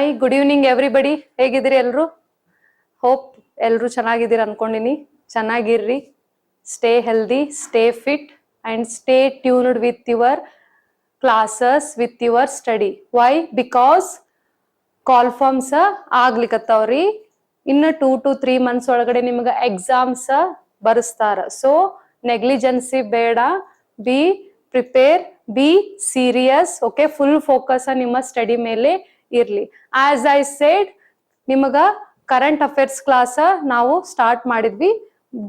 Hi, good evening everybody. ಹೇಗಿದ್ದೀರಿ ಎಲ್ರು? Hope ಎಲ್ರು ಚೆನ್ನಾಗಿದ್ದೀರಿ ಅನ್ಕೊಂಡಿನಿ. ಚೆನ್ನಾಗಿರ್ರಿ, stay healthy, stay fit and stay tuned with your classes, with your study. Why? Because call forms ಆಗ್ಲಿಕತ್ತವ್ರಿ. ಇನ್ನು 2 to 3 months ಒಳಗಡೆ ನಿಮ್ಗೆ ಎಕ್ಸಾಮ್ಸ್ ಬರೆಸ್ತಾರ. ಸೊ ನೆಗ್ಲಿಜೆನ್ಸಿ ಬೇಡ. Be prepare, be serious. Okay, full focus ನಿಮ್ಮ ಸ್ಟಡಿ ಮೇಲೆ ಇರ್ಲಿ. ಆಸ್ ಐ ಸೇಡ್, ನಿಮಗ ಕರೆಂಟ್ ಅಫೇರ್ಸ್ ಕ್ಲಾಸ್ ನಾವು ಸ್ಟಾರ್ಟ್ ಮಾಡಿದ್ವಿ.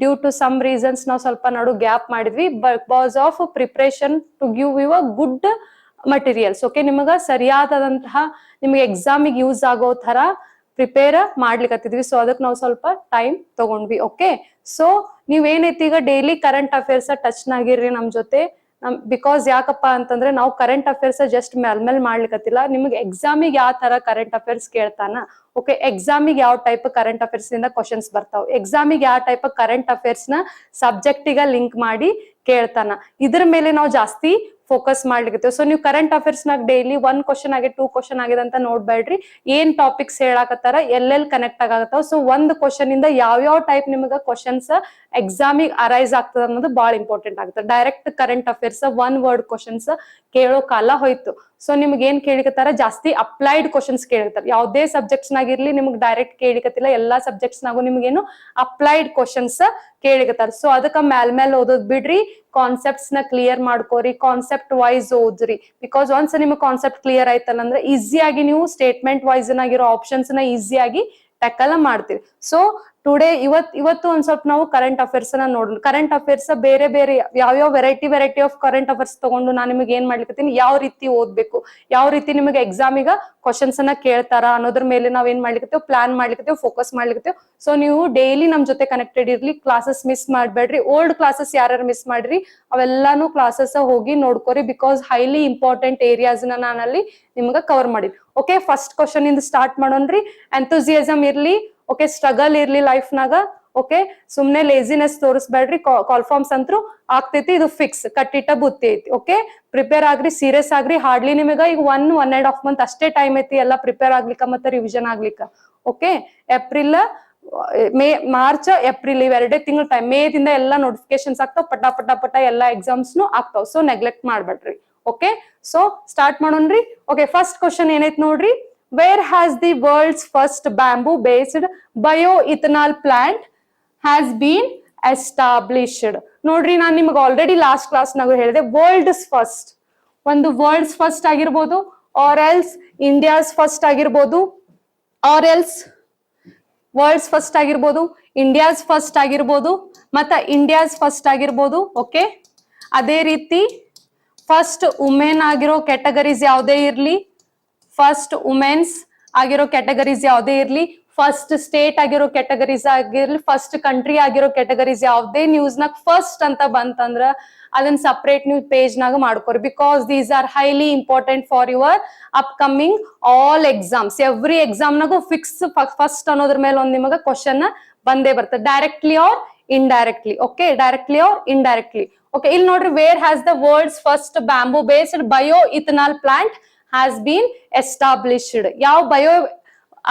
ಡ್ಯೂ ಟು ಸಮ್ ರೀಸನ್ಸ್ ನಾವು ಸ್ವಲ್ಪ ನಡು ಗ್ಯಾಪ್ ಮಾಡಿದ್ವಿ. Because of preparation to give you a good materials. Okay, ನಿಮಗ ಸರಿಯಾದಂತಹ ನಿಮ್ಗೆ ಎಕ್ಸಾಮಿಗೆ ಯೂಸ್ ಆಗೋ ತರ ಪ್ರಿಪೇರ್ ಮಾಡ್ಲಿಕ್ಕತ್ತಿದ್ವಿ. ಸೊ ಅದಕ್ಕೆ ನಾವು ಸ್ವಲ್ಪ ಟೈಮ್ ತಗೊಂಡ್ವಿ. ಓಕೆ, ಸೊ ನೀವೇನೈತಿ ಈಗ ಡೈಲಿ ಕರೆಂಟ್ ಅಫೇರ್ಸ್ ಟಚ್ ನಾಗಿರ್ರಿ ನಮ್ ಜೊತೆ. ಬಿಕಾಸ್ ಯಾಕಪ್ಪ ಅಂತಂದ್ರೆ ನಾವು ಕರೆಂಟ್ ಅಫೇರ್ಸ್ ಜಸ್ಟ್ ಮೇಲ್ಮೇಲ್ ಮಾಡ್ಲಿಕ್ಕತ್ತಿಲ್ಲ. ನಿಮ್ಗೆ ಎಕ್ಸಾಮಿಗೆ ಯಾವ ತರ ಕರೆಂಟ್ ಅಫೇರ್ಸ್ ಕೇಳ್ತಾನ, ಓಕೆ, ಎಕ್ಸಾಮಿಗೆ ಯಾವ ಟೈಪ್ ಕರೆಂಟ್ ಅಫೇರ್ಸ್ ಇಂದ ಕ್ವಶನ್ಸ್ ಬರ್ತಾವ, ಎಕ್ಸಾಮಿಗೆ ಯಾವ ಟೈಪ್ ಕರೆಂಟ್ ಅಫೇರ್ಸ್ ನ ಸಬ್ಜೆಕ್ಟಿಗ ಲಿಂಕ್ ಮಾಡಿ ಕೇಳ್ತಾನ, ಇದ್ರ ಮೇಲೆ ನಾವು ಜಾಸ್ತಿ ಫೋಕಸ್ ಮಾಡ್ಲಿಕ್ಕೆ. ಸೊ ನೀವು ಕರೆಂಟ್ ಅಫೇರ್ಸ್ ನಾಗ ಡೈಲಿ 1 ಕ್ವಶನ್ ಆಗಿದೆ 2 ಕ್ವಶನ್ ಆಗಿದೆ ಅಂತ ನೋಡ್ಬೇಡ್ರಿ. ಏನ್ ಟಾಪಿಕ್ಸ್ ಹೇಳಾಕತ್ತಾರ, ಎಲ್ಲೆಲ್ಲಿ ಕನೆಕ್ಟ್ ಆಗತ್ತಾವ. ಸೊ ಒಂದ್ ಕ್ವಶನ್ ಇಂದ ಯಾವ ಟೈಪ್ ನಿಮ್ಗ ಕ್ವಶನ್ಸ್ ಎಕ್ಸಾಮಿಗೆ ಅರೈಸ್ ಆಗ್ತದ ಅನ್ನೋದು ಬಹಳ ಇಂಪಾರ್ಟೆಂಟ್ ಆಗುತ್ತೆ. Direct current affairs 1 word questions ಕೇಳೋ ಕಾಲ ಹೋಯ್ತು. ಸೊ ನಿಮ್ಗೆ ಏನ್ ಕೇಳಿಕತ್ತಾರ, ಜಾಸ್ತಿ ಅಪ್ಲೈಡ್ ಕ್ವಶನ್ಸ್ ಕೇಳಿರ್ತಾರೆ. ಯಾವ್ದೇ ಸಬ್ಜೆಕ್ಟ್ಸ್ ನಾಗಿರ್ಲಿ ನಿಮ್ಗೆ ಡೈರೆಕ್ಟ್ ಕೇಳಿಕತ್ತಿಲ್ಲ. ಎಲ್ಲಾ ಸಬ್ಜೆಕ್ಟ್ಸ್ ನಾಗು ನಿಮ್ಗೇನು ಅಪ್ಲೈಡ್ ಕ್ವಶನ್ಸ್ ಕೇಳಿಕತ್ತಾರ. ಸೊ ಅದಕ್ಕ ಮೇಲ್ ಓದೋದ್ ಬಿಡ್ರಿ, ಕಾನ್ಸೆಪ್ಟ್ಸ್ ನ ಕ್ಲಿಯರ್ ಮಾಡ್ಕೋರಿ, ಕಾನ್ಸೆಪ್ಟ್ ವೈಸ್ ಓದ್ರಿ. ಬಿಕಾಸ್ ಒನ್ಸ್ ನಿಮ್ಗೆ ಕಾನ್ಸೆಪ್ಟ್ ಕ್ಲಿಯರ್ ಆಯ್ತಲ್ಲ ಅಂದ್ರೆ ಈಸಿಯಾಗಿ ನೀವು ಸ್ಟೇಟ್ಮೆಂಟ್ ವೈಸ್ ಆಗಿರೋ ಆಪ್ಷನ್ಸ್ ನ ಈಸಿಯಾಗಿ ಟೆಕಲ್ ಮಾಡ್ತೀವಿ. ಸೊ ಟುಡೇ ಇವತ್ತು ಒಂದ್ ಸ್ವಲ್ಪ ನಾವು ಕರೆಂಟ್ ಅಫೇರ್ಸ್ ನ ನೋಡೋಣ. ಕರೆಂಟ್ ಅಫೇರ್ಸ್ ಬೇರೆ ಬೇರೆ ಯಾವ ವೆರೈಟಿ ಆಫ್ ಕರೆಂಟ್ ಅಫೇರ್ಸ್ ತಗೊಂಡು ನಾನು ನಿಮಗೆ ಏನ್ ಮಾಡ್ಲಿಕತ್ತೀನಿ, ಯಾವ ರೀತಿ ಓದ್ಬೇಕು, ಯಾವ ರೀತಿ ನಿಮಗೆ ಎಕ್ಸಾಮಿಗ ಕ್ವಶನ್ಸ್ ಅನ್ನ ಕೇಳ್ತಾರ ಅನ್ನೋದ್ರ ಮೇಲೆ ನಾವ್ ಏನ್ ಮಾಡ್ಲಿಕತ್ತೇವ್, ಪ್ಲಾನ್ ಮಾಡ್ಲಿಕತ್ತೇವ್, ಫೋಕಸ್ ಮಾಡ್ಲಿಕತ್ತೇವ್. ಸೊ ನೀವು ಡೈಲಿ ನಮ್ ಜೊತೆ ಕನೆಕ್ಟೆಡ್ ಇರ್ಲಿ, ಕ್ಲಾಸಸ್ ಮಿಸ್ ಮಾಡ್ಬೇಡ್ರಿ. ಓಲ್ಡ್ ಕ್ಲಾಸಸ್ ಯಾರು ಮಿಸ್ ಮಾಡ್ರಿ ಅವೆಲ್ಲಾನು ಕ್ಲಾಸಸ್ ಹೋಗಿ ನೋಡ್ಕೋರಿ. ಬಿಕಾಸ್ ಹೈಲಿ ಇಂಪಾರ್ಟೆಂಟ್ ಏರಿಯಾಸ್ ನ ನಾನಲ್ಲಿ ನಿಮ್ಗ ಕವರ್ ಮಾಡಿದ್ವಿ. ಓಕೆ, ಫಸ್ಟ್ ಕ್ವಶನ್ ಇಂದ ಸ್ಟಾರ್ಟ್ ಮಾಡೋಣ್ರಿ. ಎಂಥೂಸಿಯಾಸಮ್ ಇರ್ಲಿ, ಓಕೆ, ಸ್ಟ್ರಗಲ್ ಇರ್ಲಿ ಲೈಫ್ ನಾಗ. ಓಕೆ, ಸುಮ್ನೆ ಲೇಸಿನೆಸ್ ತೋರಿಸ್ಬೇಡ್ರಿ. ಕಾಲ್ ಫಾರ್ಮ್ಸ್ ಅಂತೂ ಆಗ್ತೈತಿ, ಇದು ಫಿಕ್ಸ್, ಕಟ್ಟಿಟ್ಟ ಬುತ್ತಿ ಐತಿ. ಓಕೆ, ಪ್ರಿಪೇರ್ ಆಗ್ರಿ, ಸೀರಿಯಸ್ ಆಗ್ರಿ. ಹಾರ್ಡ್ಲಿ ನಿಮಗ ಈಗ 1.5 month ಅಷ್ಟೇ ಟೈಮ್ ಐತಿ ಎಲ್ಲ ಪ್ರಿಪೇರ್ ಆಗ್ಲಿಕ್ಕ ಮತ್ತೆ ರಿವಿಷನ್ ಆಗ್ಲಿಕ್ಕ. ಓಕೆ, ಮಾರ್ಚ್ ಏಪ್ರಿಲ್ ಇವೆರಡೇ ತಿಂಗಳು ಟೈಮ್. ಮೇ ದಿಂದ ಎಲ್ಲಾ ನೋಟಿಫಿಕೇಶನ್ಸ್ ಆಗ್ತಾವ, ಪಟ ಎಲ್ಲಾ ಎಕ್ಸಾಮ್ಸ್ ಆಗ್ತಾವ. ಸೊ ನೆಗ್ಲೆಕ್ಟ್ ಮಾಡ್ಬೇಡ್ರಿ. ಓಕೆ, ಸೊ ಸ್ಟಾರ್ಟ್ ಮಾಡೋಣ್ರಿ. ಓಕೆ, ಫಸ್ಟ್ ಕ್ವಶನ್ ಏನೈತ್ ನೋಡ್ರಿ. Where has the world's first bamboo-based bioethanol plant has been established? ನೋಡ್ರಿ, ನಾನು ನಿಮ್ಗೆ ಆಲ್ರೆಡಿ ಲಾಸ್ಟ್ ಕ್ಲಾಸ್ ನಾಗ ಹೇಳಿದೆ, ವರ್ಲ್ಡ್ಸ್ ಫಸ್ಟ್, ಒಂದು ವರ್ಲ್ಡ್ಸ್ ಫಸ್ಟ್ ಆಗಿರ್ಬೋದು, ಆರ್ ಎಲ್ಸ್ ಇಂಡಿಯಾಸ್ ಫಸ್ಟ್ ಆಗಿರ್ಬೋದು, ಆರ್ ಎಲ್ಸ್ ವರ್ಲ್ಡ್ಸ್ ಫಸ್ಟ್ ಆಗಿರ್ಬೋದು, ಇಂಡಿಯಾಸ್ ಫಸ್ಟ್ ಆಗಿರ್ಬೋದು, ಮತ್ತ ಇಂಡಿಯಾಸ್ ಫಸ್ಟ್ ಆಗಿರ್ಬೋದು. ಓಕೆ, ಅದೇ ರೀತಿ ಫಸ್ಟ್ ವುಮೆನ್ ಆಗಿರೋ ಕ್ಯಾಟಗರೀಸ್ ಯಾವುದೇ ಇರ್ಲಿ, ಫಸ್ಟ್ ವುಮೆನ್ಸ್ ಆಗಿರೋ ಕ್ಯಾಟಗರೀಸ್ ಯಾವುದೇ ಇರ್ಲಿ, ಫಸ್ಟ್ ಸ್ಟೇಟ್ ಆಗಿರೋ ಕ್ಯಾಟಗರೀಸ್ ಆಗಿರ್ಲಿ, ಫಸ್ಟ್ ಕಂಟ್ರಿ ಆಗಿರೋ ಕ್ಯಾಟಗರೀಸ್ ಯಾವುದೇ ನ್ಯೂಸ್ ನಾಗ ಫಸ್ಟ್ ಅಂತ ಬಂತಂದ್ರ ಅದನ್ನ ಸಪರೇಟ್ ನ್ಯೂಸ್ ಪೇಜ್ ನಾಗ ಮಾಡ್ಕೋರಿ. Because these are highly important for your upcoming all exams. Every exam ನಾಗು ಫಿಕ್ಸ್ ಫಸ್ಟ್ ಅನ್ನೋದ್ರ ಮೇಲೆ ಒಂದ್ ನಿಮಗ ಕ್ವಶನ್ ಬಂದೇ ಬರ್ತದೆ, directly or indirectly. Okay, directly or indirectly. Okay, ಇಲ್ಲಿ ನೋಡ್ರಿ, where has the world's first bamboo based bio ethanol plant has been established? ಯಾವ ಬಯೋ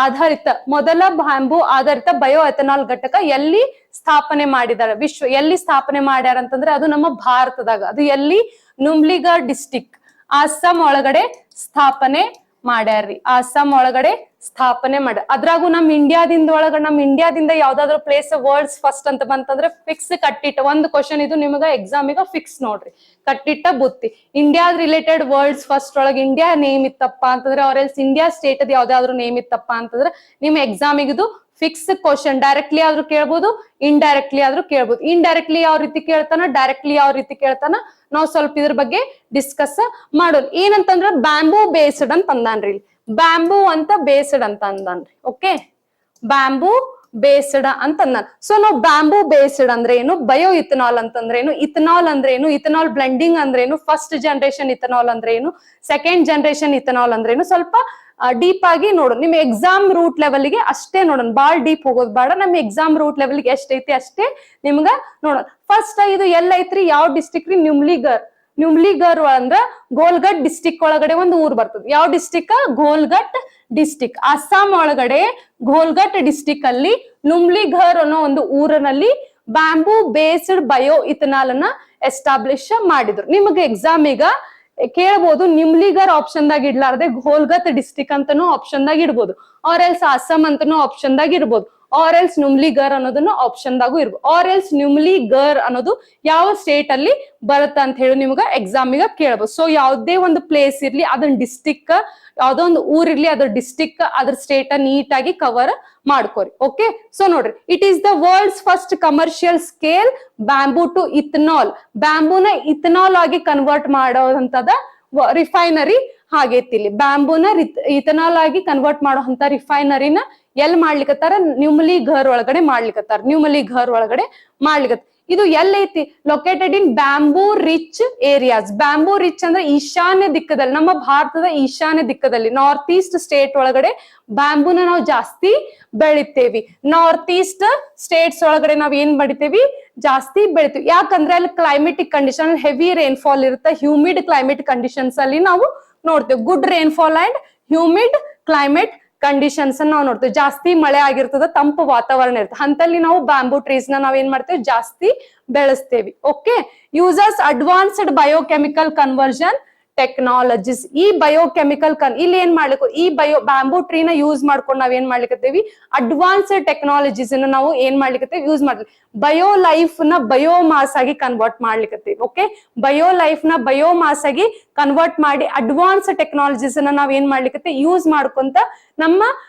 ಆಧಾರಿತ ಮೊದಲ ಬ್ಯಾಂಬೂ ಆಧಾರಿತ ಬಯೋ ಎಥನಾಲ್ ಘಟಕ ಎಲ್ಲಿ ಸ್ಥಾಪನೆ ಮಾಡಿದ್ದಾರೆ, ಎಲ್ಲಿ ಸ್ಥಾಪನೆ ಮಾಡ್ಯಾರ ಅಂತಂದ್ರೆ ಅದು ನಮ್ಮ ಭಾರತದಾಗ. ಅದು ಎಲ್ಲಿ? ನುಮ್ಲಿಗಢ್ ಡಿಸ್ಟಿಕ್, ಅಸ್ಸಾಂ ಒಳಗಡೆ ಸ್ಥಾಪನೆ ಮಾಡ್ಯಾರ್ರಿ. ಅಸ್ಸಾಂ ಒಳಗಡೆ ಸ್ಥಾಪನೆ ಮಾಡ್ಯಾರ. ಅದ್ರಾಗು ನಮ್ ಇಂಡಿಯಾದಿಂದ ಯಾವ್ದಾದ್ರು ಪ್ಲೇಸ್ ವರ್ಲ್ಡ್ಸ್ ಫಸ್ಟ್ ಅಂತ ಬಂತಂದ್ರೆ ಫಿಕ್ಸ್ ಕಟ್ಟಿಟ್ಟ ಒಂದು ಕ್ವಶನ್. ಇದು ನಿಮಗ ಎಕ್ಸಾಮಿಗ ಫಿಕ್ಸ್ ನೋಡ್ರಿ, ಕಟ್ಟಿಟ್ಟ ಬುತ್ತಿ. ಇಂಡಿಯಾದ ರಿಲೇಟೆಡ್ ವರ್ಲ್ಡ್ಸ್ ಫಸ್ಟ್ ಒಳಗೆ ಇಂಡಿಯಾ ನೇಮ್ ಇತ್ತಪ್ಪ ಅಂತಂದ್ರೆ, ಅವ್ರ ಎಲ್ಸ್ ಇಂಡಿಯಾ ಸ್ಟೇಟ್ ಅದ್ ಯಾವ್ದಾದ್ರು ನೇಮ್ ಇತ್ತಪ್ಪ ಅಂತಂದ್ರೆ ನಿಮ್ ಎಕ್ಸಾಮಿಗೆ ಇದು ಫಿಕ್ಸ್ ಕ್ವಶನ್. ಡೈರೆಕ್ಟ್ಲಿ ಆದ್ರೂ ಕೇಳ್ಬೋದು, ಇಂಡೈರೆಕ್ಟ್ಲಿ ಆದ್ರೂ ಕೇಳ್ಬೋದು. ಇಂಡೈರೆಕ್ಟ್ಲಿ ಯಾವ ರೀತಿ ಕೇಳ್ತಾನ, ಡೈರೆಕ್ಟ್ಲಿ ಯಾವ ರೀತಿ ಕೇಳ್ತಾನ, ನಾವು ಸ್ವಲ್ಪ ಇದ್ರ ಬಗ್ಗೆ ಡಿಸ್ಕಸ್ ಮಾಡೋಣ. ಏನಂತಂದ್ರ ಬ್ಯಾಂಬೂ ಬೇಸ್ಡ್ ಅಂತ ಅಂದಾನ್ರಿ, ಬ್ಯಾಂಬೂ ಅಂತ ಬೇಸ್ಡ್ ಅಂತ ಅಂದಾನ್ರಿ. ಓಕೆ, ಬ್ಯಾಂಬೂ ಬೇಸ್ಡ್ ಅಂತ ಅಂದಾನ. ಸೊ ನಾವು ಬ್ಯಾಂಬೂ ಬೇಸ್ಡ್ ಅಂದ್ರೆ ಏನು, ಬಯೋ ಇಥನಾಲ್ ಅಂತಂದ್ರೆ ಏನು, ಇಥನಾಲ್ ಅಂದ್ರೆ ಏನು, ಇಥನಾಲ್ ಬ್ಲೆಂಡಿಂಗ್ ಅಂದ್ರೆ ಏನು, ಫಸ್ಟ್ ಜನರೇಷನ್ ಇಥನಾಲ್ ಅಂದ್ರೆ ಏನು, ಸೆಕೆಂಡ್ ಜನರೇಷನ್ ಇಥನಾಲ್ ಅಂದ್ರೆ ಏನು, ಸ್ವಲ್ಪ ಡೀಪ್ ಆಗಿ ನೋಡೋಣ. ನಿಮ್ ಎಕ್ಸಾಮ್ ರೂಟ್ ಲೆವೆಲ್ಗೆ ಅಷ್ಟೇ ನೋಡೋಣ, ಬಾಳ್ ಡೀಪ್ ಹೋಗೋದ್ ಬೇಡ. ನಮ್ ಎಕ್ಸಾಮ್ ರೂಟ್ ಲೆವೆಲ್ಗೆ ಎಷ್ಟೈತಿ ಅಷ್ಟೇ ನಿಮ್ಗ ನೋಡೋಣ. ಫಸ್ಟ್ ಇದು ಎಲ್ಲ ಐತ್ರಿ, ಯಾವ ಡಿಸ್ಟಿಕ್ ರೀ, ನುಮ್ಲಿಗರ್ ಅಂದ್ರ ಗೋಲ್ಘಟ್ ಡಿಸ್ಟಿಕ್ ಒಳಗಡೆ ಒಂದು ಊರ್ ಬರ್ತದೆ. ಯಾವ ಡಿಸ್ಟಿಕ್? ಗೋಲ್ಘಟ್ ಡಿಸ್ಟಿಕ್. ಅಸ್ಸಾಂ ಒಳಗಡೆ ಗೋಲ್ಘಟ್ ಡಿಸ್ಟಿಕ್ ಅಲ್ಲಿ ನುಮ್ಲಿಘರ್ ಅನ್ನೋ ಒಂದು ಊರಿನಲ್ಲಿ ಬ್ಯಾಂಬೂ ಬೇಸ್ಡ್ ಬಯೋ ಇಥನಾಲ್ ಅನ್ನ ಎಸ್ಟಾಬ್ಲಿಷ್ ಮಾಡಿದ್ರು. ನಿಮಗೆ ಎಕ್ಸಾಮ್ ಈಗ ಕೇಳ್ಬೋದು, ನಿಮ್ಲಿಗರ್ ಆಪ್ಷನ್ ದಾಗ ಇಡ್ಲಾರ್ದೆ ಗೋಲ್ಘತ್ ಡಿಸ್ಟಿಕ್ ಅಂತಾನು ಆಪ್ಷನ್ ದಾಗ ಇಡ್ಬೋದು, ಆರ್ ಎಲ್ಸ್ ಅಸ್ಸಾಂ ಅಂತಾನು ಆಪ್ಷನ್ ದಾಗ ಇಡ್ಬೋದು, ಆರ್ ಎಲ್ಸ್ ನುಮ್ಲಿಗರ್ ಅನ್ನೋದನ್ನು ಆಪ್ಷನ್ ದಾಗೂ ಇರ್ಬೋದು. ಆರ್ ಎಲ್ಸ್ ನ್ಯೂಮ್ಲಿಗರ್ ಅನ್ನೋದು ಯಾವ ಸ್ಟೇಟ್ ಅಲ್ಲಿ ಬರುತ್ತೆ ಅಂತ ಹೇಳಿ ನಿಮ್ಗ ಎಕ್ಸಾಮ್ ಗ ಕೇಳ್ಬೋದು. ಸೊ ಯಾವ್ದೇ ಒಂದು ಪ್ಲೇಸ್ ಇರ್ಲಿ, ಅದನ್ನ ಡಿಸ್ಟಿಕ್, ಯಾವ್ದೋ ಒಂದು ಊರ್ ಇರ್ಲಿ, ಅದ್ರ ಡಿಸ್ಟಿಕ್, ಅದ್ರ ಸ್ಟೇಟ್ ನೀಟ್ ಆಗಿ ಕವರ್ ಮಾಡ್ಕೋರಿ. ಓಕೆ, ಸೊ ನೋಡ್ರಿ, it is the world's first commercial scale bamboo to ethanol. ಬ್ಯಾಂಬೂನ ಇಥನಾಲ್ ಆಗಿ ಕನ್ವರ್ಟ್ ಮಾಡೋದಂತದ ರಿಫೈನರಿ ಆಗೈತಿ. ಇಲ್ಲಿ ಬ್ಯಾಂಬೂನ ಇಥನಾಲ್ ಆಗಿ ಕನ್ವರ್ಟ್ ಮಾಡೋ ಅಂತ ರಿಫೈನರಿನ ಎಲ್ ಮಾಡ್ಲಿಕತ್ತಾರ? ನ್ಯೂಮ್ಲಿಘರ್ ಒಳಗಡೆ ಮಾಡ್ಲಿಕತ್ತಾರ. ನ್ಯೂಮ್ಲಿಘರ್ ಒಳಗಡೆ ಮಾಡ್ಲಿಕತ್ತಾರ. ಇದು ಎಲ್ಲೈತಿ? Located in bamboo rich areas. Bamboo rich ಅಂದ್ರೆ ಈಶಾನ್ಯ ದಿಕ್ಕದಲ್ಲಿ, ನಮ್ಮ ಭಾರತದ ಈಶಾನ್ಯ ದಿಕ್ಕದಲ್ಲಿ, ನಾರ್ತ್ ಈಸ್ಟ್ ಸ್ಟೇಟ್ ಒಳಗಡೆ ಬ್ಯಾಂಬೂನ ನಾವು ಜಾಸ್ತಿ ಬೆಳಿತೇವಿ. ನಾರ್ತ್ ಈಸ್ಟ್ ಸ್ಟೇಟ್ಸ್ ಒಳಗಡೆ ನಾವ್ ಏನ್ ಬೆಳಿತೇವಿ? ಜಾಸ್ತಿ ಬೆಳಿತೀವಿ. ಯಾಕಂದ್ರೆ ಅಲ್ಲಿ ಕ್ಲೈಮೆಟಿಕ್ ಕಂಡೀಷನ್, ಹೆವಿ ರೈನ್ಫಾಲ್ ಇರುತ್ತೆ, ಹ್ಯೂಮಿಡ್ ಕ್ಲೈಮೇಟ್ ಕಂಡೀಷನ್ಸ್ ಅಲ್ಲಿ ನಾವು ನೋಡ್ತೇವೆ. Good rainfall and humid climate conditions ನಾವು ನೋಡ್ತೇವೆ. ಜಾಸ್ತಿ ಮಳೆ ಆಗಿರ್ತದ, ತಂಪು ವಾತಾವರಣ ಇರ್ತದೆ, ಅಂತಲ್ಲಿ ನಾವು ಬ್ಯಾಂಬೂ ಟ್ರೀಸ್ ನ ನಾವ್ ಏನ್ ಮಾಡ್ತೇವೆ? ಜಾಸ್ತಿ ಬೆಳೆಸ್ತೇವಿ. Okay, uses advanced biochemical conversion technologies. ಈ ಬಯೋಕೆಮಿಕಲ್ ಇಲ್ಲಿ ಏನ್ ಮಾಡ್ಲಿಕ್ಕೆ, ಈ ಬ್ಯಾಂಬೂ ಟ್ರೀನ ಯೂಸ್ ಮಾಡ್ಕೊಂಡು ನಾವ್ ಏನ್ ಮಾಡ್ಲಿಕ್ಕತ್ತೇವಿ? ಅಡ್ವಾನ್ಸ್ಡ್ ಟೆಕ್ನಾಲಜೀಸ್ ಅನ್ನು ನಾವು ಏನ್ ಮಾಡ್ಲಿಕ್ಕತ್ತೇವಿ? ಯೂಸ್ ಮಾಡ್ಲಿ. ಬಯೋ ಲೈಫ್ ನ ಬಯೋಮಾಸ್ ಆಗಿ ಕನ್ವರ್ಟ್ ಮಾಡ್ಲಿಕ್ಕತ್ತೇವಿ. ಓಕೆ, ಬಯೋ ಲೈಫ್ ನ ಬಯೋಮಾಸ್ ಆಗಿ ಕನ್ವರ್ಟ್ ಮಾಡಿ ಅಡ್ವಾನ್ಸ್ ಟೆಕ್ನಾಲಜೀಸ್ ಅನ್ನ ನಾವ್ ಏನ್ ಮಾಡ್ಲಿಕ್ಕತ್ತೇವಿ? ಯೂಸ್ ಮಾಡ್ಕೊಂತ ನಮ್ಮ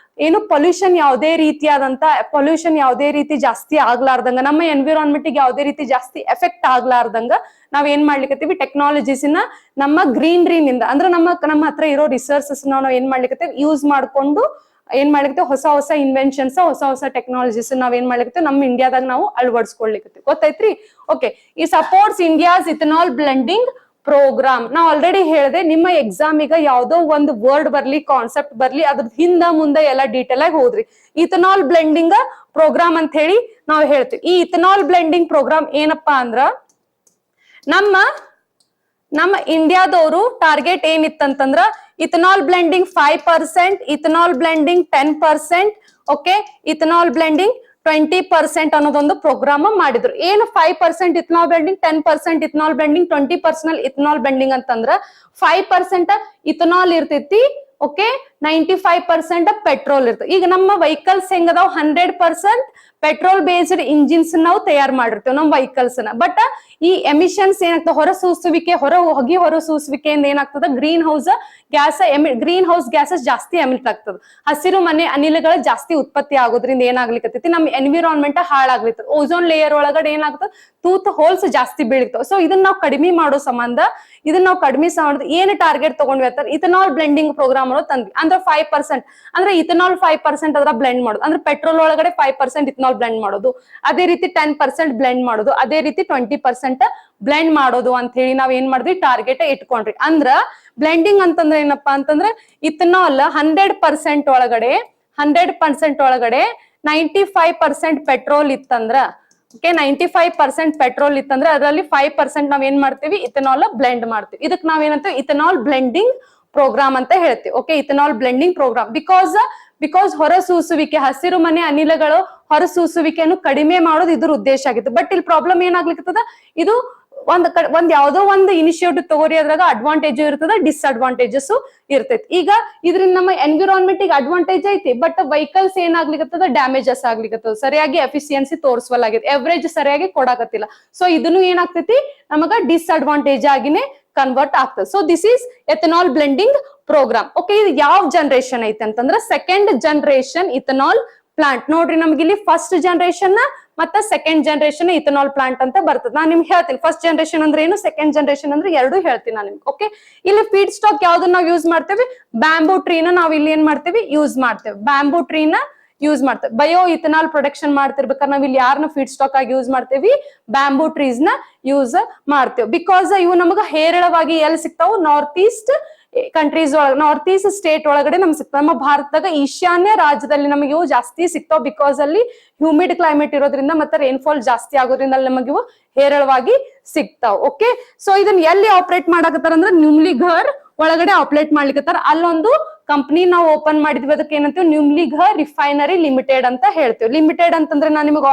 ಏನು ಪೊಲ್ಯೂಷನ್, ಯಾವುದೇ ರೀತಿಯಾದಂತ ಪೊಲ್ಯೂಷನ್ ಯಾವುದೇ ರೀತಿ ಜಾಸ್ತಿ ಆಗ್ಲಾರ್ದಂಗ, ನಮ್ಮ ಎನ್ವಿರಾನ್ಮೆಂಟ್ ಗೆ ಯಾವುದೇ ರೀತಿ ಜಾಸ್ತಿ ಎಫೆಕ್ಟ್ ಆಗ್ಲಾರ್ದಂಗ ನಾವ್ ಏನ್ ಮಾಡ್ಲಿಕ್ಕತ್ತೀವಿ? ಟೆಕ್ನಾಲಜೀಸ್ ನ ನಮ್ಮ ಗ್ರೀನ್ರಿನಿಂದ, ಅಂದ್ರೆ ನಮ್ಮ ಹತ್ರ ಇರೋ ರಿಸೋರ್ಸಸ್ ನಾವ್ ಏನ್ ಮಾಡ್ಲಿಕ್ಕತ್ತೀವಿ? ಯೂಸ್ ಮಾಡ್ಕೊಂಡು ಏನ್ ಮಾಡ್ಲಿಕ್ಕೆ ಹೊಸ ಹೊಸ ಇನ್ವೆನ್ಷನ್ಸ್, ಹೊಸ ಹೊಸ ಟೆಕ್ನಾಲಜೀಸ್ ನಾವ್ ಏನ್ ಮಾಡ್ಲಿಕ್ಕೆ ನಮ್ಮ ಇಂಡಿಯಾದಾಗ ನಾವು ಅಳವಡಿಸ್ಕೊಳ್ಲಿಕ್ಕೆ. ಗೊತ್ತೈತ್ರಿ? ಓಕೆ, ಈ supports India's ethanol blending program. ನಾ ಆಲ್ರೆಡಿ ಹೇಳಿದೆ, ನಿಮ್ಮ ಎಕ್ಸಾಮ್ ಈಗ ಯಾವ್ದೋ ಒಂದು ವರ್ಡ್ ಬರ್ಲಿ, ಕಾನ್ಸೆಪ್ಟ್ ಬರ್ಲಿ, ಅದ್ರ ಹಿಂದ ಮುಂದೆ ಎಲ್ಲ ಡೀಟೇಲ್ ಆಗಿ ಹೋದ್ರಿ. ಇಥನಾಲ್ ಬ್ಲೆಂಡಿಂಗ್ ಪ್ರೋಗ್ರಾಮ್ ಅಂತ ಹೇಳಿ ನಾವು ಹೇಳ್ತೀವಿ. ಈ ಇಥನಾಲ್ ಬ್ಲೆಂಡಿಂಗ್ ಪ್ರೋಗ್ರಾಮ್ ಏನಪ್ಪಾ ಅಂದ್ರ, ನಮ್ಮ ಇಂಡಿಯಾದವರು ಟಾರ್ಗೆಟ್ ಏನಿತ್ತಂತಂದ್ರ ethanol blending 5%, ethanol blending 10%, okay, ethanol blending 20% ಅನ್ನೋದೊಂದು ಪ್ರೋಗ್ರಾಮ್ ಮಾಡಿದ್ರು. ಏನು 5% ethanol blending, 10% ethanol blending, 20% ethanol blending ಅಂತಂದ್ರ 5% ಇಥನಾಲ್ ಇರ್ತೈತಿ, ಓಕೆ, 95% ಪೆಟ್ರೋಲ್ ಇರ್ತದೆ. ಈಗ ನಮ್ಮ ವೆಹಿಕಲ್ಸ್ ಹೆಂಗದಾವ್? 100% ಪೆಟ್ರೋಲ್ ಬೇಸ್ಡ್ ಇಂಜಿನ್ಸ್ ನಾವು ತಯಾರು ಮಾಡಿರ್ತೇವೆ ನಮ್ಮ ವೆಹಿಕಲ್ಸ್ ನ. ಬಟ್ ಈ ಎಮಿಷನ್ಸ್ ಏನಾಗ್ತದೆ? ಹೊರಸೂಸುವಿಕೆ, ಹೊರಸೂಸುವಿಕೆಯಿಂದ ಏನಾಗ್ತದ? ಗ್ರೀನ್ ಹೌಸ್ ಗ್ಯಾಸಸ್ ಜಾಸ್ತಿ ಎಮಿಟ್ ಆಗ್ತದೆ. ಹಸಿರು ಮನೆ ಅನಿಲಗಳು ಜಾಸ್ತಿ ಉತ್ಪತ್ತಿ ಆಗೋದ್ರಿಂದ ಏನಾಗ್ಲಿಕ್ಕತ್ತೈತಿ? ನಮ್ಮ ಎನ್ವಿರಾನ್ಮೆಂಟ್ ಹಾಳಾಗ್ಲಿರ್ತದೆ. ಓಝೋನ್ ಲೇಯರ್ ಒಳಗಡೆ ಏನಾಗ್ತದೆ? ತೂತ್ ಹೋಲ್ಸ್ ಜಾಸ್ತಿ ಬೀಳ್ತಾವ. ಸೊ ಇದನ್ನ ನಾವು ಕಡಿಮೆ ಮಾಡೋ ಸಂಬಂಧ, ಏನು ಟಾರ್ಗೆಟ್ ತಗೊಂಡ್ವಿ ಅಂತ ಇಥನಾಲ್ ಬ್ಲೆಂಡಿಂಗ್ ಪ್ರೋಗ್ರಾಮ್ ಅನ್ನೋದು ತಂದ್ವಿ. ಅಂದ್ರೆ 5% ಅಂದ್ರೆ ಇಥನಾಲ್ 5% ಅದ್ರ ಬ್ಲೆಂಡ್ ಮಾಡೋದು. ಅಂದ್ರೆ ಪೆಟ್ರೋಲ್ ಒಳಗಡೆ 5% ಇಥನಾಲ್ ಬ್ಲೆಂಡ್ ಮಾಡೋದು, ಅದೇ ರೀತಿ 10% ಬ್ಲೆಂಡ್ ಮಾಡೋದು, ಅದೇ ರೀತಿ 20% ಬ್ಲೆಂಡ್ ಮಾಡೋದು ಅಂತ ಹೇಳಿ ನಾವ್ ಏನ್ ಮಾಡಿದ್ವಿ? ಟಾರ್ಗೆಟ್ ಇಟ್ಕೊಂಡ್ರಿ. ಅಂದ್ರ ಬ್ಲೆಂಡಿಂಗ್ ಅಂತಂದ್ರೆ ಏನಪ್ಪಾ ಅಂತಂದ್ರೆ ಇಥನಾಲ್ 100% ಒಳಗಡೆ 95% ಪೆಟ್ರೋಲ್ ಇತ್ತಂದ್ರ, ಓಕೆ, 95% ಪೆಟ್ರೋಲ್ ಇತ್ತಂದ್ರೆ ಅದರಲ್ಲಿ 5% ನಾವ್ ಏನ್ ಮಾಡ್ತೀವಿ? ಇಥನಾಲ್ ಬ್ಲೆಂಡ್ ಮಾಡ್ತೀವಿ. ಇದಕ್ಕೆ ನಾವೇನಂತೀವಿ? ಇಥನಾಲ್ ಬ್ಲೆಂಡಿಂಗ್ ಪ್ರೋಗ್ರಾಮ್ ಅಂತ ಹೇಳ್ತೀವಿ. Okay, ethanol blending program. Because ಹೊರಸೂಸುವಿಕೆ, ಹಸಿರು ಮನೆ ಅನಿಲಗಳು ಹೊರಸೂಸುವಿಕೆಯನ್ನು ಕಡಿಮೆ ಮಾಡೋದು ಇದ್ರ ಉದ್ದೇಶ ಆಗಿತ್ತು. ಬಟ್ ಇಲ್ಲಿ ಪ್ರಾಬ್ಲಮ್ ಏನಾಗ್ಲಿಕ್ಕದ? ಇದು ಒಂದ್ ಯಾವ್ದೋ ಒಂದು ಇನಿಷಿಯೇಟಿವ್ ತಗೋರಿ, ಅದ್ರಾಗ ಅಡ್ವಾಂಟೇಜ್ ಇರ್ತದ, ಡಿಸ್ಅಡ್ವಾಂಟೇಜಸ್ ಇರ್ತೈತಿ. ಈಗ ಇದ್ರಿಂದ ನಮ್ಮ ಎನ್ವಿರಾನ್ಮೆಂಟ್ ಗೆ ಅಡ್ವಾಂಟೇಜ್ ಐತಿ, ಬಟ್ ವೆಹಿಕಲ್ಸ್ ಏನಾಗ್ಲಿಕ್ಕತ್ತದ? ಡ್ಯಾಮೇಜಸ್ ಆಗ್ಲಿಕ್ಕತ್ತದ, ಸರಿಯಾಗಿ ಎಫಿಷಿಯನ್ಸಿ ತೋರಿಸವಲ್ ಆಗಿದೆ, ಎವರೇಜ್ ಸರಿಯಾಗಿ ಕೊಡಾಕತ್ತಿಲ್ಲ. ಸೊ ಇದನ್ನು ಏನಾಗ್ತೈತಿ? ನಮಗ ಡಿಸ್ಅಡ್ವಾಂಟೇಜ್ ಆಗಿನೇ ಕನ್ವರ್ಟ್ ಆಗ್ತದೆ. So this is ethanol blending program. Okay, ಇದು ಯಾವ ಜನರೇಷನ್ ಐತೆ ಅಂತಂದ್ರೆ ಸೆಕೆಂಡ್ ಜನರೇಷನ್ ಇಥನಾಲ್ ಪ್ಲಾಂಟ್. ನೋಡ್ರಿ, ನಮ್ಗೆ ಇಲ್ಲಿ ಫಸ್ಟ್ ಜನರೇಷನ್ ಮತ್ತೆ ಸೆಕೆಂಡ್ ಜನರೇಷನ್ ಇಥನಾಲ್ ಪ್ಲಾಂಟ್ ಅಂತ ಬರ್ತದೆ. ನಾನು ನಿಮ್ಗೆ ಹೇಳ್ತೀನಿ ಫಸ್ಟ್ ಜನರೇಷನ್ ಅಂದ್ರೆ ಏನು, ಸೆಕೆಂಡ್ ಜನರೇಷನ್ ಅಂದ್ರೆ ಎರಡು ಹೇಳ್ತೀನಿ ನಾನು ನಿಮ್ಗೆ. ಓಕೆ, ಇಲ್ಲಿ ಫೀಡ್ ಸ್ಟಾಕ್ ಯಾವ್ದನ್ನ ನಾವು ಯೂಸ್ ಮಾಡ್ತೇವೆ? ಬ್ಯಾಂಬೂ ಟ್ರೀನ ನಾವು ಇಲ್ಲಿ ಏನ್ ಮಾಡ್ತೇವೆ? ಯೂಸ್ ಮಾಡ್ತೇವೆ. ಬ್ಯಾಂಬೂ ಟ್ರೀನ ಯೂಸ್ ಮಾಡ್ತೇವೆ. ಬಯೋ ಇಥನಾಲ್ ಪ್ರೊಡಕ್ಷನ್ ಮಾಡ್ತಿರ್ಬೇಕಾದ್ರೆ ನಾವ್ ಇಲ್ಲಿ ಯಾರನ್ನ ಫೀಡ್ ಸ್ಟಾಕ್ ಆಗಿ ಯೂಸ್ ಮಾಡ್ತೇವಿ? ಬ್ಯಾಂಬೂ ಟ್ರೀಸ್ ನ ಯೂಸ್ ಮಾಡ್ತೇವೆ. ಬಿಕಾಸ್ ಇವು ನಮಗ ಹೇರಳವಾಗಿ ಎಲ್ಲಿ ಸಿಗ್ತಾವು? ನಾರ್ತ್ ಈಸ್ಟ್ ಕಂಟ್ರೀಸ್ ಒಳಗ ನಾರ್ತ್ ಈಸ್ಟ್ ಸ್ಟೇಟ್ ಒಳಗಡೆ ನಮ್ಗೆ ಸಿಗ್ತಾವ. ನಮ್ಮ ಭಾರತದಾಗ ಈಶಾನ್ಯ ರಾಜ್ಯದಲ್ಲಿ ನಮಗೆ ಇವು ಜಾಸ್ತಿ ಸಿಗ್ತಾವ. ಬಿಕಾಸ್ ಅಲ್ಲಿ ಹ್ಯೂಮಿಡ್ ಕ್ಲೈಮೇಟ್ ಇರೋದ್ರಿಂದ ಮತ್ತೆ ರೈನ್ಫಾಲ್ ಜಾಸ್ತಿ ಆಗೋದ್ರಿಂದ ಅಲ್ಲಿ ನಮಗೆ ಇವು ಹೇರಳವಾಗಿ ಸಿಗ್ತಾವ. ಓಕೆ, ಸೊ ಇದನ್ನ ಎಲ್ಲಿ ಆಪರೇಟ್ ಮಾಡಕತ್ತಾರ ಅಂದ್ರೆ ನ್ಯೂಮ್ಲಿಘರ್ ಒಳಗಡೆ ಆಪರೇಟ್ ಮಾಡ್ಲಿಕ್ಕತ್ತಾರ. ಅಲ್ಲೊಂದು ಕಂಪ್ನಿ ನಾವು ಓಪನ್ ಮಾಡಿದ್ವಿ, ಅದಕ್ಕೆ ಏನಂತೀವಿ ನ್ಯೂಮ್ಲಿಘರ್ ರಿಫೈನರಿ ಲಿಮಿಟೆಡ್ ಅಂತ ಹೇಳ್ತೀವಿ. ಲಿಮಿಟೆಡ್ ಅಂತಂದ್ರೆ ನಾನು ನಿಮಗೆ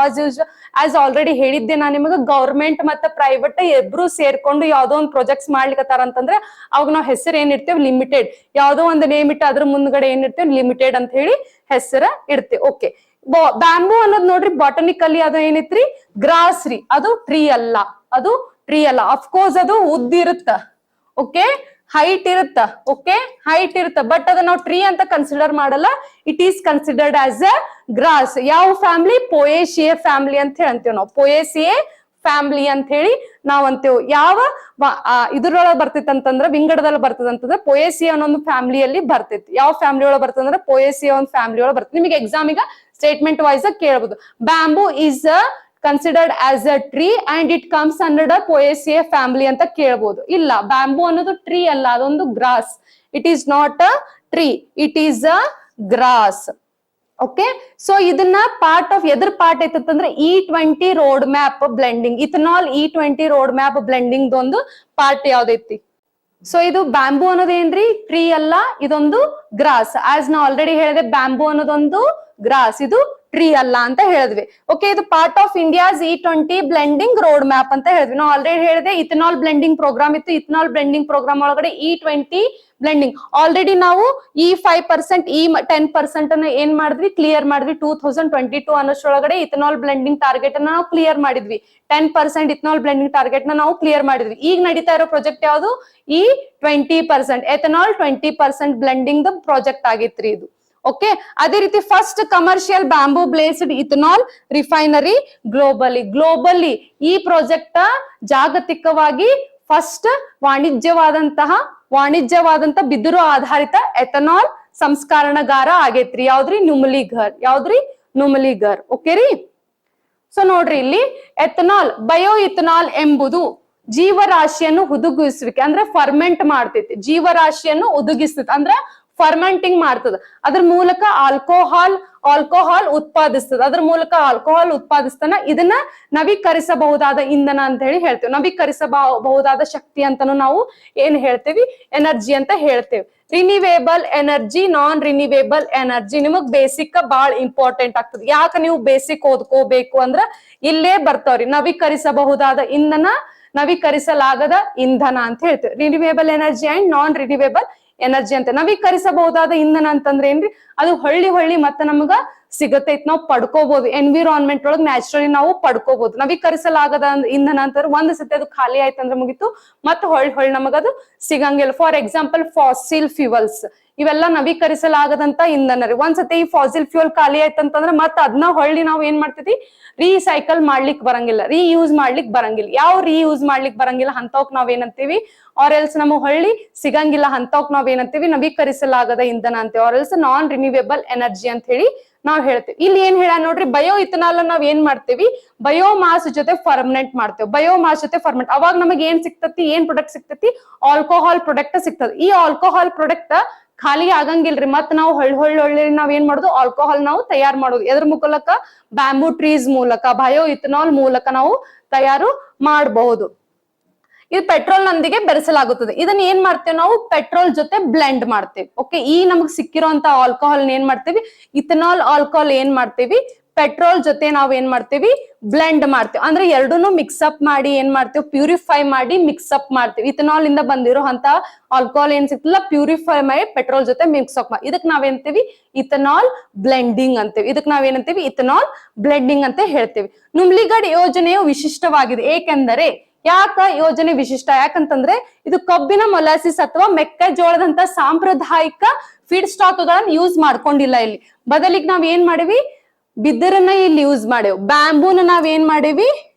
ಆಸ್ ಆಲ್ರೆಡಿ ಹೇಳಿದ್ದೆ, ನಾನು ನಿಮಗೆ ಗವರ್ಮೆಂಟ್ ಮತ್ತೆ ಪ್ರೈವೇಟ್ ಇಬ್ರು ಸೇರ್ಕೊಂಡು ಯಾವ್ದೋ ಒಂದು ಪ್ರಾಜೆಕ್ಟ್ಸ್ ಮಾಡ್ಲಿಕ್ಕತ್ತಾರ ಅಂತಂದ್ರೆ ಅವಾಗ ನಾವು ಹೆಸರು ಏನಿರ್ತೇವೆ ಲಿಮಿಟೆಡ್. ಯಾವ್ದೋ ಒಂದು ನೇಮ್ ಇಟ್ಟು ಅದ್ರ ಮುಂದ್ಗಡೆ ಏನಿರ್ತೇವೆ ಲಿಮಿಟೆಡ್ ಅಂತ ಹೇಳಿ ಹೆಸರ ಇಡ್ತೇವೆ. ಓಕೆ, ಬ್ಯಾಂಬೂ ಅನ್ನೋದು ನೋಡ್ರಿ ಬಾಟನಿಕಲಿ ಅದು ಏನೈತ್ರಿ ಗ್ರಾಸ್ ರೀ, ಅದು ಟ್ರೀ ಅಲ್ಲ. ಅದು ಟ್ರೀ ಅಲ್ಲ. ಅಫ್ಕೋರ್ಸ್ ಅದು ಉದ್ದಿರುತ್ತ, ಓಕೆ, ಹೈಟ್ ಇರುತ್ತ, ಓಕೆ, ಹೈಟ್ ಇರುತ್ತ, ಬಟ್ ಅದನ್ನ ನಾವು ಟ್ರೀ ಅಂತ ಕನ್ಸಿಡರ್ ಮಾಡಲ್ಲ. It is considered as a grass. ಯಾವ ಫ್ಯಾಮಿಲಿ? ಪೊಯೇಸಿಯೇ ಫ್ಯಾಮಿಲಿ ಅಂತ ಹೇಳ್ತೇವೆ ನಾವು. ಪೊಯೇಸಿಯೇ ಫ್ಯಾಮಿಲಿ ಅಂತ ಹೇಳಿ ನಾವ್ ಅಂತೇವ್. ಯಾವ ಇದ್ರೊಳಗೆ ಬರ್ತೈತಿ ಅಂತಂದ್ರ ವಿಂಗಡದಲ್ಲಿ ಬರ್ತದ ಅಂತಂದ್ರೆ ಪೊಯೇಸಿಯಾ ಅನ್ನೊಂದು ಫ್ಯಾಮಿಲಿಯಲ್ಲಿ ಬರ್ತೈತಿ. ಯಾವ ಫ್ಯಾಮಿಲಿ ಒಳಗೆ ಬರ್ತದಂದ್ರೆ ಪೊಯೇಸಿಯಾ ಒಂದು ಫ್ಯಾಮಿಲಿ ಒಳಗೆ ಬರ್ತದೆ. ನಿಮಗೆ ಎಕ್ಸಾಮ್ ಈಗ ಸ್ಟೇಟ್ಮೆಂಟ್ ವೈಸ್ ಕೇಳಬಹುದು. Bamboo is considered as a tree and it comes under Poaceae family ಅಂತ ಕೇಳಬಹುದು. ಇಲ್ಲ, ಬ್ಯಾಂಬೂ ಅನ್ನೋದು ಟ್ರೀ ಅಲ್ಲ, ಅದೊಂದು grass. It is not a tree, it is a grass. Okay, so ಇದನ್ನ ಪಾರ್ಟ್ ಆಫ್ ಎದ್ರ ಪಾರ್ಟ್ ಐತಂದ್ರೆ E20 road map blending. Ethanol E20 road map blending ಒಂದು ಪಾರ್ಟ್ ಯಾವ್ದೈತಿ. ಸೊ ಇದು ಬ್ಯಾಂಬೂ ಅನ್ನೋದೇನ್ರಿ ಟ್ರೀ ಅಲ್ಲ, ಇದೊಂದು ಗ್ರಾಸ್. ಆಸ್ ನಾ ಆಲ್ರೆಡಿ ಹೇಳಿದೆ, ಬ್ಯಾಂಬೂ ಅನ್ನೋದೊಂದು ಗ್ರಾಸ್, ಇದು ಟ್ರೀ ಅಲ್ಲ ಅಂತ ಹೇಳಿದ್ವಿ. ಓಕೆ, ಇದು part of India's E20 blending road map ಅಂತ ಹೇಳಿದ್ವಿ. ನಾವು ಆಲ್ರೆಡಿ ಹೇಳಿದೆ ಇಥನಾಲ್ ಬ್ಲೆಂಡಿಂಗ್ ಪ್ರೋಗ್ರಾಮ್ ಇತ್ತು. ಇಥನಾಲ್ ಬ್ಲೆಂಡಿಂಗ್ ಪ್ರೋಗ್ರಾಮ್ ಒಳಗಡೆ E20 ಬ್ಲೆಂಡಿಂಗ್ ಆಲ್ರೆಡಿ ನಾವು E5%, E10% ಅನ್ನ ಏನ್ ಮಾಡಿದ್ವಿ, ಕ್ಲಿಯರ್ ಮಾಡಿದ್ವಿ. 2022 ಅನ್ನೋಷ್ಟೊಳಗಡೆ ಇಥನಾಲ್ ಬ್ಲೆಂಡಿಂಗ್ ಟಾರ್ಗೆಟ್ ಅನ್ನ ನಾವು ಕ್ಲಿಯರ್ ಮಾಡಿದ್ವಿ. 10% ಇಥನಾಲ್ ಬ್ಲೆಂಡಿಂಗ್ ಟಾರ್ಗೆಟ್ ನ ನಾವು ಕ್ಲಿಯರ್ ಮಾಡಿದ್ವಿ. ಈಗ ನಡೀತಾ ಇರೋ ಪ್ರಾಜೆಕ್ಟ್ ಯಾವುದು? E20% ಎಥನಾಲ್ 20% ಬ್ಲೆಂಡಿಂಗ್ ದ ಪ್ರಾಜೆಕ್ಟ್ ಆಗಿತ್ರಿ ಇದು. ಓಕೆ, ಅದೇ ರೀತಿ first commercial bamboo based ethanol refinery globally ಈ ಪ್ರಾಜೆಕ್ಟ್ ಜಾಗತಿಕವಾಗಿ ಫಸ್ಟ್ ವಾಣಿಜ್ಯವಾದಂತ ಬಿದಿರು ಆಧಾರಿತ ಎಥನಾಲ್ ಸಂಸ್ಕರಣಗಾರ ಆಗೇತ್ರಿ. ಯಾವ್ದ್ರಿ? ನ್ಯೂಮಲಿಘರ್. ಓಕೆ ರೀ. ಸೊ ನೋಡ್ರಿ, ಇಲ್ಲಿ ಎಥನಾಲ್, ಬಯೋ ಇಥನಾಲ್ ಎಂಬುದು ಜೀವರಾಶಿಯನ್ನು ಹುದುಗಿಸುವಿಕೆ ಅಂದ್ರೆ ಫರ್ಮೆಂಟ್ ಮಾಡ್ತೈತಿ. ಜೀವರಾಶಿಯನ್ನು ಹುದುಗಿಸ್ತೈತಿ ಅಂದ್ರೆ ಫರ್ಮೆಂಟಿಂಗ್ ಮಾಡ್ತದ. ಅದ್ರ ಮೂಲಕ ಆಲ್ಕೋಹಾಲ್ ಉತ್ಪಾದಿಸ್ತದ. ಅದ್ರ ಮೂಲಕ ಆಲ್ಕೋಹಾಲ್ ಉತ್ಪಾದಿಸ್ತಾನ. ಇದನ್ನ ನವೀಕರಿಸಬಹುದಾದ ಇಂಧನ ಅಂತ ಹೇಳಿ ಹೇಳ್ತೇವೆ. ನವೀಕರಿಸಬಹುದಾದ ಶಕ್ತಿ ಅಂತಾನು ನಾವು ಏನ್ ಹೇಳ್ತೇವಿ? ಎನರ್ಜಿ ಅಂತ ಹೇಳ್ತೇವೆ. ರಿನಿವೇಬಲ್ ಎನರ್ಜಿ, ನಾನ್ ರಿನಿವೇಬಲ್ ಎನರ್ಜಿ ನಿಮಗ್ ಬೇಸಿಕ್ ಬಾಳ್ ಇಂಪಾರ್ಟೆಂಟ್ ಆಗ್ತದೆ. ಯಾಕೆ ನೀವು ಬೇಸಿಕ್ ಓದ್ಕೋಬೇಕು ಅಂದ್ರ ಇಲ್ಲೇ ಬರ್ತಾವ್ರಿ. ನವೀಕರಿಸಬಹುದಾದ ಇಂಧನ, ನವೀಕರಿಸಲಾಗದ ಇಂಧನ ಅಂತ ಹೇಳ್ತೇವೆ. ರಿನಿವೇಬಲ್ ಎನರ್ಜಿ ಅಂಡ್ ನಾನ್ ರಿನಿವೇಬಲ್ ಎನರ್ಜಿ ಅಂತ. ನವೀಕರಿಸಬಹುದಾದ ಇಂಧನ ಅಂತಂದ್ರೆ ಏನ್ರಿ? ಅದು ಹೊಳ್ಳಿ ಮತ್ತೆ ನಮಗ ಸಿಗತೈತಿ, ನಾವು ಪಡ್ಕೋಬಹುದು. ಎನ್ವಿರಾನ್ಮೆಂಟ್ ಒಳಗ್ ನ್ಯಾಚುರಲಿ ನಾವು ಪಡ್ಕೋಬಹುದು. ನವೀಕರಿಸಲಾಗದ ಇಂಧನ ಅಂತಂದ್ರೆ ಒಂದ್ ಸತಿ ಅದು ಖಾಲಿ ಆಯ್ತಂದ್ರೆ ಮುಗಿತು, ಮತ್ತೆ ಹೊಳ್ಳಿ ನಮಗದು ಸಿಗಂಗಿಲ್ಲ. ಫಾರ್ ಎಕ್ಸಾಂಪಲ್ ಫಾಸಿಲ್ ಫ್ಯೂಯಲ್ಸ್, ಇವೆಲ್ಲ ನವೀಕರಿಸಲಾಗದಂತ ಇಂಧನ ರೀ. ಒಂದ್ಸತಿ ಈ ಫಾಸಿಲ್ ಫ್ಯೂಯಲ್ ಖಾಲಿ ಆಯ್ತಂತಂದ್ರೆ ಮತ್ತೆ ಅದನ್ನ ಹೊಳ್ಳಿ ನಾವು ಏನ್ ಮಾಡ್ತೀವಿ? ರೀಸೈಕಲ್ ಮಾಡ್ಲಿಕ್ ಬರಂಗಿಲ್ಲ, ರೀಯೂಸ್ ಮಾಡ್ಲಿಕ್ ಬರಂಗಿಲ್ಲ. ಯಾವ ರೀಯೂಸ್ ಮಾಡ್ಲಿಕ್ ಬರಂಗಿಲ್ಲ ಅಂತವಕ್ ನಾವ್ ಏನಂತೀವಿ? ಆರ್ ಎಲ್ಸ್ ನಮಗ್ ಹೊಳ್ಳಿ ಸಿಗಂಗಿಲ್ಲ ಅಂತವಕ್ ನಾವ್ ಏನಂತೀವಿ? ನವೀಕರಿಸಲಾಗದ ಇಂಧನ ಅಂತೀವಿ. Or else non renewable energy ಅಂತ ಹೇಳಿ ನಾವ್ ಹೇಳ್ತೇವೆ. ಇಲ್ಲಿ ಏನ್ ಹೇಳ ನೋಡ್ರಿ, ಬಯೋ ಇಥನಾಲ್ ನಾವ್ ಏನ್ ಮಾಡ್ತೇವಿ? ಬಯೋಮಾಸ್ ಜೊತೆ ಫರ್ಮೆಂಟ್ ಮಾಡ್ತೇವೆ. ಬಯೋಮಾಸ್ ಜೊತೆ ಫರ್ಮೆಂಟ್ ಅವಾಗ ನಮಗ್ ಏನ್ ಸಿಕ್ತತಿ? ಏನ್ ಪ್ರೊಡಕ್ಟ್ ಸಿಕ್ತತಿ? ಆಲ್ಕೋಹಾಲ್ ಪ್ರೊಡಕ್ಟ್ ಸಿಗ್ತದೆ. ಈ ಆಲ್ಕೋಹಾಲ್ ಪ್ರೊಡಕ್ಟ್ ಖಾಲಿ ಆಗಂಗಿಲ್ರಿ. ಮತ್ ನಾವು ಹೊಳ್ಳಿ ನಾವ್ ಏನ್ ಮಾಡೋದು? ಆಲ್ಕೋಹಾಲ್ ನಾವು ತಯಾರು ಮಾಡೋದು. ಎದ್ರ ಮೂಲಕ? ಬ್ಯಾಂಬೂ ಟ್ರೀಸ್ ಮೂಲಕ, ಬಯೋ ಇಥನಾಲ್ ಮೂಲಕ ನಾವು ತಯಾರು ಮಾಡಬಹುದು. ಇದು ಪೆಟ್ರೋಲ್ ನೊಂದಿಗೆ ಬೆರೆಸಲಾಗುತ್ತದೆ. ಇದನ್ನ ಏನ್ ಮಾಡ್ತೇವೆ ನಾವು? ಪೆಟ್ರೋಲ್ ಜೊತೆ ಬ್ಲೆಂಡ್ ಮಾಡ್ತೇವೆ. ಓಕೆ, ಈ ನಮಗ್ ಸಿಕ್ಕಿರೋಂತ ಆಲ್ಕೋಹಾಲ್ ಏನ್ ಮಾಡ್ತೇವಿ? ಇಥನಾಲ್ ಆಲ್ಕೋಹಾಲ್ ಏನ್ ಮಾಡ್ತೇವಿ? ಪೆಟ್ರೋಲ್ ಜೊತೆ ನಾವ್ ಏನ್ ಮಾಡ್ತೇವಿ? ಬ್ಲೆಂಡ್ ಮಾಡ್ತೇವೆ. ಅಂದ್ರೆ ಎರಡೂನು ಮಿಕ್ಸ್ ಅಪ್ ಮಾಡಿ ಏನ್ ಮಾಡ್ತೇವೆ? ಪ್ಯೂರಿಫೈ ಮಾಡಿ ಮಿಕ್ಸ್ ಅಪ್ ಮಾಡ್ತೇವೆ. ಇಥನಾಲ್ ಇಂದ ಬಂದಿರೋ ಅಂತ ಆಲ್ಕೋಹಾಲ್ ಏನ್ ಸಿಕ್ತಿಲ್ಲ, ಪ್ಯೂರಿಫೈ ಮಾಡಿ ಪೆಟ್ರೋಲ್ ಜೊತೆ ಮಿಕ್ಸ್ ಅಪ್ ಮಾಡಿ ಇದಕ್ ನಾವೇಂತೀವಿ? ಇಥನಾಲ್ ಬ್ಲೆಂಡಿಂಗ್ ಅಂತೇವಿ. ಇದಕ್ ನಾವೇನಂತೀವಿ? ಇಥನಾಲ್ ಬ್ಲೆಂಡಿಂಗ್ ಅಂತ ಹೇಳ್ತೇವೆ. ನುಮ್ಲಿಗಢ್ ಯೋಜನೆಯು ವಿಶಿಷ್ಟವಾಗಿದೆ. ಏಕೆಂದರೆ ಯಾಕ ಯೋಜನೆ ವಿಶಿಷ್ಟ? ಯಾಕಂತಂದ್ರೆ ಇದು ಕಬ್ಬಿನ ಮೊಲಾಸಿಸ್ ಅಥವಾ ಮೆಕ್ಕೆಜೋಳದಂತ ಸಾಂಪ್ರದಾಯಿಕ ಫೀಡ್ ಸ್ಟಾಕ್ ಗಳನ್ನ ಯೂಸ್ ಮಾಡ್ಕೊಂಡಿಲ್ಲ. ಇಲ್ಲಿ ಬದಲಿಗೆ ನಾವ್ ಏನ್ ಮಾಡಿವಿ? ಬಿದಿರನ್ನ ಇಲ್ಲಿ ಯೂಸ್ ಮಾಡೇವ್. ಬ್ಯಾಂಬೂನ ನಾವ್ ಏನ್ ಮಾಡೇವಿ?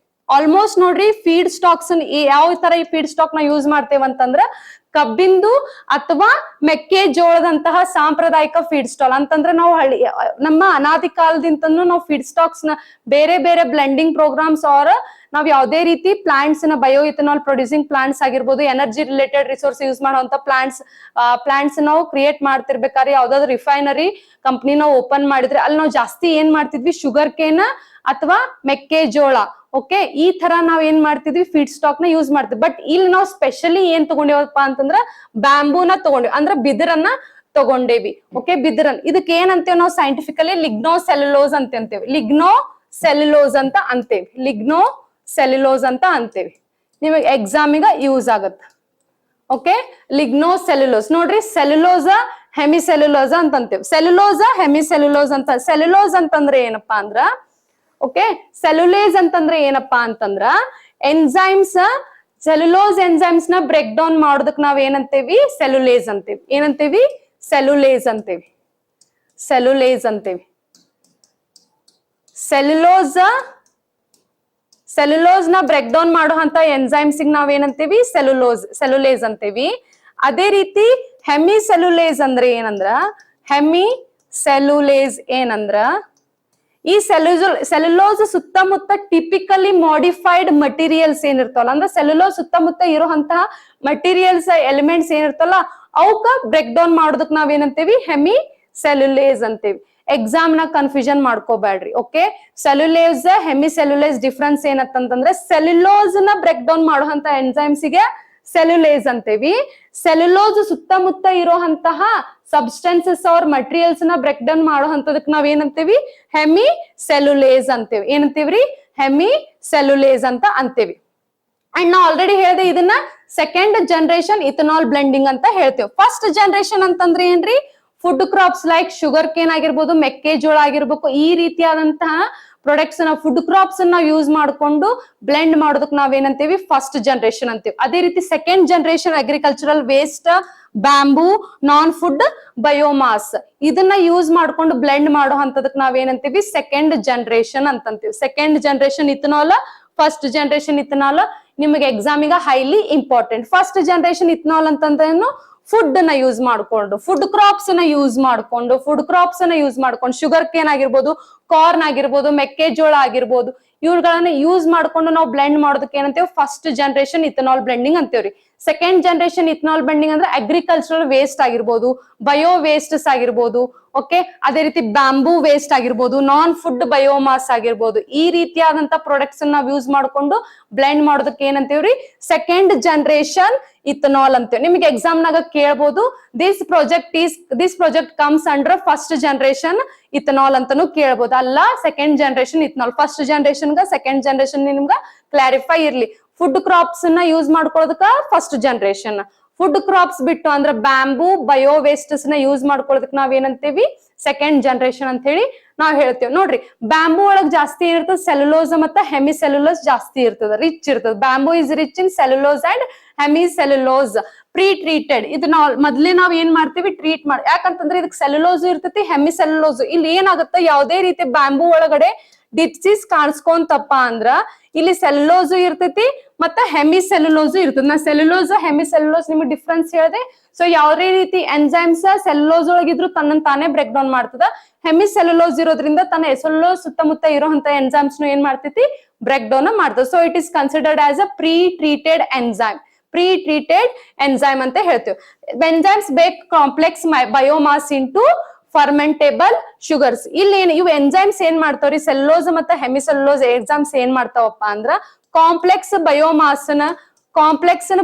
ಆಲ್ಮೋಸ್ಟ್ ನೋಡ್ರಿ, ಫೀಡ್ ಸ್ಟಾಕ್ಸ್ ಯಾವ ತರ ಈ ಫೀಡ್ ಸ್ಟಾಕ್ ನ ಯೂಸ್ ಮಾಡ್ತೇವಂತಂದ್ರ ಕಬ್ಬಿಂದು ಅಥವಾ ಮೆಕ್ಕೆಜೋಳದಂತಹ ಸಾಂಪ್ರದಾಯಿಕ ಫೀಡ್ ಸ್ಟಾಲ್ ಅಂತಂದ್ರೆ ನಾವು ನಮ್ಮ ಅನಾದಿ ಕಾಲದಿಂದನೂ ನಾವು ಫೀಡ್ ಸ್ಟಾಕ್ಸ್ ನ ಬೇರೆ ಬೇರೆ ಬ್ಲೆಂಡಿಂಗ್ ಪ್ರೋಗ್ರಾಮ್ಸ್ ಆರ್ ನಾವ್ ಯಾವ್ದೇ ರೀತಿ ಪ್ಲಾಂಟ್ಸ್ ನ ಬಯೋ ಇಥನಾಲ್ ಪ್ರೊಡ್ಯೂಸಿಂಗ್ ಪ್ಲಾಂಟ್ಸ್ ಆಗಿರ್ಬೋದು, ಎನರ್ಜಿ ರಿಲೇಟೆಡ್ ರಿಸೋರ್ಸ್ ಯೂಸ್ ಮಾಡುವಂತ ಪ್ಲಾಂಟ್ಸ್ ನಾವು ಕ್ರಿಯೇಟ್ ಮಾಡ್ತಿರ್ಬೇಕಾದ್ರೆ ಯಾವ್ದಾದ್ರು ರಿಫೈನರಿ ಕಂಪ್ನಿ ನಾವು ಓಪನ್ ಮಾಡಿದ್ರೆ ಅಲ್ಲಿ ನಾವು ಜಾಸ್ತಿ ಏನ್ ಮಾಡ್ತಿದ್ವಿ, ಶುಗರ್ ಕೇನ್ ಅಥವಾ ಮೆಕ್ಕೆಜೋಳ, ಓಕೆ, ಈ ತರ ನಾವ್ ಏನ್ ಮಾಡ್ತಿದ್ವಿ, ಫೀಡ್ ಸ್ಟಾಕ್ ನ ಯೂಸ್ ಮಾಡ್ತೀವಿ. ಬಟ್ ಇಲ್ಲಿ ನಾವು ಸ್ಪೆಷಲಿ ಏನ್ ತಗೊಂಡೇವಪ್ಪ ಅಂತಂದ್ರ ಬ್ಯಾಂಬೂನ ತಗೊಂಡೇವಿ, ಅಂದ್ರೆ ಬಿದಿರನ್ನ ತಗೊಂಡೇವಿ. ಓಕೆ, ಬಿದಿರನ್ ಇದಕ್ಕೆ ಏನಂತೇವ್ ನಾವು ಸೈಂಟಿಫಿಕಲಿ ಲಿಗ್ನೋ ಸೆಲ್ಯುಲೋಸ್ ಅಂತ ಅಂತೇವಿ. ಲಿಗ್ನೋ ಸೆಲ್ಯುಲೋಸ್ ಅಂತ ಅಂತೇವಿ. ಲಿಗ್ನೋ ಸೆಲ್ಯುಲೋಸ್ ಅಂತ ಅಂತೇವಿ. ನಿಮಗೆ ಎಕ್ಸಾಮಿಗ ಯೂಸ್ ಆಗತ್ತ. ಓಕೆ, ಲಿಗ್ನೋ ಸೆಲ್ಯುಲೋಸ್ ನೋಡ್ರಿ, ಸೆಲ್ಯುಲೋಸ ಹೆಮಿಸೆಲ್ಯುಲೋಸ ಅಂತ ಅಂತೇವಿ. ಸೆಲ್ಯುಲೋಸ ಹೆಮಿಸೆಲ್ಯುಲೋಸ್ ಅಂತ. ಸೆಲ್ಯುಲೋಸ್ ಅಂತಂದ್ರೆ ಏನಪ್ಪಾ ಅಂದ್ರ, ಓಕೆ, ಸೆಲ್ಯುಲೇಸ್ ಅಂತಂದ್ರೆ ಏನಪ್ಪಾ ಅಂತಂದ್ರ ಎನ್ಸೈಮ್ಸ್, ಸೆಲ್ಯುಲೋಸ್ ಎನ್ಸೈಮ್ಸ್ ನ ಬ್ರೇಕ್ ಡೌನ್ ಮಾಡೋದಕ್ ನಾವ್ ಏನಂತೇವಿ, ಸೆಲ್ಯುಲೇಸ್ ಅಂತೇವಿ. ಏನಂತೇವಿ, ಸೆಲ್ಯುಲೇಸ್ ಅಂತೇವಿ. ಸೆಲ್ಯುಲೇಸ್ ಅಂತೇವಿ. ಸೆಲ್ಯುಲೋಸ್ ನ ಬ್ರೇಕ್ ಡೌನ್ ಮಾಡುವಂತ ಎನ್ಸೈಮ್ಸ್ ನಾವ್ ಏನಂತೇವಿ, ಸೆಲ್ಯುಲೇಸ್ ಅಂತೇವಿ. ಅದೇ ರೀತಿ ಹೆಮಿ ಸೆಲ್ಯುಲೇಸ್ ಅಂದ್ರೆ ಏನಂದ್ರ, ಹೆಮಿ ಸೆಲ್ಯುಲೇಸ್ ಏನಂದ್ರ ಈ ಸೆಲ್ಯುಲೋಸ್ ಸುತ್ತಮುತ್ತ ಟಿಪಿಕಲಿ ಮಾಡಿಫೈಡ್ ಮಟೀರಿಯಲ್ಸ್ ಏನಿರ್ತಾವಲ್ಲ, ಅಂದ್ರೆ ಸೆಲ್ಯುಲೋಸ್ ಸುತ್ತಮುತ್ತ ಇರುವಂತಹ ಮಟೀರಿಯಲ್ಸ್ ಎಲಿಮೆಂಟ್ಸ್ ಏನಿರ್ತಲ್ಲ ಅವಕ್ಕ ಬ್ರೇಕ್ ಡೌನ್ ಮಾಡೋದಕ್ ನಾವ್ ಏನಂತೇವಿ, ಹೆಮಿ ಸೆಲ್ಯುಲೇಸ್ ಅಂತೇವಿ. ಎಕ್ಸಾಮ್ ನ ಕನ್ಫ್ಯೂಷನ್ ಮಾಡ್ಕೋಬೇಡ್ರಿ. ಓಕೆ, ಸೆಲ್ಯುಲೇಸ್ ಹೆಮಿ ಸೆಲ್ಯುಲೇಸ್ ಡಿಫ್ರೆನ್ಸ್ ಏನಂತಂದ್ರೆ ಸೆಲ್ಯುಲೋಸ್ ನ ಬ್ರೇಕ್ ಡೌನ್ ಮಾಡುವಂತ ಎನ್ಸೈಮ್ಸ್ ಗೆ ಸೆಲ್ಯುಲೇಸ್ ಅಂತೇವಿ. ಸೆಲ್ಯುಲೋಸ್ ಸುತ್ತಮುತ್ತ ಇರುವಂತಹ ಸಬ್ಸ್ಟೆನ್ಸಸ್ ಆರ್ ಮಟೀರಿಯಲ್ಸ್ ನ ಬ್ರೇಕ್ ಡೌನ್ ಮಾಡುವಂತದಕ್ ನಾವ್ ಏನಂತೇವಿ, ಹೆಮಿ ಸೆಲ್ಯುಲೇಸ್ ಅಂತೇವಿ. ಏನಂತೀವ್ರಿ, ಹೆಮಿ ಸೆಲ್ಯುಲೇಸ್ ಅಂತ ಅಂತೇವಿ. ಅಂಡ್ ನಾ ಆಲ್ರೆಡಿ ಹೇಳಿದೆ ಇದನ್ನ ಸೆಕೆಂಡ್ ಜನರೇಷನ್ ಇಥನಾಲ್ ಬ್ಲೆಂಡಿಂಗ್ ಅಂತ ಹೇಳ್ತೇವೆ. ಫಸ್ಟ್ ಜನರೇಷನ್ ಅಂತಂದ್ರೆ ಏನ್ರಿ, food crops like sugar cane ಆಗಿರ್ಬೋದು, ಮೆಕ್ಕೆಜೋಳ ಆಗಿರ್ಬೇಕು, ಈ ರೀತಿಯಾದಂತಹ ಪ್ರಾಡಕ್ಟ್ಸ್ ನ ಫುಡ್ ಕ್ರಾಪ್ಸ್ ಅನ್ನ ಯೂಸ್ ಮಾಡ್ಕೊಂಡು ಬ್ಲೆಂಡ್ ಮಾಡೋದಕ್ ನಾವೇನಂತೇವಿ, ಫಸ್ಟ್ ಜನರೇಷನ್ ಅಂತೀವಿ. ಅದೇ ರೀತಿ second generation agricultural waste, bamboo, non food biomass ಇದನ್ನ ಯೂಸ್ ಮಾಡ್ಕೊಂಡು ಬ್ಲೆಂಡ್ ಮಾಡೋ ಹಂತದಕ್ ನಾವೇನಂತೀವಿ, ಸೆಕೆಂಡ್ ಜನರೇಷನ್ ಅಂತಂತೀವಿ. Second generation ethanol, first generation ethanol ನಿಮಗೆ ಎಕ್ಸಾಮಿಗ highly important. First generation ethanol ಅಂತಂದ್ರೇನು, ಫುಡ್ ನ ಯೂಸ್ ಮಾಡ್ಕೊಂಡು, ಫುಡ್ ಕ್ರಾಪ್ಸ್ ನ ಯೂಸ್ ಮಾಡ್ಕೊಂಡು ಶುಗರ್ ಕೇನ್ ಆಗಿರ್ಬೋದು, ಕಾರ್ನ್ ಆಗಿರ್ಬೋದು, ಮೆಕ್ಕೆಜೋಳ ಆಗಿರ್ಬೋದು, ಇವುಗಳನ್ನ ಯೂಸ್ ಮಾಡ್ಕೊಂಡು ನಾವು ಬ್ಲೆಂಡ್ ಮಾಡೋದಕ್ಕೆ ಏನಂತೇವೆ, ಫಸ್ಟ್ ಜನರೇಷನ್ ಇಥನಾಲ್ ಬ್ಲೆಂಡಿಂಗ್ ಅಂತೇವ್ರಿ. ಸೆಕೆಂಡ್ ಜನರೇಷನ್ ಇಥನಾಲ್ ಬ್ಲೆಂಡಿಂಗ್ ಅಂದ್ರೆ ಅಗ್ರಿಕಲ್ಚರಲ್ ವೇಸ್ಟ್ ಆಗಿರ್ಬೋದು, ಬಯೋ ವೇಸ್ಟ್ಸ್ ಆಗಿರ್ಬೋದು, ಓಕೆ, ಅದೇ ರೀತಿ ಬ್ಯಾಂಬೂ ವೇಸ್ಟ್ ಆಗಿರ್ಬೋದು, ನಾನ್ ಫುಡ್ ಬಯೋಮಾಸ್ ಆಗಿರ್ಬೋದು, ಈ ರೀತಿಯಾದಂತ ಪ್ರಾಡಕ್ಟ್ಸ್ ನಾವ್ ಯೂಸ್ ಮಾಡ್ಕೊಂಡು ಬ್ಲೆಂಡ್ ಮಾಡೋದಕ್ಕೆ ಏನಂತೇವ್ರಿ, ಸೆಕೆಂಡ್ ಜನರೇಷನ್ ಇಥನಾಲ್ ಅಂತೇವೆ. ನಿಮಗೆ ಎಕ್ಸಾಮ್ ನಾಗ ಕೇಳ್ಬೋದು, this project comes under first generation ethanol ಅಂತಾನು ಕೇಳ್ಬೋದು. ಅಲ್ಲ, second generation ethanol. First generation second generation ನಿಮ್ಗ ಕ್ಲಾರಿಫೈ ಇರ್ಲಿ. ಫುಡ್ ಕ್ರಾಪ್ಸ್ ನ ಯೂಸ್ ಮಾಡ್ಕೊಳ್ಳೋದಕ್ಕ ಫಸ್ಟ್ ಜನರೇಷನ್, ಫುಡ್ ಕ್ರಾಪ್ಸ್ ಬಿಟ್ಟು ಅಂದ್ರೆ ಬ್ಯಾಂಬೂ, ಬಯೋ ವೇಸ್ಟ್ಸ್ ನ ಯೂಸ್ ಮಾಡ್ಕೊಳ್ಳೋದಕ್ಕೆ ನಾವ್ ಏನಂತೇವಿ, ಸೆಕೆಂಡ್ ಜನರೇಷನ್ ಅಂತ ಹೇಳಿ ನಾವ್ ಹೇಳ್ತೇವೆ. ನೋಡ್ರಿ, ಬ್ಯಾಂಬೂ ಒಳಗ್ ಜಾಸ್ತಿ ಏನಿರ್ತದ, ಸೆಲ್ಯುಲೋಸ್ ಮತ್ತೆ ಹೆಮಿ ಸೆಲ್ಯುಲೋಸ್ ಜಾಸ್ತಿ ಇರ್ತದ, ರಿಚ್ ಇರ್ತದ. Bamboo is rich in cellulose and hemicellulose. Pretreated, ಇದು ಮೊದ್ಲೇ ನಾವ್ ಏನ್ ಮಾಡ್ತೀವಿ, ಟ್ರೀಟ್ ಮಾಡಿ. ಯಾಕಂತಂದ್ರೆ ಇದಕ್ಕೆ ಸೆಲ್ಯುಲೋಸ್ ಇರ್ತೈತಿ, ಹೆಮಿ ಸೆಲ್ಯುಲೋಸ್. ಇಲ್ಲಿ ಏನಾಗುತ್ತೆ, ಯಾವುದೇ ರೀತಿ ಬ್ಯಾಂಬೂ ಒಳಗಡೆ ಡಿಸೀಸ್ ಕಾಣಿಸ್ಕೊಂತಪ್ಪ ಅಂದ್ರ ಇಲ್ಲಿ ಸೆಲ್ಯುಲೋಸ್ ಇರ್ತೈತಿ ಮತ್ತೆ ಹೆಮಿ ಸೆಲ್ಯುಲೋಸ್ ಇರ್ತದೆ. ನಾ ಸೆಲ್ಯುಲೋಸ್ ಹೆಮಿ ಸೆಲ್ಯುಲೋಸ್ ನಿಮ್ಗೆ ಡಿಫ್ರೆನ್ಸ್ ಹೇಳಿದೆ. ಸೊ ಯಾವುದೇ ರೀತಿ ಎನ್ಸೈಮ್ಸ್ ಸೆಲ್ಯುಲೋಸ್ ಒಳಗಿದ್ರು ತನ್ನ ತಾನೇ ಬ್ರೇಕ್ ಡೌನ್ ಮಾಡ್ತದ. ಹೆಮಿ ಸೆಲ್ಯುಲೋಸ್ ಇರೋದ್ರಿಂದ ತನ್ನ ಸೆಲ್ಯುಲೋಸ್ ಸುತ್ತಮುತ್ತ ಇರುವಂತ ಎನ್ಸೈಮ್ಸ್ ನು ಏನ್ ಮಾಡ್ತೈತಿ, ಬ್ರೇಕ್ ಡೌನ್ ಮಾಡ್ತದೆ. So it is considered as a pretreated enzyme. Pretreated enzyme ಅಂತ ಹೇಳ್ತೇವೆ. Enzymes break complex biomass into fermentable sugars. ಇಲ್ಲಿ ಇವು ಎನ್ಸೈಮ್ಸ್ ಏನ್ ಮಾಡ್ತಾವ್ರಿ, ಸೆಲ್ಯುಲೋಸ್ ಮತ್ತೆ ಹೆಮಿಸೆಲ್ಯುಲೋಸ್ ಎನ್ಸೈಮ್ಸ್ ಏನ್ ಮಾಡ್ತಾವಪ್ಪ ಅಂದ್ರ ಕಾಂಪ್ಲೆಕ್ಸ್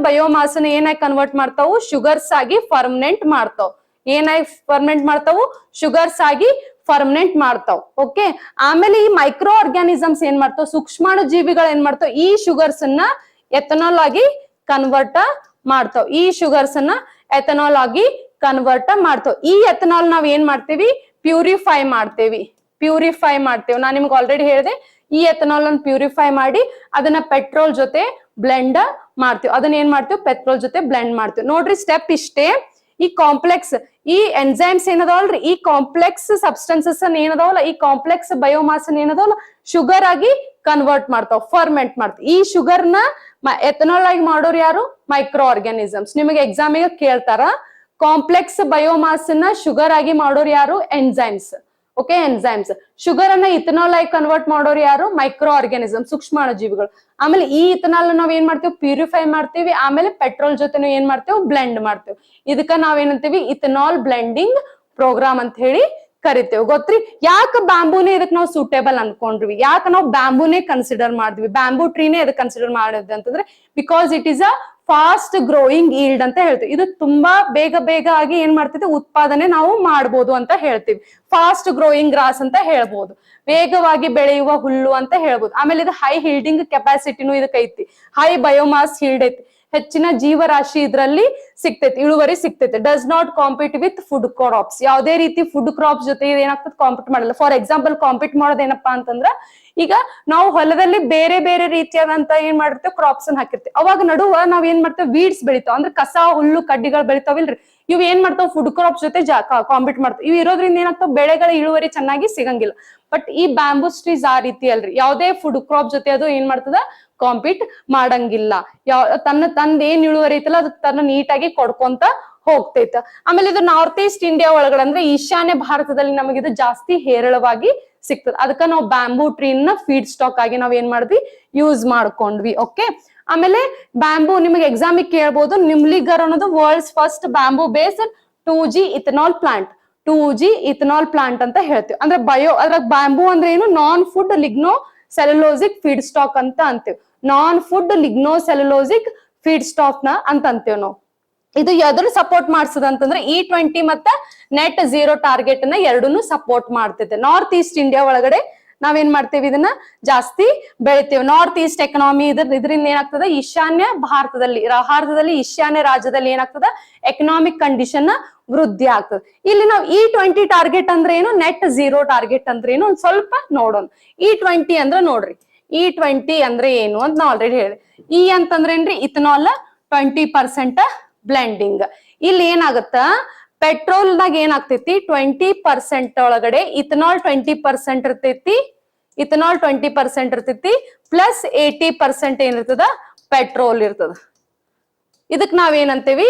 ಬಯೋಮಾಸ್ನ ಏನಾಗಿ ಕನ್ವರ್ಟ್ ಮಾಡ್ತಾವು, ಶುಗರ್ಸ್ ಆಗಿ ಫರ್ಮೆಂಟ್ ಮಾಡ್ತಾವ್. ಏನಾಗಿ ಫರ್ಮೆಂಟ್ ಮಾಡ್ತಾವು, ಶುಗರ್ಸ್ ಆಗಿ ಫರ್ಮೆಂಟ್ ಮಾಡ್ತಾವ್. ಓಕೆ, ಆಮೇಲೆ ಈ ಮೈಕ್ರೋ ಆರ್ಗ್ಯಾನಿಸಮ್ಸ್ ಏನ್ ಮಾಡ್ತಾವ್, ಸೂಕ್ಷ್ಮಾಣು ಜೀವಿಗಳು ಏನ್ ಮಾಡ್ತಾವ್, ಈ ಶುಗರ್ಸ್ ಅನ್ನ ಎಥನಾಲ್ ಆಗಿ ಕನ್ವರ್ಟ್ ಮಾಡ್ತಾವ್. ಈ ಶುಗರ್ಸ್ ಅನ್ನ ಎಥನಾಲ್ ಆಗಿ ಕನ್ವರ್ಟ್ ಮಾಡ್ತಾವ್. ಈ ಎಥನಾಲ್ ನಾವ್ ಏನ್ ಮಾಡ್ತೇವಿ, ಪ್ಯೂರಿಫೈ ಮಾಡ್ತೇವಿ. ನಾನ್ ನಿಮ್ಗೆ ಆಲ್ರೆಡಿ ಹೇಳಿದೆ, ಈ ಎಥನಾಲ್ ಅನ್ನು ಪ್ಯೂರಿಫೈ ಮಾಡಿ ಅದನ್ನ ಪೆಟ್ರೋಲ್ ಜೊತೆ ಬ್ಲೆಂಡ್ ಮಾಡ್ತೇವೆ. ಅದನ್ನ ಏನ್ ಮಾಡ್ತೇವೆ, ಪೆಟ್ರೋಲ್ ಜೊತೆ ಬ್ಲೆಂಡ್ ಮಾಡ್ತೇವೆ. ನೋಡ್ರಿ, ಸ್ಟೆಪ್ ಇಷ್ಟೇ. ಈ ಕಾಂಪ್ಲೆಕ್ಸ್, ಈ ಎನ್ಸೈಮ್ಸ್ ಏನದಾವಲ್ರಿ, ಈ ಕಾಂಪ್ಲೆಕ್ಸ್ ಸಬ್ಸ್ಟೆನ್ಸಸ್ ಏನದಾವಲ್ಲ, ಈ ಕಾಂಪ್ಲೆಕ್ಸ್ ಬಯೋಮಾಸ್ ಏನದಾವಲ್ಲ, ಶುಗರ್ ಆಗಿ ಕನ್ವರ್ಟ್ ಮಾಡ್ತಾವ್, ಫರ್ಮೆಂಟ್ ಮಾಡ್ತಾವ್. ಈ ಶುಗರ್ ನ ಎಥನಾಲ್ ಆಗಿ ಮಾಡೋರು ಯಾರು, ಮೈಕ್ರೋ ಆರ್ಗ್ಯಾನಿಸಮ್ಸ್. ನಿಮಗೆ ಎಕ್ಸಾಮಿಗೆ ಕೇಳ್ತಾರ, ಕಾಂಪ್ಲೆಕ್ಸ್ ಬಯೋಮಾಸ್ ನ ಶುಗರ್ ಆಗಿ ಮಾಡೋರು ಯಾರು, ಎನ್ಸೈಮ್ಸ್. Okay enzymes. ಶುಗರ್ ಅನ್ನ ಇಥನಾಲ್ ಆಗಿ ಕನ್ವರ್ಟ್ ಮಾಡೋರು ಯಾರು? ಮೈಕ್ರೋ ಆರ್ಗ್ಯಾನಿಸಮ್, ಸೂಕ್ಷ್ಮಾಣುಜೀವಿಗಳು. ಆಮೇಲೆ ಈ ಇಥನಾಲ್ ನಾವ್ ಏನ್ ಮಾಡ್ತೀವಿ? ಪ್ಯೂರಿಫೈ ಮಾಡ್ತೀವಿ. ಆಮೇಲೆ ಪೆಟ್ರೋಲ್ ಜೊತೆ ಏನ್ ಮಾಡ್ತೇವೆ? ಬ್ಲೆಂಡ್ ಮಾಡ್ತೇವೆ. ಇದಕ್ಕ ನಾವೇನಂತೀವಿ? ಇಥನಾಲ್ ಬ್ಲೆಂಡಿಂಗ್ ಪ್ರೋಗ್ರಾಮ್ ಅಂತ ಹೇಳಿ ಕರಿತೇವೆ. ಗೊತ್ತ್ರಿ? ಯಾಕೆ ಬ್ಯಾಂಬೂನೇ ಇದಕ್ಕೆ ನಾವು ಸೂಟೇಬಲ್ ಅನ್ಕೊಂಡ್ರಿ? ಯಾಕೆ ನಾವು ಬ್ಯಾಂಬೂನೇ ಕನ್ಸಿಡರ್ ಮಾಡಿದ್ವಿ? ಬ್ಯಾಂಬೂ ಟ್ರೀನೇ ಇದಕ್ಕೆ ಕನ್ಸಿಡರ್ ಮಾಡಿದ್ವಿ ಅಂತಂದ್ರೆ because it is a fast growing yield ಅಂತ ಹೇಳ್ತೀವಿ. ಇದು ತುಂಬಾ ಬೇಗ ಆಗಿ ಏನ್ ಮಾಡ್ತೈತೆ? ಉತ್ಪಾದನೆ ನಾವು ಮಾಡ್ಬೋದು ಅಂತ ಹೇಳ್ತೀವಿ. ಫಾಸ್ಟ್ ಗ್ರೋಯಿಂಗ್ ಗ್ರಾಸ್ ಅಂತ ಹೇಳ್ಬೋದು, ವೇಗವಾಗಿ ಬೆಳೆಯುವ ಹುಲ್ಲು ಅಂತ ಹೇಳ್ಬೋದು. ಆಮೇಲೆ ಇದು ಹೈ ಹೀಲ್ಡಿಂಗ್ ಕೆಪಾಸಿಟಿನೂ ಇದಕ್ಕೆ ಐತಿ, ಹೈ ಬಯೋಮಾಸ್ ಹೀಲ್ಡ್ ಐತಿ, ಹೆಚ್ಚಿನ ಜೀವರಾಶಿ ಇದ್ರಲ್ಲಿ ಸಿಗ್ತೈತಿ, ಇಳುವರಿ ಸಿಗ್ತೈತೆ. Does not compete with food crops. ಯಾವುದೇ ರೀತಿ ಫುಡ್ ಕ್ರಾಪ್ಸ್ ಜೊತೆ ಏನಾಗ್ತದೆ? ಕಾಂಪೀಟ್ ಮಾಡಲ್ಲ. ಫಾರ್ ಎಕ್ಸಾಂಪಲ್ ಕಾಂಪೀಟ್ ಮಾಡೋದೇನಪ್ಪಾ ಅಂತಂದ್ರ, ಈಗ ನಾವು ಹೊಲದಲ್ಲಿ ಬೇರೆ ರೀತಿಯಾದಂತ ಏನ್ ಮಾಡಿರ್ತೇವೆ? ಕ್ರಾಪ್ಸ್ ಅನ್ನ ಹಾಕಿರ್ತೇವೆ. ಅವಾಗ ನಡುವ ನಾವ್ ಏನ್ ಮಾಡ್ತೇವೆ? ವೀಡ್ಸ್ ಬೆಳಿತಾವ, ಅಂದ್ರೆ ಕಸ ಹುಲ್ಲು ಕಡ್ಡಿಗಳು ಬೆಳಿತಾವಿಲ್ರಿ, ಇವ್ ಏನ್ ಮಾಡ್ತಾವ? ಫುಡ್ ಕ್ರಾಪ್ಸ್ ಜೊತೆ ಕಾಂಪೀಟ್ ಮಾಡ್ತಾವ. ಇವ್ ಇರೋದ್ರಿಂದ ಏನಾಗ್ತಾವ? ಬೆಳೆಗಳ ಇಳುವರಿ ಚೆನ್ನಾಗಿ ಸಿಗಂಗಿಲ್ಲ. ಬಟ್ ಈ ಬ್ಯಾಂಬೂಸ್ ಟ್ರೀಸ್ ಆ ರೀತಿ ಅಲ್ರಿ, ಯಾವುದೇ ಫುಡ್ ಕ್ರಾಪ್ ಜೊತೆ ಅದು ಏನ್ ಮಾಡ್ತದ? ಕಾಂಪೀಟ್ ಮಾಡಂಗಿಲ್ಲ. ತಂದ ಏನ್ ಇಳುವರಿ ಐತಲ್ಲ ಅದು ತನ್ನ ನೀಟಾಗಿ ಕೊಡ್ಕೊಂತ ಹೋಗ್ತೈತ. ಆಮೇಲೆ ಇದು ನಾರ್ತ್ ಈಸ್ಟ್ ಇಂಡಿಯಾ ಒಳಗಡೆ, ಅಂದ್ರೆ ಈಶಾನ್ಯ ಭಾರತದಲ್ಲಿ ನಮಗಿದು ಜಾಸ್ತಿ ಹೇರಳವಾಗಿ ಸಿಗ್ತದೆ. ಅದಕ್ಕ ನಾವು ಬ್ಯಾಂಬೂ ಟ್ರೀನ ಫೀಡ್ ಸ್ಟಾಕ್ ಆಗಿ ನಾವ್ ಏನ್ ಮಾಡಿದ್ವಿ? ಯೂಸ್ ಮಾಡ್ಕೊಂಡ್ವಿ. ಓಕೆ. ಆಮೇಲೆ ಬ್ಯಾಂಬೂ ನಿಮಗೆ ಎಕ್ಸಾಮಿಗೆ ಕೇಳ್ಬೋದು. ನಿಮ್ಲಿಗರ್ ಅನ್ನೋದು world's first bamboo based 2G ethanol plant. 2G ethanol plant ಅಂತ ಹೇಳ್ತೀವಿ. ಅಂದ್ರೆ ಅದ್ರಾಗ ಬ್ಯಾಂಬೂ ಅಂದ್ರೆ ಏನು? Non food lignocellulosic feedstock ಅಂತ ಅಂತೀವಿ. Non food lignocellulosic feedstock ನ ಅಂತ ಅಂತೀವಿ ನಾವು. ಇದು ಯಾವ್ದ್ರ ಸಪೋರ್ಟ್ ಮಾಡ್ಸದ ಅಂತಂದ್ರೆ E20 ಮತ್ತೆ ನೆಟ್ ಝೀರೋ ಟಾರ್ಗೆಟ್ ನ ಎರಡನ್ನೂ ಸಪೋರ್ಟ್ ಮಾಡ್ತೈತೆ. ನಾರ್ತ್ ಈಸ್ಟ್ ಇಂಡಿಯಾ ಒಳಗಡೆ ನಾವೇನ್ ಮಾಡ್ತೇವೆ? ಇದನ್ನ ಜಾಸ್ತಿ ಬೆಳಿತೇವೆ. ನಾರ್ತ್ ಈಸ್ಟ್ ಎಕನಾಮಿ ಇದರಿಂದ ಏನಾಗ್ತದ? ಈಶಾನ್ಯ ಭಾರತದಲ್ಲಿ ಈಶಾನ್ಯ ರಾಜ್ಯದಲ್ಲಿ ಏನಾಗ್ತದ? ಎಕನಾಮಿಕ್ ಕಂಡೀಷನ್ ವೃದ್ಧಿ ಆಗ್ತದೆ. ಇಲ್ಲಿ ನಾವು E20 ಟಾರ್ಗೆಟ್ ಅಂದ್ರೆ ಏನು? ನೆಟ್ ಝೀರೋ ಟಾರ್ಗೆಟ್ ಅಂದ್ರೆ ಏನು? ಒಂದ್ ಸ್ವಲ್ಪ ನೋಡೋಣ. E20 ಅಂದ್ರೆ ನೋಡ್ರಿ, E20 ಅಂದ್ರೆ ಏನು ಅಂತ ನಾ ಆಲ್ರೆಡಿ ಹೇಳಿದೆ. ಇ ಅಂತಂದ್ರೆ ಏನ್ರಿ? Ethanol 20% blending. ಇಲ್ಲಿ ಏನಾಗತ್ತ? ಪೆಟ್ರೋಲ್ ನಾಗ ಏನಾಗ್ತೈತಿ? 20% ಒಳಗಡೆ ಇಥನಾಲ್ 20% ಇರ್ತೈತಿ, ಇಥನಾಲ್ 20% ಇರ್ತೈತಿ, ಪ್ಲಸ್ 80% ಏನಿರ್ತದ? ಪೆಟ್ರೋಲ್ ಇರ್ತದ. ಇದಕ್ ನಾವೇನಂತೀವಿ?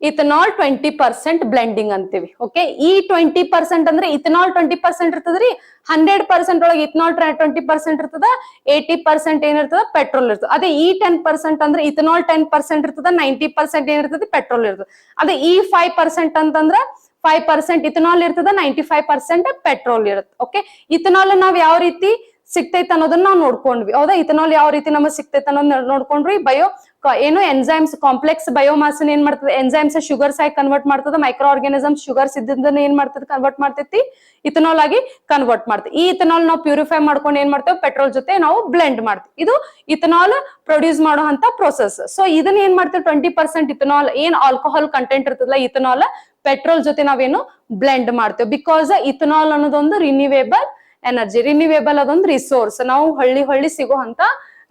ಇಥನಾಲ್ 20% ಬ್ಲೆಂಡಿಂಗ್ ಅಂತೀವಿ. ಓಕೆ. ಈ 20% ಅಂದ್ರೆ ಇಥನಾಲ್ 20% ಇರ್ತದ್ರಿ, 100% ಒಳಗೆ ಇಥನಾಲ್ 20% ಇರ್ತದ, 80% ಏನಿರ್ತದ? ಪೆಟ್ರೋಲ್ ಇರ್ತದ. ಅದೇ ಈ 10% ಅಂದ್ರೆ ಇಥನಾಲ್ 10% ಇರ್ತದ, 90% ಏನಿರ್ತದೆ? ಪೆಟ್ರೋಲ್ ಇರ್ತದ. ಅದೇ ಈ 5% ಅಂತಂದ್ರ 5% ಇಥನಾಲ್ ಇರ್ತದ, 95% ಪೆಟ್ರೋಲ್ ಇರುತ್ತೆ. ಓಕೆ. ಇಥನಾಲ್ ನಾವ್ ಯಾವ ರೀತಿ ಸಿಗ್ತೈತೆ ಅನ್ನೋದನ್ನ ನಾವು ನೋಡ್ಕೊಂಡ್ವಿ. ಹೌದಾ? ಇಥನಾಲ್ ಯಾವ ರೀತಿ ನಮಗ್ ಸಿಗ್ತೈತೆ ಅನ್ನೋದ್ ನೋಡ್ಕೊಂಡ್ರಿ. ಏನು ಎನ್ಸೈಮ್ಸ್ ಕಾಂಪ್ಲೆಕ್ಸ್ ಬಯೋಮಾಸ್ ಏನ್ ಮಾಡ್ತದೆ? ಎನ್ಸೈಮ್ಸ್ ಶುಗರ್ಸ್ ಆಗಿ ಕನ್ವರ್ಟ್ ಮಾಡ್ತದೆ. ಮೈಕ್ರೋ ಆರ್ಗ್ಯಾನಿಸಮ್ ಶುಗರ್ಸ್ ಇದ್ದನ್ನ ಏನ್ ಮಾಡ್ತದೆ? ಕನ್ವರ್ಟ್ ಮಾಡ್ತೈತಿ, ಇಥನಾಲ್ ಆಗಿ ಕನ್ವರ್ಟ್ ಮಾಡ್ತೀವಿ. ಈ ಇಥನಾಲ್ ನಾವು ಪ್ಯೂರಿಫೈ ಮಾಡ್ಕೊಂಡು ಏನ್ ಮಾಡ್ತೇವೆ? ಪೆಟ್ರೋಲ್ ಜೊತೆ ನಾವು ಬ್ಲೆಂಡ್ ಮಾಡ್ತೀವಿ. ಇದು ಇಥನಾಲ್ ಪ್ರೊಡ್ಯೂಸ್ ಮಾಡುವಂತ ಪ್ರೊಸೆಸ್. ಸೊ ಇದನ್ನ ಏನ್ ಮಾಡ್ತೇವೆ? 20% ಇಥನಾಲ್ ಏನ್ ಆಲ್ಕೋಹಾಲ್ ಕಂಟೆಂಟ್ ಇರ್ತದಲ್ಲ, ಇಥನಾಲ್ ಪೆಟ್ರೋಲ್ ಜೊತೆ ನಾವೇನು ಬ್ಲೆಂಡ್ ಮಾಡ್ತೇವೆ. ಬಿಕಾಸ್ ಇಥನಾಲ್ ಅನ್ನೋದೊಂದು ರಿನ್ಯೂವೇಬಲ್ ಎನರ್ಜಿ, ರಿನ್ಯೂವೇಬಲ್ ಅದೊಂದು ರಿಸೋರ್ಸ್, ನಾವು ಹೊಳ್ಳಿ ಸಿಗುವಂತ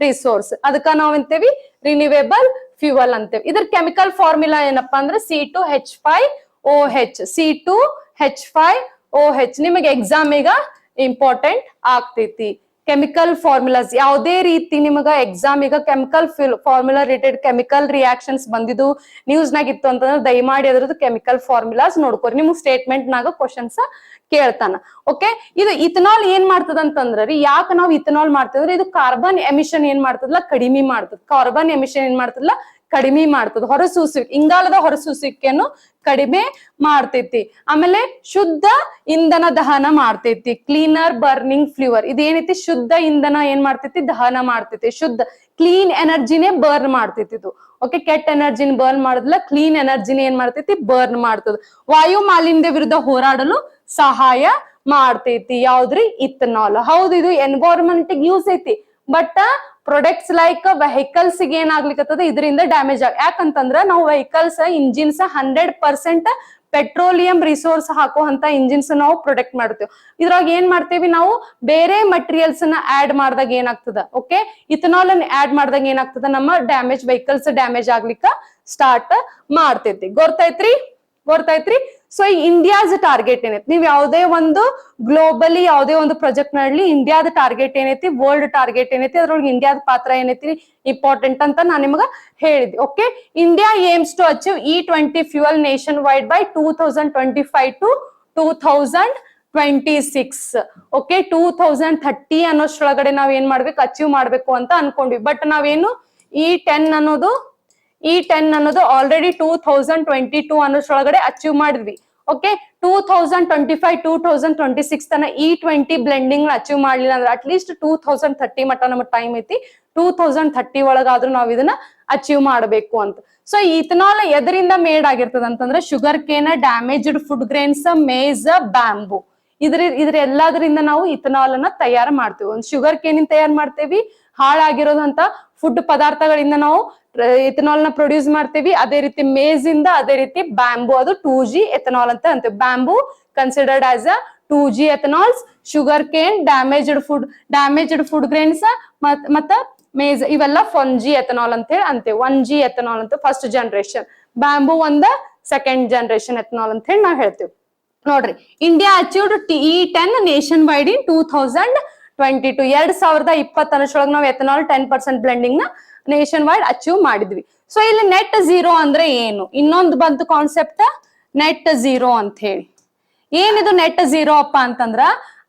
ರಿಸೋರ್ಸ್. ಅದಕ್ಕ ನಾವ್ ಅಂತೇವಿ ರಿನ್ಯೂವೇಬಲ್ ಫ್ಯೂಯಲ್ ಅಂತೇವಿ. ಇದ್ರ ಕೆಮಿಕಲ್ ಫಾರ್ಮುಲಾ ಏನಪ್ಪಾ ಅಂದ್ರೆ C2H5OH. C2H5OH ನಿಮಗೆ ಎಕ್ಸಾಮ್ ಈಗ ಇಂಪಾರ್ಟೆಂಟ್ ಆಗ್ತೈತಿ. ಕೆಮಿಕಲ್ ಫಾರ್ಮುಲಾಸ್ ಯಾವುದೇ ರೀತಿ ನಿಮಗ ಎಕ್ಸಾಮ್ ಈಗ chemical formula related chemical reactions ಬಂದಿದ್ದು ನ್ಯೂಸ್ ನಾಗ ಇತ್ತು ಅಂತಂದ್ರೆ ದಯಮಾಡಿ ಅದ್ರದ್ದು ಕೆಮಿಕಲ್ ಫಾರ್ಮುಲಾಸ್ ನೋಡ್ಕೋರಿ. ನಿಮ್ಗೆ ಸ್ಟೇಟ್ಮೆಂಟ್ ನಾಗ ಕ್ವಶನ್ಸ್ ಕೇಳ್ತಾನ. ಓಕೆ. ಇದು ಇಥನಾಲ್ ಏನ್ ಮಾಡ್ತದ ಅಂತಂದ್ರಿ, ಯಾಕೆ ನಾವು ಇಥನಾಲ್ ಮಾಡ್ತಿದ್ರೆ ಇದು ಕಾರ್ಬನ್ ಎಮಿಷನ್ ಏನ್ ಮಾಡ್ತದಲ್ಲ ಕಡಿಮೆ ಮಾಡ್ತದ. ಕಾರ್ಬನ್ ಎಮಿಷನ್ ಏನ್ ಮಾಡ್ತದಲ್ಲ ಕಡಿಮೆ ಮಾಡ್ತದ. ಹೊರಸೂಸುವಿಕೆ, ಇಂಗಾಲದ ಹೊರಸೂಸುವಿಕೆಯನ್ನು ಕಡಿಮೆ ಮಾಡ್ತೈತಿ. ಆಮೇಲೆ ಶುದ್ಧ ಇಂಧನ ದಹನ ಮಾಡ್ತೈತಿ. ಕ್ಲೀನರ್ ಬರ್ನಿಂಗ್ ಫ್ಲೂವರ್ ಇದೇನೈತಿ? ಶುದ್ಧ ಇಂಧನ ಏನ್ ಮಾಡ್ತೈತಿ? ದಹನ ಮಾಡ್ತೈತಿ. ಶುದ್ಧ ಕ್ಲೀನ್ ಎನರ್ಜಿನೇ ಬರ್ನ್ ಮಾಡ್ತೈತಿ ಇದು. ಓಕೆ. ಕೆಟ್ಟ ಎನರ್ಜಿನ ಬರ್ನ್ ಮಾಡೋದಿಲ್ಲ, ಕ್ಲೀನ್ ಎನರ್ಜಿನ ಏನ್ ಮಾಡ್ತೈತಿ? ಬರ್ನ್ ಮಾಡ್ತದ. ವಾಯು ಮಾಲಿನ್ಯ ವಿರುದ್ಧ ಹೋರಾಡಲು ಸಹಾಯ ಮಾಡ್ತೈತಿ. ಯಾವ್ದ್ರಿ? ಇಥನಾಲ್. ಹೌದು, ಇದು ಎನ್ವೈರನ್ಮೆಂಟ್ ಯೂಸ್ ಐತಿ. ಬಟ್ ಪ್ರೊಡಕ್ಟ್ಸ್ ಲೈಕ್ ವೆಹಿಕಲ್ಸ್ ಗೆ ಏನಾಗ್ಲಿಕ್ಕತ್ತದ? ಇದರಿಂದ ಡ್ಯಾಮೇಜ್ ಯಾಕಂತಂದ್ರ ನಾವು ವೆಹಿಕಲ್ಸ್ ಇಂಜಿನ್ಸ್ 100% ಪೆಟ್ರೋಲಿಯಂ ರಿಸೋರ್ಸ್ ಹಾಕುವಂತ ಇಂಜಿನ್ಸ್ ನಾವು ಪ್ರೊಡಕ್ಟ್ ಮಾಡ್ತೇವೆ. ಇದ್ರಾಗ ಏನ್ ಮಾಡ್ತೇವಿ ನಾವು? ಬೇರೆ ಮಟೀರಿಯಲ್ಸ್ ನ ಆಡ್ ಮಾಡಿದಾಗ ಏನಾಗ್ತದ? ಓಕೆ. ಇಥನಾಲ್ ಅನ್ನ ಆಡ್ ಮಾಡಿದಾಗ ಏನಾಗ್ತದ? ನಮ್ಮ ವೆಹಿಕಲ್ಸ್ ಡ್ಯಾಮೇಜ್ ಆಗ್ಲಿಕ್ಕ ಸ್ಟಾರ್ಟ್ ಮಾಡ್ತೈತಿ. ಗೊತ್ತೈತ್ರಿ? ಸೊ ಇಂಡಿಯಾಸ್ ಟಾರ್ಗೆಟ್ ಏನೈತಿ? ನೀವ್ ಯಾವುದೇ ಒಂದು ಗ್ಲೋಬಲಿ ಯಾವುದೇ ಒಂದು ಪ್ರಾಜೆಕ್ಟ್ ನಲ್ಲಿ ಇಂಡಿಯಾದ ಟಾರ್ಗೆಟ್ ಏನೈತಿ? ವರ್ಲ್ಡ್ ಟಾರ್ಗೆಟ್ ಏನೈತಿ? ಅದ್ರೊಳಗೆ ಇಂಡಿಯಾದ ಪಾತ್ರ ಏನೈತಿ ಇಂಪಾರ್ಟೆಂಟ್ ಅಂತ ನಾನ್ ನಿಮಗ ಹೇಳಿದ್ದೆ. Okay. India aims to achieve E20 fuel nationwide by 2025 to 2028. 26. Okay 2030 ಅನ್ನೋಷ್ಟ್ರೊಳಗಡೆ ನಾವ್ ಏನ್ ಮಾಡ್ಬೇಕು, ಅಚೀವ್ ಮಾಡ್ಬೇಕು ಅಂತ ಅನ್ಕೊಂಡ್ವಿ. ಬಟ್ ನಾವೇನು ಈ 10 ಅನ್ನೋದು ಆಲ್ರೆಡಿ 2022 ಅನ್ನೋಷ್ಟ್ರೊಳಗಡೆ ಅಚೀವ್ ಮಾಡಿದ್ವಿ. ಓಕೆ 2025 2026 ತನ E20 ಬ್ಲೆಂಡಿಂಗ್ ಅಚೀವ್ ಮಾಡ್ಲಿಲ್ಲ ಅಂದ್ರೆ ಅಟ್ಲೀಸ್ಟ್ 2030 ಮಟ್ಟ ನಮ್ಗೆ ಟೈಮ್ ಐತಿ. 2030 ಒಳಗಾದ್ರೂ ನಾವ್ ಇದನ್ನ ಅಚೀವ್ ಮಾಡ್ಬೇಕು ಅಂತ. ಸೊ ಇಥನಾಲ್ ಎದರಿಂದ ಮೇಡ್ ಆಗಿರ್ತದ ಅಂತಂದ್ರೆ sugar cane, damaged food grains, maize, bamboo, ಇದ್ರ ಎಲ್ಲದರಿಂದ ನಾವು ಇಥನಾಲ್ ಅನ್ನ ತಯಾರು ಮಾಡ್ತೀವಿ. ಒಂದು ಶುಗರ್ ಕೇನಿಂದ ತಯಾರು ಮಾಡ್ತೇವಿ, ಹಾಳಾಗಿರೋದಂತ ಫುಡ್ ಪದಾರ್ಥಗಳಿಂದ ನಾವು ಇಥನಾಲ್ ನ ಪ್ರೊಡ್ಯೂಸ್ ಮಾಡ್ತೀವಿ. ಅದೇ ರೀತಿ ಮೇಜ್ ಇಂದ, ಅದೇ ರೀತಿ ಬ್ಯಾಂಬೂ, ಅದು 2G ಎಥನಾಲ್ ಅಂತ ಅಂತೀವಿ. Bamboo considered as a 2G ethanols, sugar cane, damaged food grains ಮತ್ತ ಮೇಜ್ ಇವೆಲ್ಲ 1G ಎಥನಾಲ್ ಅಂತ ಹೇಳಿ ಅಂತೇವೆ. 1G ಎಥನಾಲ್ ಅಂತ first generation, bamboo second generation ethanol ಅಂತ ಹೇಳಿ ನಾವ್ ಹೇಳ್ತೇವೆ. ನೋಡ್ರಿ, India achieved E10 nation wide in 2022. 2020 ಅನ್ನೋಷ್ರೊಳಗೆ ನಾವು ಎಥನಾಲ್ 10% ಬ್ಲೆಂಡಿಂಗ್ ನ ನೇಷನ್ ವೈಡ್ ಅಚೀವ್ ಮಾಡಿದ್ವಿ. ಸೊ ಇಲ್ಲಿ ನೆಟ್ ಝೀರೋ ಅಂದ್ರೆ ಏನು, ಇನ್ನೊಂದು ಬಂತು ಕಾನ್ಸೆಪ್ಟ್ ನೆಟ್ ಝೀರೋ ಅಂತ ಹೇಳಿ. ಏನಿದು ನೆಟ್ ಝೀರೋ ಅಪ್ಪ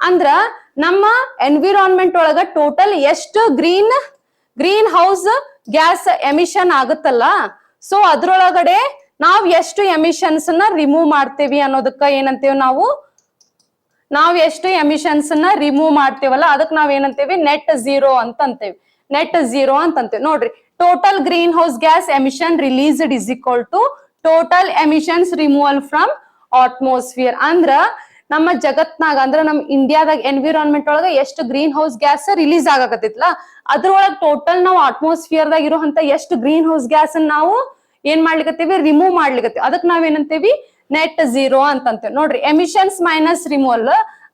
ಅಂದ್ರ ನಮ್ಮ ಎನ್ವಿರಾನ್ಮೆಂಟ್ ಒಳಗ ಟೋಟಲ್ ಎಷ್ಟು ಗ್ರೀನ್ ಹೌಸ್ ಗ್ಯಾಸ್ ಎಮಿಷನ್ ಆಗುತ್ತಲ್ಲ, ಸೊ ಅದ್ರೊಳಗಡೆ ನಾವ್ ಎಷ್ಟು ಎಮಿಷನ್ಸ್ ನ ರಿಮೂವ್ ಮಾಡ್ತೇವಿ ಅನ್ನೋದಕ್ಕ ಏನಂತೇವಿ ನಾವ್ ಎಷ್ಟು ಎಮಿಷನ್ಸ್ ನ ರಿಮೂವ್ ಮಾಡ್ತೇವಲ್ಲ ಅದಕ್ಕೆ ನಾವ್ ಏನಂತೇವಿ ನೆಟ್ ಝೀರೋ ಅಂತ ಅಂತೇವಿ. ನೆಟ್ ಝೀರೋ ಅಂತ ಅಂತೇವಿ. ನೋಡ್ರಿ, total greenhouse gas emission released is equal to total emissions removal from atmosphere. ಅಂದ್ರ ನಮ್ಮ ಜಗತ್ನಾಗ ಅಂದ್ರ ನಮ್ ಇಂಡಿಯಾದಾಗ ಎನ್ವಿರಾನ್ಮೆಂಟ್ ಒಳಗ ಎಷ್ಟು ಗ್ರೀನ್ ಹೌಸ್ ಗ್ಯಾಸ್ ರಿಲೀಸ್ ಆಗಕತ್ತಿತ್ಲಾ ಅದ್ರೊಳಗ ಟೋಟಲ್ ನಾವು ಅಟ್ಮಾಸ್ಫಿಯರ್ ದಾಗ ಇರುವಂತ ಎಷ್ಟು ಗ್ರೀನ್ ಹೌಸ್ ಗ್ಯಾಸ್ ನಾವು ಏನ್ ಮಾಡ್ಲಿಕತ್ತೀವಿ, ರಿಮೂವ್ ಮಾಡ್ಲಿಕತ್ತೀವಿ. ಅದಕ್ ನಾವೇನಂತೇವಿ ನೆಟ್ ಝೀರೋ ಅಂತಂತೇವಿ. ನೋಡ್ರಿ, ಎಮಿಷನ್ಸ್ ಮೈನಸ್ ರಿಮೂವಲ್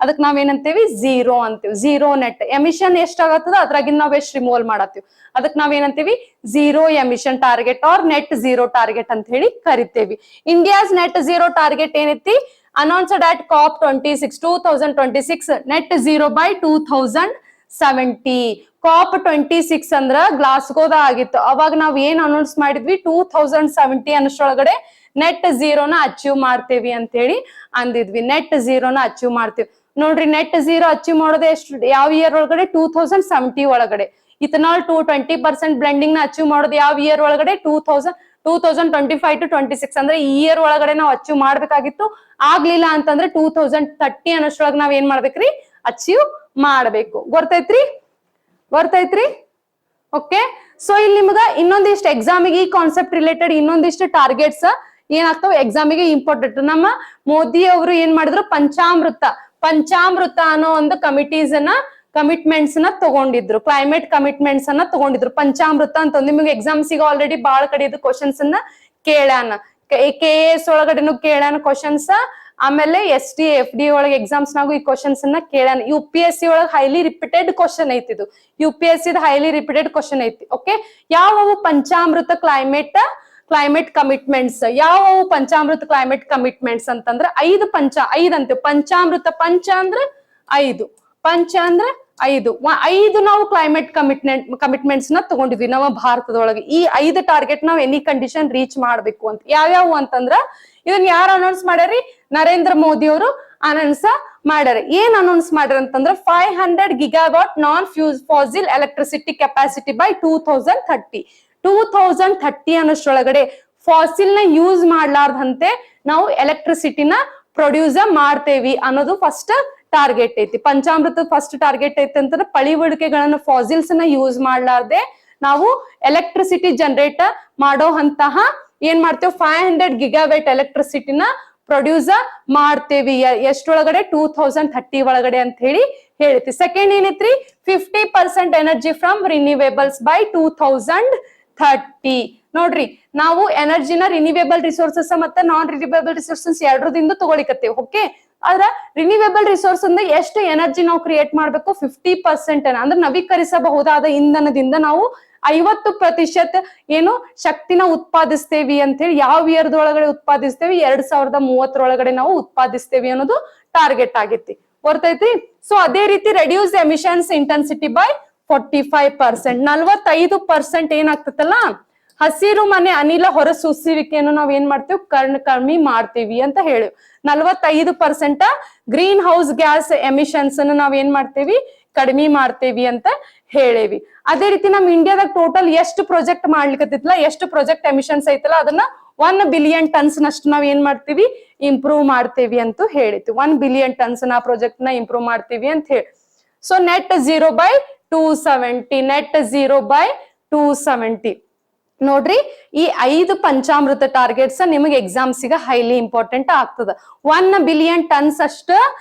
ಅದಕ್ ನಾವೇನಂತೇವಿ ಝೀರೋ ಅಂತೀವಿ. ಝೀರೋ ನೆಟ್ ಎಮಿಷನ್ ಎಷ್ಟಾಗತ್ತದ ಅದ್ರಾಗಿನ್ ನಾವ್ ಎಷ್ಟ್ ರಿಮೂವಲ್ ಮಾಡತ್ತೀವಿ ಅದಕ್ ನಾವೇನಂತೀವಿ zero emission target or net zero target ಅಂತ ಹೇಳಿ ಕರಿತೇವಿ. ಇಂಡಿಯಾಸ್ ನೆಟ್ ಝೀರೋ ಟಾರ್ಗೆಟ್ ಏನೈತಿ, announced at COP 2026 net zero by 2070. COP 26 ಅಂದ್ರ ಗ್ಲಾಸ್ಗೋದ ಆಗಿತ್ತು. ಅವಾಗ ನಾವ್ ಏನ್ ಅನೌನ್ಸ್ ಮಾಡಿದ್ವಿ, 2070 ಅನ್ನೋಷ್ರೊಳಗಡೆ ನೆಟ್ ಝೀರೋನ ಅಚೀವ್ ಮಾಡ್ತೇವಿ ಅಂತ ಹೇಳಿ ಅಂದಿದ್ವಿ. ನೆಟ್ ಝೀರೋನ ಅಚೀವ್ ಮಾಡ್ತೇವಿ. ನೋಡ್ರಿ, ನೆಟ್ ಝೀರೋ ಅಚೀವ್ ಮಾಡೋದು ಎಷ್ಟು, ಯಾವ ಇಯರ್ ಒಳಗಡೆ, 2070 ಒಳಗಡೆ. ಇಥನಾಲ್ 20% ಬ್ಲೆಂಡಿಂಗ್ ನ ಅಚೀವ್ ಮಾಡೋದು ಯಾವ ಇಯರ್ ಒಳಗಡೆ, 2025 to 26 ಅಂದ್ರೆ ಈ ಇಯರ್ ಒಳಗಡೆ ನಾವು ಅಚೀವ್ ಮಾಡ್ಬೇಕಾಗಿತ್ತು. ಆಗ್ಲಿಲ್ಲ ಅಂತಂದ್ರೆ 2030 ಅನ್ನೋಷ್ರೊಳಗೆ ನಾವ್ ಏನ್ ಮಾಡ್ಬೇಕ್ರಿ, ಅಚೀವ್ ಮಾಡ್ಬೇಕು. ಗೊತ್ತೈತ್ರಿ? ಓಕೆ. ಸೊ ಇಲ್ಲಿ ನಿಮ್ಗ ಇನ್ನೊಂದಿಷ್ಟು ಎಕ್ಸಾಮಿಗೆ ಈ ಕಾನ್ಸೆಪ್ಟ್ ರಿಲೇಟೆಡ್ ಇನ್ನೊಂದಿಷ್ಟು ಟಾರ್ಗೆಟ್ಸ್ ಏನಾಗ್ತಾವ ಎಕ್ಸಾಮಿಗೆ ಇಂಪಾರ್ಟೆಂಟ್. ನಮ್ಮ ಮೋದಿ ಅವರು ಏನ್ ಮಾಡಿದ್ರು, ಪಂಚಾಮೃತ ಅನ್ನೋ ಒಂದು ಕಮಿಟ್ಮೆಂಟ್ಸ್ ನ ತಗೊಂಡಿದ್ರು, ಕ್ಲೈಮೇಟ್ ಕಮಿಟ್ಮೆಂಟ್ಸ್ ಅನ್ನ ತಗೊಂಡಿದ್ರು. ಪಂಚಾಮೃತ ಅಂತ ನಿಮಗೆ ಎಕ್ಸಾಮ್ಸಿಗೆ ಆಲ್ರೆಡಿ ಬಾಳ ಕಡೆ ಇದು ಕ್ವಶನ್ಸ್ ಅನ್ನ ಕೇಳ್ಯಾನ. KAS ಒಳಗಡೆನು ಕೇಳ್ಯಾನ ಕ್ವಶನ್ಸ್, ಆಮೇಲೆ ST FD ಒಳಗೆ ಎಕ್ಸಾಮ್ಸ್ ನಾಗು ಈ ಕ್ವಶನ್ಸ್ ಅನ್ನ ಕೇಳ್ಯಾನ. UPSC ಒಳಗೆ ಹೈಲಿ ರಿಪೀಟೆಡ್ ಕ್ವಶನ್ ಐತಿ ಇದು. UPSC ಹೈಲಿ ರಿಪೀಟೆಡ್ ಕ್ವಶನ್ ಐತಿ. ಓಕೆ, ಯಾವವು ಪಂಚಾಮೃತ ಕ್ಲೈಮೇಟ್ ಕಮಿಟ್ಮೆಂಟ್ಸ್, ಯಾವವು ಪಂಚಾಮೃತ ಕ್ಲೈಮೇಟ್ ಕಮಿಟ್ಮೆಂಟ್ಸ್ ಅಂತಂದ್ರೆ 5 ಅಂತೀವಿ. ಪಂಚಾಮೃತ, ಪಂಚ ಅಂದ್ರೆ 5, ಪಂಚ ಅಂದ್ರೆ 5 ನಾವು ಕ್ಲೈಮೇಟ್ ಕಮಿಟ್ಮೆಂಟ್ಸ್ ನ ತಗೊಂಡಿದ್ವಿ ನಮ್ಮ ಭಾರತದೊಳಗೆ. ಈ 5 ಟಾರ್ಗೆಟ್ ನಾವ್ ಎನಿ ಕಂಡೀಷನ್ ರೀಚ್ ಮಾಡ್ಬೇಕು ಅಂತ. ಯಾವ್ಯಾವು ಅಂತಂದ್ರ ಇದನ್ನ ಯಾರು ಅನೌನ್ಸ್ ಮಾಡ್ಯಾರಿ, ನರೇಂದ್ರ ಮೋದಿ ಅವರು ಅನೌನ್ಸ್ ಮಾಡ್ಯಾರ. ಏನ್ ಅನೌನ್ಸ್ ಮಾಡ್ಯಾರ ಅಂತಂದ್ರ 500 gigawatt non fossil electricity capacity by 2030 ಅನ್ನೋಷ್ರೊಳಗಡೆ ಫಾಸಿಲ್ ನ ಯೂಸ್ ಮಾಡ್ಲಾರ್ದಂತೆ ನಾವು ಎಲೆಕ್ಟ್ರಿಸಿಟಿನ ಪ್ರೊಡ್ಯೂಸ್ ಮಾಡ್ತೇವಿ ಅನ್ನೋದು ಫಸ್ಟ್ ಟಾರ್ಗೆಟ್ ಐತಿ. ಪಂಚಾಮೃತ ಫಸ್ಟ್ ಟಾರ್ಗೆಟ್ ಐತಿ ಅಂತಂದ್ರೆ ಪಳಿವಳಿಕೆಗಳನ್ನ ಫಾಸಿಲ್ಸ್ ನ ಯೂಸ್ ಮಾಡ್ಲಾರ್ದೆ ನಾವು ಎಲೆಕ್ಟ್ರಿಸಿಟಿ ಜನರೇಟ್ ಮಾಡೋ ಅಂತಹ ಏನ್ ಮಾಡ್ತೇವೆ, 500 ಗಿಗಾವೇಟ್ ಎಲೆಕ್ಟ್ರಿಸಿಟಿನ ಪ್ರೊಡ್ಯೂಸ್ ಮಾಡ್ತೇವಿ. ಎಷ್ಟೊಳಗಡೆ, 2030 ಒಳಗಡೆ ಅಂತ ಹೇಳಿ ಹೇಳ್ತಿ. ಸೆಕೆಂಡ್ ಏನೈತ್ರಿ, 50% ಎನರ್ಜಿ ಫ್ರಮ್ ರಿನ್ಯೂವೇಬಲ್ಸ್ ಬೈ 2030. ನೋಡ್ರಿ, ನಾವು ಎನರ್ಜಿನ ರಿನ್ಯೂವೇಬಲ್ ರಿಸೋರ್ಸಸ್ ಮತ್ತೆ ನಾನ್ ರಿನ್ಯೂವೇಬಲ್ ರಿಸೋರ್ಸಸ್ ಎರಡರಿಂದ ತಗೊಳಿಕತ್ತೇವೆ. ಓಕೆ, ಆದ್ರ ರಿನ್ಯೂವೇಬಲ್ ರಿಸೋರ್ಸ್ ಅಂದ್ರೆ ಎಷ್ಟು ಎನರ್ಜಿ ನಾವು ಕ್ರಿಯೇಟ್ ಮಾಡ್ಬೇಕು, 50% ಅಂದ್ರೆ ನವೀಕರಿಸಬಹುದಾದ ಇಂಧನದಿಂದ ನಾವು 50% ಏನು ಶಕ್ತಿನ ಉತ್ಪಾದಿಸ್ತೇವಿ ಅಂತ ಹೇಳಿ. ಯಾವ ಇಯರ್ದೊಳಗಡೆ ಉತ್ಪಾದಿಸ್ತೇವಿ, 2030 ಒಳಗಡೆ ನಾವು ಉತ್ಪಾದಿಸ್ತೇವಿ ಅನ್ನೋದು ಟಾರ್ಗೆಟ್ ಆಗೈತಿ. ಗೊತ್ತೈತಿ? ಸೊ ಅದೇ ರೀತಿ ರೆಡ್ಯೂಸ್ ಎಮಿಷನ್ಸ್ ಇಂಟೆನ್ಸಿಟಿ ಬೈ 45%. 45% ಏನಾಗ್ತತಲ್ಲ, ಹಸಿರು ಮನೆ ಅನಿಲ ಹೊರಸೂಸುವಿಕೆಯನ್ನು ನಾವ್ ಏನ್ ಮಾಡ್ತೀವಿ ಕಮ್ಮಿ ಮಾಡ್ತೀವಿ ಅಂತ ಹೇಳಿ. 45% ಗ್ರೀನ್ ಹೌಸ್ ಗ್ಯಾಸ್ ಎಮಿಷನ್ಸ್ ಅನ್ನು ನಾವ್ ಏನ್ ಮಾಡ್ತೀವಿ ಕಡಿಮೆ ಮಾಡ್ತೇವಿ ಅಂತ ಹೇಳೇವಿ. ಅದೇ ರೀತಿ ನಮ್ ಇಂಡಿಯಾದಾಗ ಟೋಟಲ್ ಎಷ್ಟು ಪ್ರಾಜೆಕ್ಟ್ ಮಾಡ್ಲಿಕ್ಕತ್ತಿತ್ತಲ್ಲ, ಎಷ್ಟು ಪ್ರಾಜೆಕ್ಟ್ ಎಮಿಷನ್ಸ್ ಐತಲ್ಲ ಅದನ್ನ 1 ಬಿಲಿಯನ್ ಟನ್ಸ್ ನಷ್ಟು ನಾವ್ ಏನ್ ಮಾಡ್ತೀವಿ ಇಂಪ್ರೂವ್ ಮಾಡ್ತೇವಿ ಅಂತ ಹೇಳಿತ್ತು. 1 ಬಿಲಿಯನ್ ಟನ್ಸ್ ನ ಪ್ರಾಜೆಕ್ಟ್ ನ ಇಂಪ್ರೂವ್ ಮಾಡ್ತೀವಿ ಅಂತ ಹೇಳಿ. So net 0/270, net 0/270. ನೋಡ್ರಿ, ಈ 5 ಪಂಚಾಮೃತ ಟಾರ್ಗೆಟ್ಸ್ ನಿಮಗೆ ಎಕ್ಸಾಮ್ಸಿಗ ಹೈಲಿ ಇಂಪಾರ್ಟೆಂಟ್ ಆಗ್ತದ. 1 ಬಿಲಿಯನ್ ಟನ್ಸ್ ಅಷ್ಟ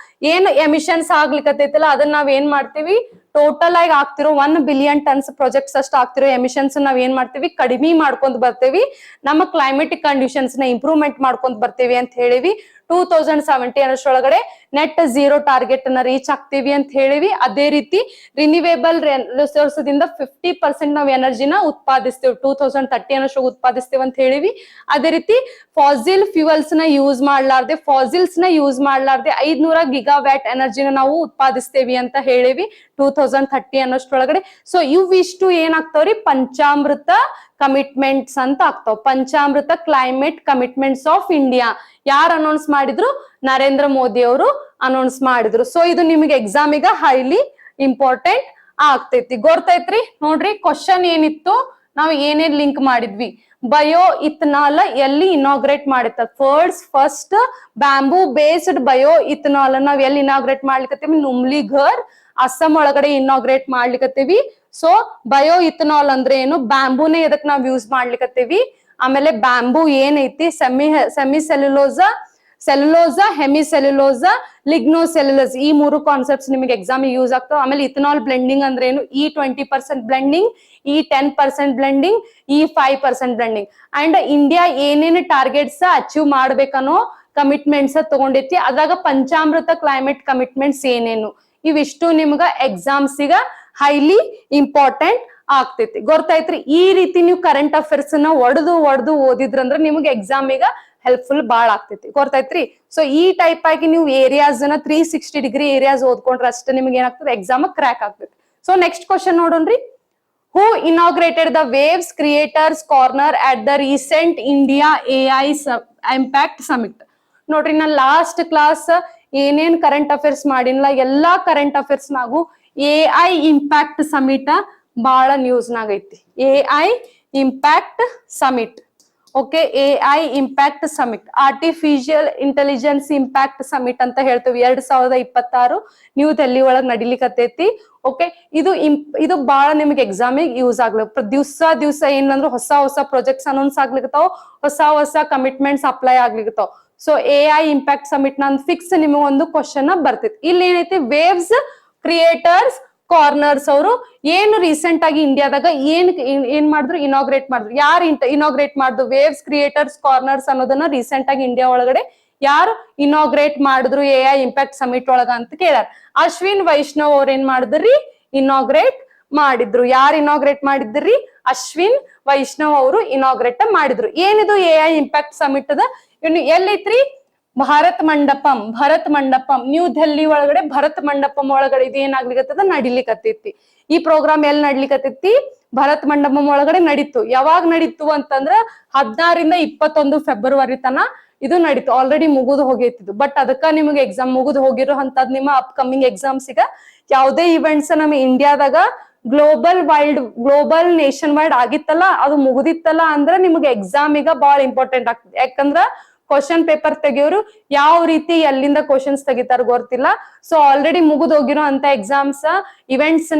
ಏನ್ ಎಮಿಷನ್ಸ್ ಆಗ್ಲಿಕ್ಕತ್ತೈತಲ್ಲ ಅದನ್ನ ನಾವ್ ಏನ್ ಮಾಡ್ತೀವಿ ಟೋಟಲ್ ಆಗಿ ಆಗ್ತಿರೋ 1 ಬಿಲಿಯನ್ ಟನ್ಸ್ ಪ್ರಾಜೆಕ್ಟ್ಸ್ ಅಷ್ಟು ಆಗ್ತಿರೋ ಎಮಿಷನ್ಸ್ ನಾವ್ ಏನ್ ಮಾಡ್ತೀವಿ ಕಡಿಮೆ ಮಾಡ್ಕೊಂಡ್ ಬರ್ತೇವಿ. ನಮ್ಮ ಕ್ಲೈಮೆಟಿಕ್ ಕಂಡೀಷನ್ಸ್ ನ ಇಂಪ್ರೂವ್ಮೆಂಟ್ ಮಾಡ್ಕೊಂಡ್ ಬರ್ತೇವಿ ಅಂತ ಹೇಳಿವಿ. 2070 ಅಷ್ಟರೊಳಗಡೆ ನೆಟ್ 0 ಟಾರ್ಗೆಟ್ ಅನ್ನ ರೀಚ್ ಆಗ್ತೀವಿ ಅಂತ ಹೇಳಿವಿ. ಅದೇ ರೀತಿ ರಿನ್ಯೂವೇಬಲ್ ರಿಸೋರ್ಸ್ ದಿಂದ 50% ನಾವ್ ಎನರ್ಜಿನ ಉತ್ಪಾದಿಸ್ತೇವೆ, 2030 ಅನ್ನೋಷ್ಟು ಉತ್ಪಾದಿಸ್ತೇವೆ ಅಂತ ಹೇಳಿವಿ. ಅದೇ ರೀತಿ ಫಾಸಿಲ್ ಫ್ಯೂಯಲ್ಸ್ ನ ಯೂಸ್ ಮಾಡ್ಲಾರ್ದೆ 500 ಗಿಗಾವ್ಯಾಟ್ ಎನರ್ಜಿನ ನಾವು ಉತ್ಪಾದಿಸ್ತೇವಿ ಅಂತ ಹೇಳಿವಿ 2030 ಅನ್ನೋಷ್ಟ್ರೊಳಗಡೆ. ಸೊ ಇವಿಷ್ಟು ಏನಾಗ್ತಾವ್ರಿ ಪಂಚಾಮೃತ ಕಮಿಟ್ಮೆಂಟ್ಸ್ ಅಂತ ಆಗ್ತಾವ. ಪಂಚಾಮೃತ ಕ್ಲೈಮೇಟ್ ಕಮಿಟ್ಮೆಂಟ್ಸ್ ಆಫ್ ಇಂಡಿಯಾ ಯಾರು ಅನೌನ್ಸ್ ಮಾಡಿದ್ರು? ನರೇಂದ್ರ ಮೋದಿ ಅವರು ಅನೌನ್ಸ್ ಮಾಡಿದ್ರು. ಸೊ ಇದು ನಿಮಗೆ ಎಕ್ಸಾಮಿಗ ಹೈಲಿ ಇಂಪಾರ್ಟೆಂಟ್ ಆಗ್ತೈತಿ. ಗೊತ್ತೈತ್ರಿ? ನೋಡ್ರಿ, ಕ್ವಶನ್ ಏನಿತ್ತು, ನಾವು ಏನೇನ್ ಲಿಂಕ್ ಮಾಡಿದ್ವಿ. ಬಯೋ ಇಥನಾಲ್ ಎಲ್ಲಿ ಇನಾಗ್ರೇಟ್ ಮಾಡಿತ್ತ? First bamboo based bio ethanol ನಾವ್ ಎಲ್ಲಿ ಇನಾಗ್ರೇಟ್ ಮಾಡ್ಲಿಕ್ಕತ್ತೀವಿ? ನುಮ್ಲಿಘರ್, ಅಸ್ಸಾಂ ಒಳಗಡೆ ಇನಾಗ್ರೇಟ್ ಮಾಡ್ಲಿಕ್ಕತ್ತೀವಿ. ಸೊ ಬಯೋ ಇಥನಾಲ್ ಅಂದ್ರೆ ಏನು? ಬ್ಯಾಂಬೂನೇ ಎದಕ್ ನಾವ್ ಯೂಸ್ ಮಾಡ್ಲಿಕ್ಕತ್ತೀವಿ. ಆಮೇಲೆ ಬ್ಯಾಂಬೂ ಏನೈತಿ? ಸೆಮಿ ಸೆಲ್ಯುಲೋಸಾ, ಹೆಮಿಸೆಲ್ಯುಲೋಸಾ, ಲಿಗ್ನೋಸೆಲ್ಯುಲೋಸ್, ಈ 3 ಕಾನ್ಸೆಪ್ಟ್ಸ್ ನಿಮಗೆ ಎಕ್ಸಾಮ್ ಯೂಸ್ ಆಗ್ತಾವ. ಆಮೇಲೆ ಇಥನಾಲ್ ಬ್ಲೆಂಡಿಂಗ್ ಅಂದ್ರೆ ಏನು? E20% blending, E10% blending, E5% blending. And India ಏನೇನು ಟಾರ್ಗೆಟ್ಸ್ ಅಚೀವ್ ಮಾಡ್ಬೇಕನ್ನೋ ಕಮಿಟ್ಮೆಂಟ್ಸ್ ತಗೊಂಡೈತಿ. ಅದ್ರಾಗ ಪಂಚಾಮೃತ ಕ್ಲೈಮೇಟ್ ಕಮಿಟ್ಮೆಂಟ್ಸ್ ಏನೇನು, ಇವಿಷ್ಟು ನಿಮ್ಗ ಎಕ್ಸಾಮ್ಸಿಗ ಹೈಲಿ ಇಂಪಾರ್ಟೆಂಟ್ ಆಗ್ತೈತಿ. ಗೊತ್ತೈತ್ರಿ? ಈ ರೀತಿ ನೀವು ಕರೆಂಟ್ ಅಫೇರ್ಸ್ ನ ಒಡೆದು ಓದಿದ್ರಂದ್ರ ನಿಮ್ಗೆ ಎಕ್ಸಾಮಿಗ ಹೆಲ್ಪ್ಫುಲ್ ಬಾಳ್ ಆಗ್ತೈತಿ. ಗೊತ್ತೈತ್ರಿ? ಸೊ ಈ ಟೈಪ್ ಆಗಿ ನೀವು ಏರಿಯಾಸ್ 360 ಡಿಗ್ರಿ ಏರಿಯಾಸ್ ಓದ್ಕೊಂಡ್ರೆ ಅಷ್ಟೇ ನಿಮ್ಗೆ ಏನಾಗ್ತದೆ ಎಕ್ಸಾಮ್ ಕ್ರ್ಯಾಕ್ ಆಗ್ತೈತಿ. ಸೊ ನೆಕ್ಸ್ಟ್ ಕ್ವಶನ್ ನೋಡೋಣ್ರಿ. ಹೂ ಇನಾಗ್ರೇಟೆಡ್ ದ ವೇವ್ಸ್ creators corner at the recent India AI impact summit? ನೋಡ್ರಿ, ನಾ ಲಾಸ್ಟ್ ಕ್ಲಾಸ್ ಏನೇನ್ ಕರೆಂಟ್ ಅಫೇರ್ಸ್ ಮಾಡಿಲ್ಲ ಎಲ್ಲಾ ಕರೆಂಟ್ ಅಫೇರ್ಸ್ ನಾವು AI ಇಂಪ್ಯಾಕ್ಟ್ ಸಮಿಟ್ ಬಹಳ ನ್ಯೂಸ್ ನಾಗ ಐತಿ. AI impact summit. Okay, AI impact summit, artificial intelligence impact summit ಅಂತ ಹೇಳ್ತೀವಿ. 2026 ನ್ಯೂ ದೆಹಲಿ ಒಳಗ್ ನಡಿಲಿಕತ್ತೈತಿ. ಓಕೆ, ಇದು ಬಹಳ ನಿಮ್ಗೆ ಎಕ್ಸಾಮಿಗೆ ಯೂಸ್ ಆಗ್ಲಿ. ದಿವ್ಸ ಏನಂದ್ರೆ ಹೊಸ ಪ್ರಾಜೆಕ್ಟ್ಸ್ ಅನೌನ್ಸ್ ಆಗ್ಲಿಕತ್ತಾವ, ಹೊಸ ಕಮಿಟ್ಮೆಂಟ್ಸ್ ಅಪ್ಲೈ ಆಗ್ಲಿಕತ್ತಾವ. ಸೊ AI ಇಂಪ್ಯಾಕ್ಟ್ ಸಮಿಟ್ ನಾನು ಫಿಕ್ಸ್ ನಿಮಗೆ ಒಂದು ಕ್ವಶನ್ ಬರ್ತೈತಿ. ಇಲ್ಲಿ ಏನೈತಿ? ವೇವ್ಸ್ ಕ್ರಿಯೇಟರ್ಸ್ ಕಾರ್ನರ್ಸ್ ಅವರು ಏನು ರೀಸೆಂಟ್ ಆಗಿ ಇಂಡಿಯಾದಾಗ ಏನ್ ಮಾಡಿದ್ರು? ಇನಾಗ್ರೇಟ್ ಮಾಡಿದ್ರು. ಯಾರು ಇನಾಗ್ರೇಟ್ ಮಾಡಿದ್ರು? ವೇವ್ಸ್ ಕ್ರಿಯೇಟರ್ಸ್ ಕಾರ್ನರ್ಸ್ ಅನ್ನೋದನ್ನ ರೀಸೆಂಟ್ ಆಗಿ ಇಂಡಿಯಾ ಒಳಗಡೆ ಯಾರು ಇನಾಗ್ರೇಟ್ ಮಾಡಿದ್ರು AI ಇಂಪ್ಯಾಕ್ಟ್ ಸಮಿಟ್ ಒಳಗ ಅಂತ ಕೇಳ್ಯಾರ. ಅಶ್ವಿನ್ ವೈಷ್ಣವ್ ಅವ್ರ ಏನ್ ಮಾಡಿದ್ರಿ? ಇನಾಗ್ರೇಟ್ ಮಾಡಿದ್ರು. ಯಾರು ಇನಾಗ್ರೇಟ್ ಮಾಡಿದ್ರಿ? ಅಶ್ವಿನ್ ವೈಷ್ಣವ್ ಅವರು ಇನಾಗ್ರೇಟ್ ಮಾಡಿದ್ರು. ಏನಿದು AI ಇಂಪ್ಯಾಕ್ಟ್ ಸಮಿಟ್ ಅದ? ಇನ್ನು ಎಲ್ಲೈತ್ರಿ? ಭರತ್ ಮಂಡಪಂ ನ್ಯೂ ದೆಹಲಿ ಒಳಗಡೆ ಭರತ್ ಮಂಡಪಂ ಒಳಗಡೆ ಇದು ಏನಾಗ್ಲಿಕತ್ತದ? ನಡಿಲಿಕತ್ತೈತಿ. ಈ ಪ್ರೋಗ್ರಾಮ್ ಎಲ್ಲಿ ನಡ್ಲಿಕತ್ತೈತಿ? ಭರತ್ ಮಂಡಪಂ ಒಳಗಡೆ ನಡೀತು. ಯಾವಾಗ ನಡೀತು ಅಂತಂದ್ರ 16 ರಿಂದ 21 ಫೆಬ್ರವರಿ ತನ ಇದು ನಡೀತು. ಆಲ್ರೆಡಿ ಮುಗಿದು ಹೋಗೈತಿದು. ಬಟ್ ಅದಕ್ಕ ನಿಮಗೆ ಎಕ್ಸಾಮ್ ಮುಗಿದು ಹೋಗಿರೋ ಅಂತದ್ ನಿಮ್ಮ ಅಪ್ಕಮಿಂಗ್ ಎಕ್ಸಾಮ್ಸಿಗ ಯಾವುದೇ ಇವೆಂಟ್ಸ್ ನಮ್ಮ ಇಂಡಿಯಾದಾಗ ಗ್ಲೋಬಲ್ ನೇಷನ್ ವೈಡ್ ಆಗಿತ್ತಲ್ಲ, ಅದು ಮುಗುದಿತ್ತಲ್ಲ ಅಂದ್ರ ನಿಮ್ಗೆ ಎಕ್ಸಾಮಿಗ ಬಹಳ ಇಂಪಾರ್ಟೆಂಟ್ ಆಗ್ತದೆ. ಯಾಕಂದ್ರ ಕ್ವಶನ್ ಪೇಪರ್ ತೆಗಿಯೋರು ಯಾವ ರೀತಿ ಎಲ್ಲಿಂದ ಕ್ವಶನ್ಸ್ ತೆಗಿತಾರ ಗೊತ್ತಿಲ್ಲ. ಸೊ ಆಲ್ರೆಡಿ ಮುಗಿದು ಹೋಗಿರೋ ಅಂತ ಎಕ್ಸಾಮ್ಸ್ ಇವೆಂಟ್ಸ್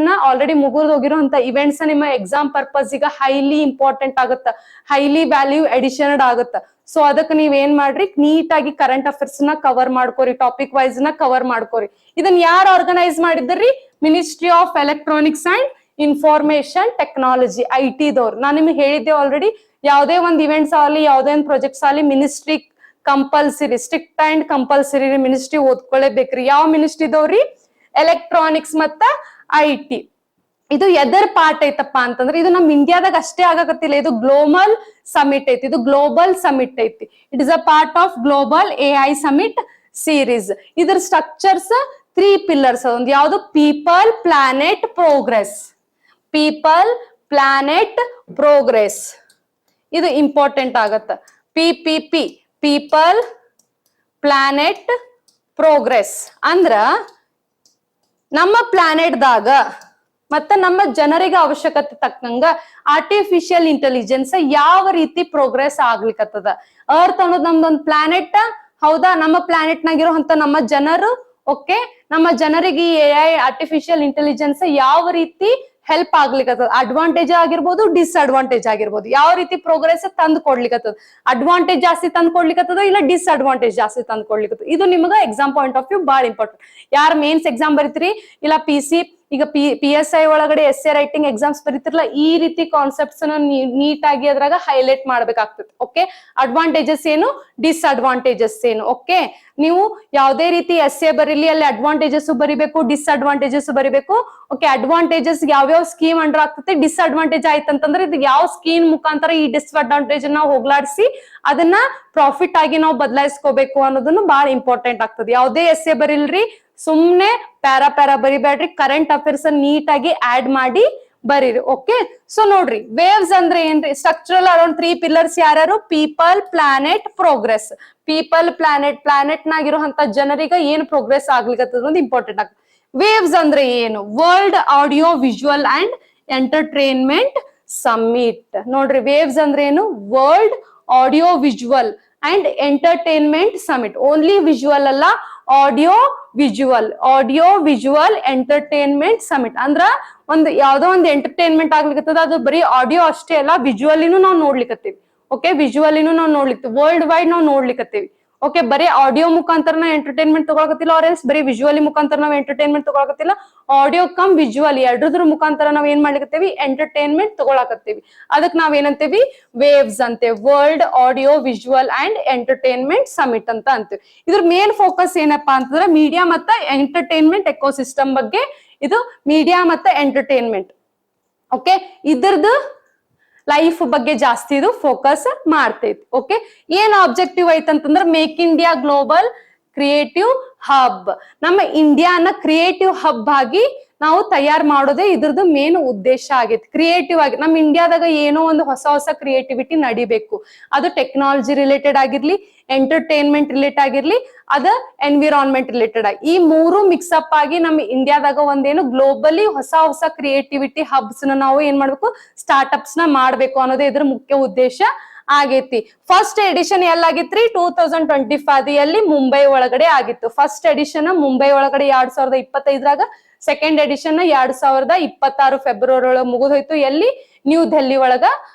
ಇವೆಂಟ್ಸ್ ನಿಮ್ಮ ಎಕ್ಸಾಮ್ ಪರ್ಪಸ್ ಈಗ ಹೈಲಿ ಇಂಪಾರ್ಟೆಂಟ್ ಆಗುತ್ತ, ಹೈಲಿ ವ್ಯಾಲ್ಯೂ ಅಡಿಷನ್ಡ್ ಆಗುತ್ತ. ಸೊ ಅದಕ್ಕೆ ನೀವ್ ಏನ್ ಮಾಡ್ರಿ? ನೀಟಾಗಿ ಕರೆಂಟ್ ಅಫೇರ್ಸ್ ನ ಕವರ್ ಮಾಡ್ಕೋರಿ, ಟಾಪಿಕ್ ವೈಸ್ ನ ಕವರ್ ಮಾಡ್ಕೋರಿ. ಇದನ್ನ ಯಾರು ಆರ್ಗನೈಸ್ ಮಾಡಿದ್ರಿ? Ministry of electronics and information technology, IT ದವ್ರು. ನಾನು ನಿಮ್ಗೆ ಹೇಳಿದ್ದೆ ಆಲ್ರೆಡಿ, ಯಾವುದೇ ಒಂದ್ ಇವೆಂಟ್ಸ್ ಆಗಲಿ, ಯಾವುದೇ ಒಂದ್ ಪ್ರಾಜೆಕ್ಟ್ಸ್ ಆಗಲಿ, ministry compulsory, strict and compulsory ministry ಓದ್ಕೊಳ್ಳೇಬೇಕ್ರಿ. ಯಾವ ಮಿನಿಸ್ಟ್ರಿದವ್ರಿ? ಎಲೆಕ್ಟ್ರಾನಿಕ್ಸ್ ಮತ್ತ IT. ಇದು ಎದರ್ ಪಾರ್ಟ್ ಐತಪ್ಪ ಅಂತಂದ್ರೆ ಇದು ನಮ್ ಇಂಡಿಯಾದಾಗ ಅಷ್ಟೇ ಆಗಕತ್ತಿಲ್ಲ, ಇದು ಗ್ಲೋಬಲ್ ಸಮಿಟ್ ಐತಿ. ಇದು ಗ್ಲೋಬಲ್ ಸಮಿಟ್ ಐತಿ. It is a part of global AI summit series. ಇದ್ರ ಸ್ಟ್ರಕ್ಚರ್ಸ್ 3 ಪಿಲ್ಲರ್ಸ್. ಒಂದು ಯಾವುದು? People, planet, progress. ಇದು ಇಂಪಾರ್ಟೆಂಟ್ ಆಗತ್ತ. PPP ಪೀಪಲ್ ಪ್ಲಾನೆಟ್ ಪ್ರೋಗ್ರೆಸ್ ಅಂದ್ರ ನಮ್ಮ ಪ್ಲಾನೆಟ್ ದಾಗ ಮತ್ತ ನಮ್ಮ ಜನರಿಗೆ ಅವಶ್ಯಕತೆ ತಕ್ಕಂಗ ಆರ್ಟಿಫಿಷಿಯಲ್ ಇಂಟೆಲಿಜೆನ್ಸ್ ಯಾವ ರೀತಿ ಪ್ರೋಗ್ರೆಸ್ ಆಗ್ಲಿಕ್ಕತ್ತದ. ಅರ್ತ್ ಅನ್ನೋದು ನಮ್ದೊಂದು ಪ್ಲಾನೆಟ್ ಹೌದಾ, ನಮ್ಮ ಪ್ಲಾನೆಟ್ ನಾಗಿರುವಂತ ನಮ್ಮ ಜನರು ಓಕೆ, ನಮ್ಮ ಜನರಿಗೆ ಈ AI ಆರ್ಟಿಫಿಷಿಯಲ್ ಇಂಟೆಲಿಜೆನ್ಸ್ ಯಾವ ರೀತಿ ಹೆಲ್ಪ್ ಆಗ್ಲಿಕ್ಕತ್ತದ, ಅಡ್ವಾಂಟೇಜ್ ಆಗಿರ್ಬೋದು ಡಿಸ್ಅಡ್ವಾಂಟೇಜ್ ಆಗಿರ್ಬೋದು, ಯಾವ ರೀತಿ ಪ್ರೋಗ್ರೆಸ್ ತಂದು ಕೊಡ್ಲಿಕ್ಕತ್ತದ, ಅಡ್ವಾಂಟೇಜ್ ಜಾಸ್ತಿ ತಂದು ಕೊಡ್ಲಿಕ್ಕತ್ತದ ಇಲ್ಲ ಡಿಸ್ಅಡ್ವಾಂಟೇಜ್ ಜಾಸ್ತಿ ತಂದು ಕೊಡ್ಲಿಕ್ಕತ್ತದ. ಇದು ನಿಮ್ಗ ಎಕ್ಸಾಮ್ ಪಾಯಿಂಟ್ ಆಫ್ ವ್ಯೂ ಬಹಳ ಇಂಪಾರ್ಟೆಂಟ್. ಯಾರು ಮೇನ್ಸ್ ಎಕ್ಸಾಮ್ ಬರೀತೀರಿ ಇಲ್ಲ PC ಈಗ PSI ಒಳಗಡೆ essay ರೈಟಿಂಗ್ ಎಕ್ಸಾಮ್ಸ್ ಬರೀತಿರಲ್ಲ, ಈ ರೀತಿ ಕಾನ್ಸೆಪ್ಟ್ಸ್ ನೀಟ್ ಆಗಿ ಅದ್ರಾಗ ಹೈಲೈಟ್ ಮಾಡ್ಬೇಕಾಗ್ತದೆ. ಓಕೆ, ಅಡ್ವಾಂಟೇಜಸ್ ಏನು, ಡಿಸ್ಅಡ್ವಾಂಟೇಜಸ್ ಏನು. ಓಕೆ, ನೀವು ಯಾವುದೇ ರೀತಿ essay ಬರೀಲಿ ಅಲ್ಲಿ ಅಡ್ವಾಂಟೇಜಸ್ ಬರಿಬೇಕು, ಡಿಸ್ಅಡ್ವಾಂಟೇಜಸ್ ಬರಿಬೇಕು. ಓಕೆ, ಅಡ್ವಾಂಟೇಜಸ್ ಯಾವ್ಯಾವ ಸ್ಕೀಮ್ ಅಂಡರ್ ಆಗ್ತದೆ, ಡಿಸ್ಅಡ್ವಾಂಟೇಜ್ ಆಯ್ತಂತಂದ್ರೆ ಇದು ಯಾವ ಸ್ಕೀಮ್ ಮುಖಾಂತರ ಈ ಡಿಸ್ಅಡ್ವಾಂಟೇಜ್ ನಾವು ಹೋಗ್ಲಾಡಿಸಿ ಅದನ್ನ ಪ್ರಾಫಿಟ್ ಆಗಿ ನಾವು ಬದಲಾಯಿಸ್ಕೋಬೇಕು ಅನ್ನೋದನ್ನು ಬಹಳ ಇಂಪಾರ್ಟೆಂಟ್ ಆಗ್ತದೆ. ಯಾವುದೇ essay ಬರಿಲ್ರಿ, ಸುಮ್ನೆ ಪ್ಯಾರಾ ಬರಿಬೇಡ್ರಿ, ಕರೆಂಟ್ ಅಫೇರ್ಸ್ ನೀಟ್ ಆಗಿ ಆಡ್ ಮಾಡಿ ಬರೀರಿ. ಓಕೆ, ಸೊ ನೋಡ್ರಿ ವೇವ್ಸ್ ಅಂದ್ರೆ ಏನ್ರಿ, ಸ್ಟ್ರಕ್ಚರಲ್ ಅರೌಂಡ್ 3 ಪಿಲ್ಲರ್ಸ್ ಯಾರ್ಯಾರು, people planet progress. People planet ನಾಗಿರುವಂತ ಜನರಿಗೆ ಏನ್ ಪ್ರೋಗ್ರೆಸ್ ಆಗ್ಲಿಕ್ಕತ್ತದ ಒಂದು ಇಂಪಾರ್ಟೆಂಟ್ ಆಗ್ತದೆ. ವೇವ್ಸ್ ಅಂದ್ರೆ ಏನು, world audio visual and entertainment summit. ನೋಡ್ರಿ ವೇವ್ಸ್ ಅಂದ್ರೆ ಏನು, world audio visual and entertainment summit. Only visual ಅಲ್ಲ, ಆಡಿಯೋ ವಿಜುವಲ್ ಎಂಟರ್ಟೈನ್ಮೆಂಟ್ ಸಮಿಟ್ ಅಂದ್ರ ಒಂದು ಯಾವ್ದೋ ಒಂದು ಎಂಟರ್ಟೈನ್ಮೆಂಟ್ ಆಗ್ಲಿಕ್ಕತ್ತದ, ಅದು ಬರೀ ಆಡಿಯೋ ಅಷ್ಟೇ ಅಲ್ಲ, ವಿಜುವಲಿನೂ ನಾವು ನೋಡ್ಲಿಕ್ಕತ್ತೀವಿ. ಓಕೆ, ವಿಜುವಲಿನೂ ನಾವು ನೋಡ್ಲಿಕ್ಕೆ ವರ್ಲ್ಡ್ ವೈಡ್ ನಾವು ನೋಡ್ಲಿಕ್ಕತ್ತೀವಿ. ಓಕೆ, ಬರೀ ಆಡಿಯೋ ಮುಖಾಂತರ ನಾವು ಎಂಟರ್ಟೈನ್ಮೆಂಟ್ ತಗೊಳಕತ್ತಿಲ್ಲ, ಆರ್ ಎಲ್ಸ್ ಬರೀ ವಿಜುವಲಿ ಮುಖಾಂತರ ನಾವು ಎಂಟರ್ಟೈನ್ಮೆಂಟ್ ತಗೊಳಕತ್ತಿಲ್ಲ, ಆಡಿಯೋ ಕಮ್ ವಿಜುವಲ್ ಎರಡದ್ರ ಮುಖಾಂತರ ನಾವ್ ಏನ್ ಮಾಡ್ಲಿಕತ್ತೀವಿ, ಎಂಟರ್ಟೈನ್ಮೆಂಟ್ ತಗೊಳಕತ್ತೀವಿ. ಅದಕ್ಕೆ ನಾವ್ ಏನಂತೇವಿ, ವೇವ್ಸ್ ಅಂತೇವಿ, world audio visual and entertainment summit ಅಂತ ಅಂತೀವಿ. ಇದ್ರ ಮೇನ್ ಫೋಕಸ್ ಏನಪ್ಪಾ ಅಂತಂದ್ರೆ ಮೀಡಿಯಾ ಮತ್ತ ಎಂಟರ್ಟೈನ್ಮೆಂಟ್ ಎಕೋಸಿಸ್ಟಮ್ ಬಗ್ಗೆ. ಇದು ಮೀಡಿಯಾ ಮತ್ತ ಎಂಟರ್ಟೈನ್ಮೆಂಟ್. ಓಕೆ, ಇದ್ರದ್ದು ಲೈಫ್ ಬಗ್ಗೆ ಜಾಸ್ತಿ ಇದು ಫೋಕಸ್ ಮಾಡ್ತೈತಿ. ಓಕೆ, ಏನ್ ಆಬ್ಜೆಕ್ಟಿವ್ ಐತಂತಂದ್ರ make India global creative hub. ನಮ್ಮ ಇಂಡಿಯಾನ ಕ್ರಿಯೇಟಿವ್ ಹಬ್ ಆಗಿ ನಾವು ತಯಾರು ಮಾಡೋದೇ ಇದ್ರದ್ದು ಮೇನ್ ಉದ್ದೇಶ ಆಗೈತಿ. ಕ್ರಿಯೇಟಿವ್ ಆಗಿ ನಮ್ಮ ಇಂಡಿಯಾದಾಗ ಏನೋ ಒಂದು ಹೊಸ ಕ್ರಿಯೇಟಿವಿಟಿ ನಡಿಬೇಕು. ಅದು ಟೆಕ್ನಾಲಜಿ ರಿಲೇಟೆಡ್ ಆಗಿರ್ಲಿ, ಎಂಟರ್ಟೈನ್ಮೆಂಟ್ ರಿಲೇಟೆಡ್ ಆಗಿರ್ಲಿ, ಅದ ಎನ್ವಿರಾನ್ಮೆಂಟ್ ರಿಲೇಟೆಡ್ ಆಗಿ, ಈ ಮೂರು ಮಿಕ್ಸಪ್ ಆಗಿ ನಮ್ಮ ಇಂಡಿಯಾದಾಗ ಒಂದೇನು ಗ್ಲೋಬಲಿ ಹೊಸ ಕ್ರಿಯೇಟಿವಿಟಿ ಹಬ್ಸ್ ನಾವು ಏನ್ ಮಾಡ್ಬೇಕು, ಸ್ಟಾರ್ಟ್ಅಪ್ಸ್ ನ ಮಾಡ್ಬೇಕು ಅನ್ನೋದೇ ಇದ್ರ ಮುಖ್ಯ ಉದ್ದೇಶ ಆಗೈತಿ. ಫಸ್ಟ್ ಎಡಿಷನ್ ಎಲ್ಲಾಗಿತ್ರಿ 2025 ಮುಂಬೈ ಒಳಗಡೆ ಆಗಿತ್ತು. ಫಸ್ಟ್ ಎಡಿಷನ್ ಮುಂಬೈ ಒಳಗಡೆ 2025ರಾಗ, ಸೆಕೆಂಡ್ ಎಡಿಷನ್ 2026 ಫೆಬ್ರವರಿ ಒಳಗ ಮುಗಿದೋಯ್ತು. ಎಲ್ಲಿ, ನ್ಯೂ ಡೆಲ್ಲಿ ಒಳಗ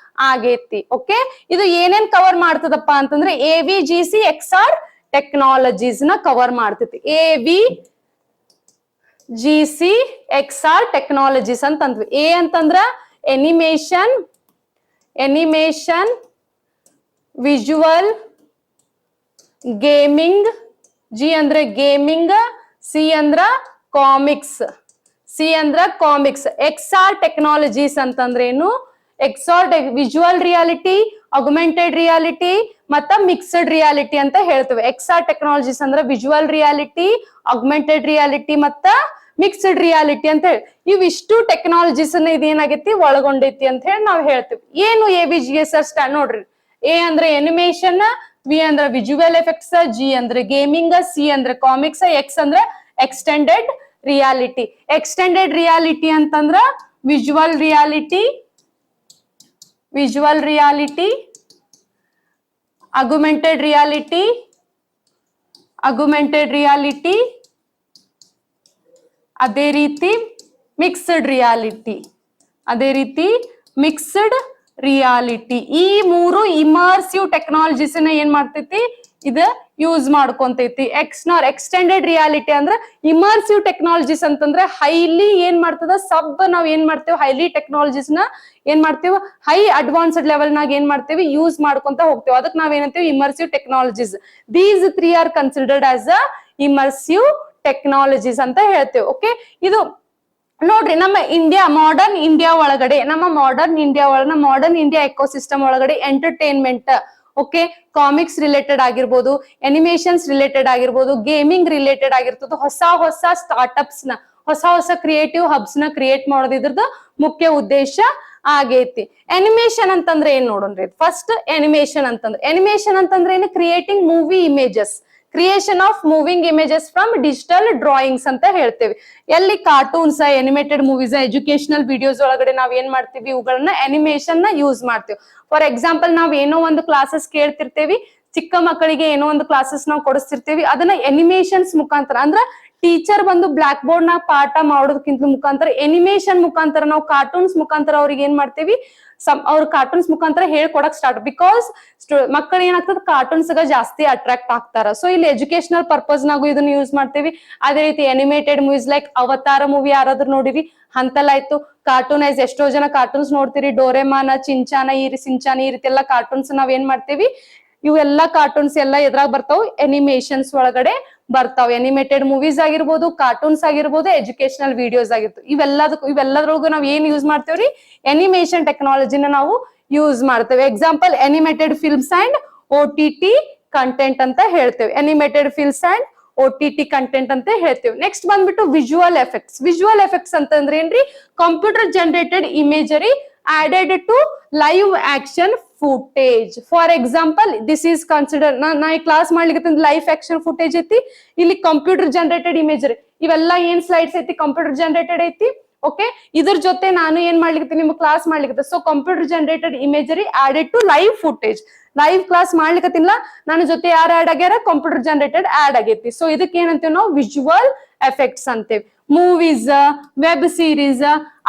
ಆಗೈತಿ. ಓಕೆ, ಇದು ಏನೇನ್ ಕವರ್ ಮಾಡ್ತದಪ್ಪ ಅಂತಂದ್ರೆ AVGC XR ಟೆಕ್ನಾಲಜೀಸ್ ನ ಕವರ್ ಮಾಡ್ತೈತಿ. AVGC XR ಟೆಕ್ನಾಲಜೀಸ್ ಅಂತಂದ್ವಿ. ಎ ಅಂತಂದ್ರ ಎನಿಮೇಷನ್ ವಿಜುವಲ್ ಗೇಮಿಂಗ್, G ಅಂದ್ರೆ ಗೇಮಿಂಗ್, C ಅಂದ್ರ ಕಾಮಿಕ್ಸ್, XR ಟೆಕ್ನಾಲಜೀಸ್ ಅಂತಂದ್ರೇನು, XR visual reality, augmented reality ಮತ್ತ ಮಿಕ್ಸ್ಡ್ ರಿಯಾಲಿಟಿ ಅಂತ ಹೇಳ್ತೇವೆ. XR ಟೆಕ್ನಾಲಜೀಸ್ ಅಂದ್ರೆ ವಿಜುವಲ್ ರಿಯಾಲಿಟಿ, ಆಗ್ಮೆಂಟೆಡ್ ರಿಯಾಲಿಟಿ ಮತ್ತ ಮಿಕ್ಸ್ಡ್ ರಿಯಾಲಿಟಿ ಅಂತ ಹೇಳಿ ಇವಿಷ್ಟು ಟೆಕ್ನಾಲಜೀಸ್ ಇದೇನಾಗೈತಿ ಒಳಗೊಂಡೈತಿ ಅಂತ ಹೇಳಿ ನಾವ್ ಹೇಳ್ತೇವೆ. ಏನು AVGS ನೋಡ್ರಿ, ಎ ಅಂದ್ರೆ ಎನಿಮೇಷನ್, ವಿ ಅಂದ್ರೆ ವಿಜುವಲ್ ಎಫೆಕ್ಟ್ಸ್, G ಅಂದ್ರೆ ಗೇಮಿಂಗ್, C ಅಂದ್ರೆ ಕಾಮಿಕ್ಸ್, X ಅಂದ್ರೆ ಎಕ್ಸ್ಟೆಂಡೆಡ್ ರಿಯಾಲಿಟಿ. ಎಕ್ಸ್ಟೆಂಡೆಡ್ ರಿಯಾಲಿಟಿ ಅಂತಂದ್ರ ವಿಜುವಲ್ ರಿಯಾಲಿಟಿ, ಆಗ್ಮೆಂಟೆಡ್ ರಿಯಾಲಿಟಿ, ಅದೇ ರೀತಿ ಮಿಕ್ಸ್ಡ್ ರಿಯಾಲಿಟಿ. ಈ ಮೂರು ಇಮರ್ಸಿವ್ ಟೆಕ್ನಾಲಜೀಸ್ ಏನ್ ಮಾಡ್ತೈತಿ, ಇದ ಯೂಸ್ ಮಾಡ್ಕೊಂತೈತಿ. ಎಕ್ಸ್ಟೆಂಡೆಡ್ ರಿಯಾಲಿಟಿ ಅಂದ್ರೆ ಇಮರ್ಸಿವ್ ಟೆಕ್ನಾಲಜೀಸ್ ಅಂತಂದ್ರೆ ಹೈಲಿ ಏನ್ ಮಾಡ್ತದ, ನಾವ್ ಏನ್ ಮಾಡ್ತೇವೆ, ಹೈಲಿ ಟೆಕ್ನಾಲಜೀಸ್ ನ ಏನ್ ಮಾಡ್ತೇವೆ, ಹೈ ಅಡ್ವಾನ್ಸ್ಡ್ ಲೆವೆಲ್ ನಾಗ ಏನ್ ಮಾಡ್ತೇವೆ, ಯೂಸ್ ಮಾಡ್ಕೊಂತ ಹೋಗ್ತೇವೆ. ಅದಕ್ಕೆ ನಾವ್ ಏನಂತೇವೆ, immersive technologies. These 3 are considered as a immersive technologies ಅಂತ ಹೇಳ್ತೇವೆ. ಓಕೆ, ಇದು ನೋಡ್ರಿ ನಮ್ಮ ಮಾಡರ್ನ್ ಇಂಡಿಯಾ ಒಳಗಡೆ, ಮಾಡರ್ನ್ ಇಂಡಿಯಾ ಎಕೋಸಿಸ್ಟಮ್ ಒಳಗಡೆ ಎಂಟರ್ಟೈನ್ಮೆಂಟ್, ಓಕೆ, ಕಾಮಿಕ್ಸ್ ರಿಲೇಟೆಡ್ ಆಗಿರ್ಬೋದು, ಎನಿಮೇಷನ್ಸ್ ರಿಲೇಟೆಡ್ ಆಗಿರ್ಬೋದು, ಗೇಮಿಂಗ್ ರಿಲೇಟೆಡ್ ಆಗಿರ್ತದೆ, ಹೊಸ ಸ್ಟಾರ್ಟ್ಅಪ್ಸ್ ನ, ಹೊಸ ಕ್ರಿಯೇಟಿವ್ ಹಬ್ಸ್ ನ ಕ್ರಿಯೇಟ್ ಮಾಡೋದು ಇದ್ರದ್ದು ಮುಖ್ಯ ಉದ್ದೇಶ ಆಗೈತಿ. ಅನಿಮೇಷನ್ ಅಂತಂದ್ರೆ ಏನ್ ನೋಡೋಣ್ರಿ. ಫಸ್ಟ್ ಅನಿಮೇಷನ್ ಅಂತಂದ್ರೆ ಏನು, creating movie images, creation of moving images from digital drawings ಅಂತ ಹೇಳ್ತೇವೆ. ಎಲ್ಲಿ cartoons, animated movies, educational videos ಒಳಗಡೆ ನಾವ್ ಏನ್ ಮಾಡ್ತೀವಿ, ಇವುಗಳನ್ನ ಅನಿಮೇಷನ್ ನ ಯೂಸ್ ಮಾಡ್ತೀವಿ. ಫಾರ್ ಎಕ್ಸಾಂಪಲ್, ನಾವ್ ಏನೋ ಒಂದು ಕ್ಲಾಸಸ್ ಕೇಳ್ತಿರ್ತೇವಿ, ಚಿಕ್ಕ ಮಕ್ಕಳಿಗೆ ಏನೋ ಒಂದು ಕ್ಲಾಸಸ್ ನಾವು ಕೊಡಿಸ್ತಿರ್ತೀವಿ, ಅದನ್ನ ಎನಿಮೇಷನ್ಸ್ ಮುಖಾಂತರ, ಅಂದ್ರ ಟೀಚರ್ ಬಂದು ಬ್ಲಾಕ್ ಬೋರ್ಡ್ ನ ಪಾಠ ಮಾಡೋದಕ್ಕಿಂತ ಮುಖಾಂತರ ಎನಿಮೇಷನ್ ಮುಖಾಂತರ, ನಾವು ಕಾರ್ಟೂನ್ಸ್ ಮುಖಾಂತರ ಅವ್ರಿಗೆ ಏನ್ ಮಾಡ್ತೀವಿ, ಅವ್ರ ಕಾರ್ಟೂನ್ಸ್ ಮುಖಾಂತರ ಹೇಳ್ಕೊಡಕ್ ಸ್ಟಾರ್ಟ್. ಬಿಕಾಸ್ ಮಕ್ಕಳು ಏನಾಗ್ತದೆ, ಕಾರ್ಟೂನ್ಸ್ ಗ ಜಾಸ್ತಿ ಅಟ್ರಾಕ್ಟ್ ಆಗ್ತಾರ. ಸೊ ಇಲ್ಲಿ ಎಜುಕೇಶನಲ್ ಪರ್ಪಸ್ ನಾಗು ಇದನ್ನ ಯೂಸ್ ಮಾಡ್ತೀವಿ. ಅದೇ ರೀತಿ ಅನಿಮೇಟೆಡ್ ಮೂವೀಸ್ ಲೈಕ್ ಅವತಾರ ಮೂವಿ ಯಾರಾದ್ರೂ ನೋಡಿರಿ, ಹಂತಲಾಯ್ತು. ಕಾರ್ಟೂನೈಸ್ ಎಷ್ಟೋ ಜನ ಕಾರ್ಟೂನ್ಸ್ ನೋಡ್ತೀರಿ, ಡೋರೆಮಾನ, ಸಿಂಚಾನ ಈ ರೀತಿ ಎಲ್ಲ ಕಾರ್ಟೂನ್ಸ್ ನಾವ್ ಏನ್ ಮಾಡ್ತೀವಿ, ಇವೆಲ್ಲಾ ಕಾರ್ಟೂನ್ಸ್ ಎಲ್ಲ ಎದ್ರಾಗ ಬರ್ತಾವ್, ಎನಿಮೇಷನ್ಸ್ ಒಳಗಡೆ ಬರ್ತಾವ್. ಅನಿಮೇಟೆಡ್ ಮೂವೀಸ್ ಆಗಿರ್ಬೋದು, ಕಾರ್ಟೂನ್ಸ್ ಆಗಿರ್ಬೋದು, ಎಜುಕೇಶನಲ್ ವಿಡಿಯೋಸ್ ಆಗಿರ್ಬೋದು, ಇವೆಲ್ಲದ್ರೊಳಗೂ ನಾವ್ ಏನ್ ಯೂಸ್ ಮಾಡ್ತೇವ್ರಿ, ಅನಿಮೇಷನ್ ಟೆಕ್ನಾಲಜಿನ ನಾವು ಯೂಸ್ ಮಾಡ್ತೇವೆ. Example, animated films and OTT content ಅಂತ ಹೇಳ್ತೇವೆ. Animated films and OTT content ಅಂತ ಹೇಳ್ತೇವೆ. ನೆಕ್ಸ್ಟ್ ಬಂದ್ಬಿಟ್ಟು ವಿಜುವಲ್ ಎಫೆಕ್ಟ್ಸ್. ವಿಜುವಲ್ ಎಫೆಕ್ಟ್ಸ್ ಅಂತಂದ್ರೆ ಏನ್ರಿ, computer generated imagery added to live action footage. For example, this is considered, ನಾ ಈ ಕ್ಲಾಸ್ ಮಾಡ್ಲಿಕ್ಕೆ ಲೈವ್ ಆಕ್ಷನ್ ಫುಟೇಜ್ ಐತಿ, ಇಲ್ಲಿ ಕಂಪ್ಯೂಟರ್ ಜನರೇಟೆಡ್ ಇಮೇಜರಿ, ಇವೆಲ್ಲ ಏನ್ ಸ್ಲೈಡ್ಸ್ ಐತಿ, ಕಂಪ್ಯೂಟರ್ ಜನರೇಟೆಡ್ ಐತಿ. ಓಕೆ, ಇದ್ರ ಜೊತೆ ನಾನು ಏನ್ ಮಾಡ್ಲಿಕ್ಕೆ, ನಿಮ್ಗೆ ಕ್ಲಾಸ್ ಮಾಡ್ಲಿಕ್ಕೆ, so computer generated imagery added to live footage. Live class ಮಾಡ್ಲಿಕ್ಕತ್ತಿಲ್ಲ, ನನ್ನ ಜೊತೆ ಯಾರು ಆಡ್ ಆಗ್ಯಾರ, ಕಂಪ್ಯೂಟರ್ ಜನರೇಟೆಡ್ ಆಡ್ ಆಗೈತಿ. ಸೊ ಇದಕ್ಕೆ ಏನಂತೇವೆ ನಾವು, ವಿಜುವಲ್ ಎಫೆಕ್ಟ್ಸ್ ಅಂತೇವೆ. ಮೂವೀಸ್, ವೆಬ್ ಸೀರೀಸ್,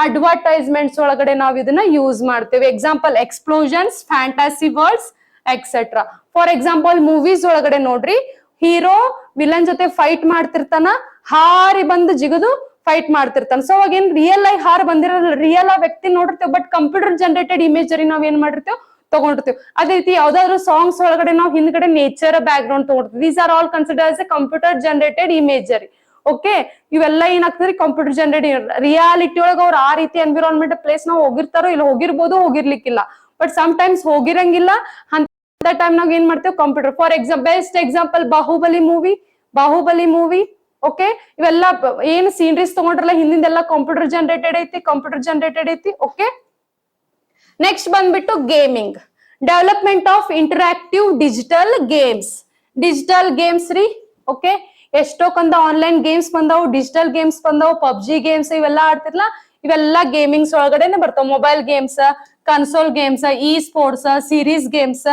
ಅಡ್ವರ್ಟೈಸ್ಮೆಂಟ್ಸ್ ಒಳಗಡೆ ನಾವು ಇದನ್ನ ಯೂಸ್ ಮಾಡ್ತೇವೆ. Example, explosions, fantasy worlds etcetera. For example, movies ಒಳಗಡೆ ನೋಡ್ರಿ, ಹೀರೋ ವಿಲನ್ ಜೊತೆ ಫೈಟ್ ಮಾಡ್ತಿರ್ತಾನ, ಹಾರಿ ಬಂದು ಜಿಗದು ಫೈಟ್ ಮಾಡ್ತಿರ್ತಾನ. ಸೊ ಅವಾಗ ಏನ್ ರಿಯಲ್ ಆಗಿ ಹಾರ್ ಬಂದಿರೋಲ್ಲ, ರಿಯಲ್ ಆ ವ್ಯಕ್ತಿ ನೋಡಿರ್ತೇವೆ, ಬಟ್ ಕಂಪ್ಯೂಟರ್ ಜನರೇಟೆಡ್ ಇಮೇಜರಿ ನಾವ್ ಏನ್ ಮಾಡಿರ್ತೇವೆ, ತಗೊಂಡಿರ್ತೇವೆ. ಅದೇ ರೀತಿ ಯಾವ್ದಾದ್ರು ಸಾಂಗ್ಸ್ ಒಳಗಡೆ ನಾವು ಹಿಂದ್ಗಡೆ ನೇಚರ್ ಬ್ಯಾಕ್ ಗ್ರೌಂಡ್ ತಗೊಂಡಿರ್ತೀವಿ. These are all consider as a computer generated imagery. Okay, ಇವೆಲ್ಲ ಏನಾಗ್ತದೆ, ಕಂಪ್ಯೂಟರ್ ಜನರೇಟೆಡ್. ರಿಯಾಲಿಟಿ ಒಳಗ ಅವ್ರು ಆ ರೀತಿ ಎನ್ವಿರಾನ್ಮೆಂಟ್ ಪ್ಲೇಸ್ ನಾವು ಹೋಗಿರ್ತಾರೋ ಇಲ್ಲ, ಹೋಗಿರ್ಬೋದು, ಹೋಗಿರ್ಲಿಕ್ಕಿಲ್ಲ, ಬಟ್ ಸಮ್ ಟೈಮ್ಸ್ ಹೋಗಿರಂಗಿಲ್ಲ. ಅಂತ ಟೈಮ್ ನಾವ್ ಏನ್ ಮಾಡ್ತೇವೆ, computer. For best example, Baahubali movie. Okay, ಇವೆಲ್ಲ ಏನ್ ಸೀನರೀಸ್ ತಗೊಂಡ್ರಲ್ಲ ಹಿಂದಿಂದೆಲ್ಲ ಕಂಪ್ಯೂಟರ್ ಜನರೇಟೆಡ್ ಐತಿ. ಓಕೆ, ನೆಕ್ಸ್ಟ್ ಬಂದ್ಬಿಟ್ಟು gaming, development of interactive digital games ರೀ. ಓಕೆ, ಎಷ್ಟೊಂದ ಆನ್ಲೈನ್ ಗೇಮ್ಸ್ ಬಂದಾವು, ಡಿಜಿಟಲ್ ಗೇಮ್ಸ್ ಬಂದಾವು, ಪಬ್ಜಿ ಗೇಮ್ಸ್ ಇವೆಲ್ಲ ಆಡ್ತಿರ್ಲಾ, ಇವೆಲ್ಲ ಗೇಮಿಂಗ್ಸ್ ಒಳಗಡೆನೆ ಬರ್ತಾವ. Mobile games, console games, esports, series games,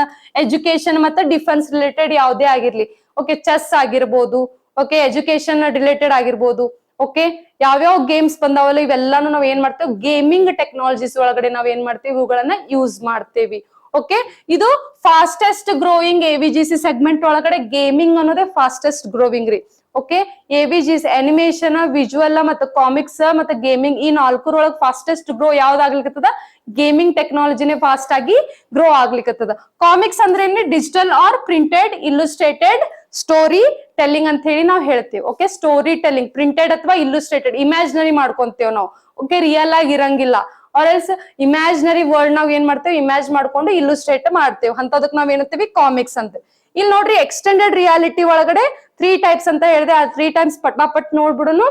education ಮತ್ತೆ ಡಿಫೆನ್ಸ್ ರಿಲೇಟೆಡ್ ಯಾವುದೇ ಆಗಿರ್ಲಿ. ಓಕೆ, ಚೆಸ್ ಆಗಿರ್ಬೋದು, ಓಕೆ, ಎಜುಕೇಶನ್ ರಿಲೇಟೆಡ್ ಆಗಿರ್ಬೋದು. ಓಕೆ, ಯಾವ್ಯಾವ ಗೇಮ್ಸ್ ಬಂದಾವಲ್ಲ ಇವೆಲ್ಲಾನು ನಾವ್ ಏನ್ ಮಾಡ್ತೇವೆ, ಗೇಮಿಂಗ್ ಟೆಕ್ನಾಲಜೀಸ್ ಒಳಗಡೆ ನಾವ್ ಏನ್ ಮಾಡ್ತೇವೆ, ಇವುಗಳನ್ನ ಯೂಸ್ ಮಾಡ್ತೇವಿ. ಓಕೆ, ಇದು ಫಾಸ್ಟೆಸ್ಟ್ ಗ್ರೋಯಿಂಗ್ AVGC ಸೆಗ್ಮೆಂಟ್ ಒಳಗಡೆ ಗೇಮಿಂಗ್ ಅನ್ನೋದೇ ಫಾಸ್ಟೆಸ್ಟ್ ಗ್ರೋವಿಂಗ್ ರೀ. ಓಕೆ, AVGC ಅನಿಮೇಷನ್, ವಿಜುವಲ್ ಮತ್ತೆ ಕಾಮಿಕ್ಸ್ ಮತ್ತೆ ಗೇಮಿಂಗ್, ಈ ನಾಲ್ಕರೊಳಗೆ ಫಾಸ್ಟೆಸ್ಟ್ ಗ್ರೋ ಯಾವ್ದಾಗ್ಲಿಕ್ಕತ್ತದ, ಗೇಮಿಂಗ್ ಟೆಕ್ನಾಲಜಿನೇ ಫಾಸ್ಟ್ ಆಗಿ ಗ್ರೋ ಆಗ್ಲಿಕ್ಕತ್ತದ. ಕಾಮಿಕ್ಸ್ ಅಂದ್ರೆ ಏನ್ರಿ, digital or printed illustrated storytelling ಅಂತ ಹೇಳಿ ನಾವು ಹೇಳ್ತೇವೆ. ಓಕೆ, ಸ್ಟೋರಿ ಟೆಲ್ಲಿಂಗ್, ಪ್ರಿಂಟೆಡ್ ಅಥವಾ ಇಲ್ಲುಸ್ಟ್ರೇಟೆಡ್, ಇಮ್ಯಾಜಿನರಿ ಮಾಡ್ಕೊಂತೇವ್ ನಾವು. ಓಕೆ, ರಿಯಲ್ ಆಗಿ ಇರಂಗಿಲ್ಲ. ಆರ್ ಎಲ್ಸ್ ಇಮ್ಯಾಜಿನರಿ ವರ್ಲ್ಡ್ ನಾವ್ ಏನ್ ಮಾಡ್ತೇವೆ, ಇಮ್ಯಾಜ್ ಮಾಡ್ಕೊಂಡು ಇಲ್ಲುಸ್ಟ್ರೇಟ್ ಮಾಡ್ತೇವೆ. ಅಂತದಕ್ ನಾವ್ ಏನಂತೀವಿ, ಕಾಮಿಕ್ಸ್ ಅಂತ. ಇಲ್ಲಿ ನೋಡ್ರಿ, ಎಕ್ಸ್ಟೆಂಡೆಡ್ ರಿಯಾಲಿಟಿ ಒಳಗಡೆ 3 ಟೈಪ್ಸ್ ಅಂತ ಹೇಳಿದೆ, ಆ 3 ಟೈಮ್ಸ್ ಪಟ್ ನೋಡ್ಬಿಡುನು.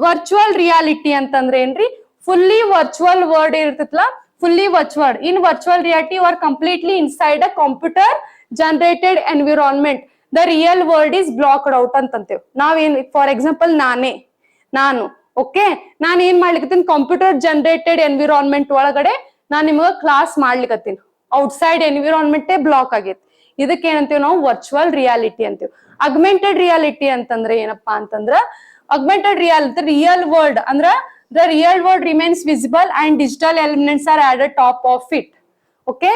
ವರ್ಚುವಲ್ ರಿಯಾಲಿಟಿ ಅಂತಂದ್ರೆ ಏನ್ರಿ, ಫುಲ್ಲಿ ವರ್ಚುವಲ್ ವರ್ಡ್ ಇರ್ತೈತ್ಲಾ, fully virtual. In virtual reality you are completely inside a computer generated environment, the real world is blocked out ಅಂತಂತೇವೆ. ನಾವೇನ್, ಫಾರ್ ಎಕ್ಸಾಂಪಲ್ ನಾನು ಓಕೆ, ನಾನ್ ಏನ್ ಮಾಡ್ಲಿಕ್ಕತ್ತೀನಿ, ಕಂಪ್ಯೂಟರ್ ಜನರೇಟೆಡ್ ಎನ್ವಿರಾನ್ಮೆಂಟ್ ಒಳಗಡೆ ನಾನ್ ನಿಮ್ಗ ಕ್ಲಾಸ್ ಮಾಡ್ಲಿಕ್ಕತ್ತೀನಿ, ಔಟ್ಸೈಡ್ ಎನ್ವಿರಾನ್ಮೆಂಟೇ ಬ್ಲಾಕ್ ಆಗೈತಿ. ಇದಕ್ಕೆ ಏನಂತೀವಿ ನಾವು, ವರ್ಚುವಲ್ ರಿಯಾಲಿಟಿ ಅಂತೀವಿ. ಅಗ್ಮೆಂಟೆಡ್ ರಿಯಾಲಿಟಿ ಅಂತಂದ್ರೆ ಏನಪ್ಪಾ ಅಂತಂದ್ರ, ಅಗ್ಮೆಂಟೆಡ್ ರಿಯಾಲಿಟಿ ರಿಯಲ್ ವರ್ಲ್ಡ್ ಅಂದ್ರ the real world remains visible and digital elements are added top of it. Okay,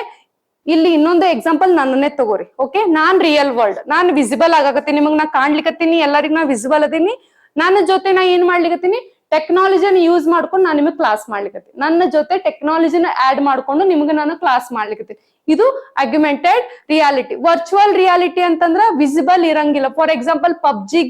ಇಲ್ಲಿ ಇನ್ನೊಂದು ಎಕ್ಸಾಂಪಲ್ ನನ್ನನ್ನೇ ತಗೋರಿ. ಓಕೆ, ನಾನ್ ರಿಯಲ್ ವರ್ಲ್ಡ್, ನಾನ್ ವಿಸಿಬಲ್ ಆಗಕತ್ತೀನಿ, ನಿಮಗ್ ನಾ ಕಾಣ್ಲಿಕ್ಕತ್ತೀನಿ, ಎಲ್ಲರಿಗೂ ನಾ ವಿಸಿಬಲ್ ಅದೀನಿ. ನನ್ನ ಜೊತೆ ನಾ ಏನ್ ಮಾಡ್ಲಿಕ್ಕತ್ತೀನಿ, ಟೆಕ್ನಾಲಜಿನ ಯೂಸ್ ಮಾಡ್ಕೊಂಡು ನಾನು ನಿಮಗೆ ಕ್ಲಾಸ್ ಮಾಡ್ಲಿಕ್ಕತ್ತೀನಿ. ನನ್ನ ಜೊತೆ ಟೆಕ್ನಾಲಜಿನ ಆಡ್ ಮಾಡ್ಕೊಂಡು ನಿಮ್ಗೆ ನಾನು ಕ್ಲಾಸ್ ಮಾಡ್ಲಿಕ್ಕತ್ತೀನಿ. ಇದು ಅಗ್ಯುಮೆಂಟೆಡ್ ರಿಯಾಲಿಟಿ. ವರ್ಚುವಲ್ ರಿಯಾಲಿಟಿ ಅಂತಂದ್ರ ವಿಸಿಬಲ್ ಇರಂಗಿಲ್ಲ. ಫಾರ್ ಎಕ್ಸಾಂಪಲ್, ಪಬ್ಜಿ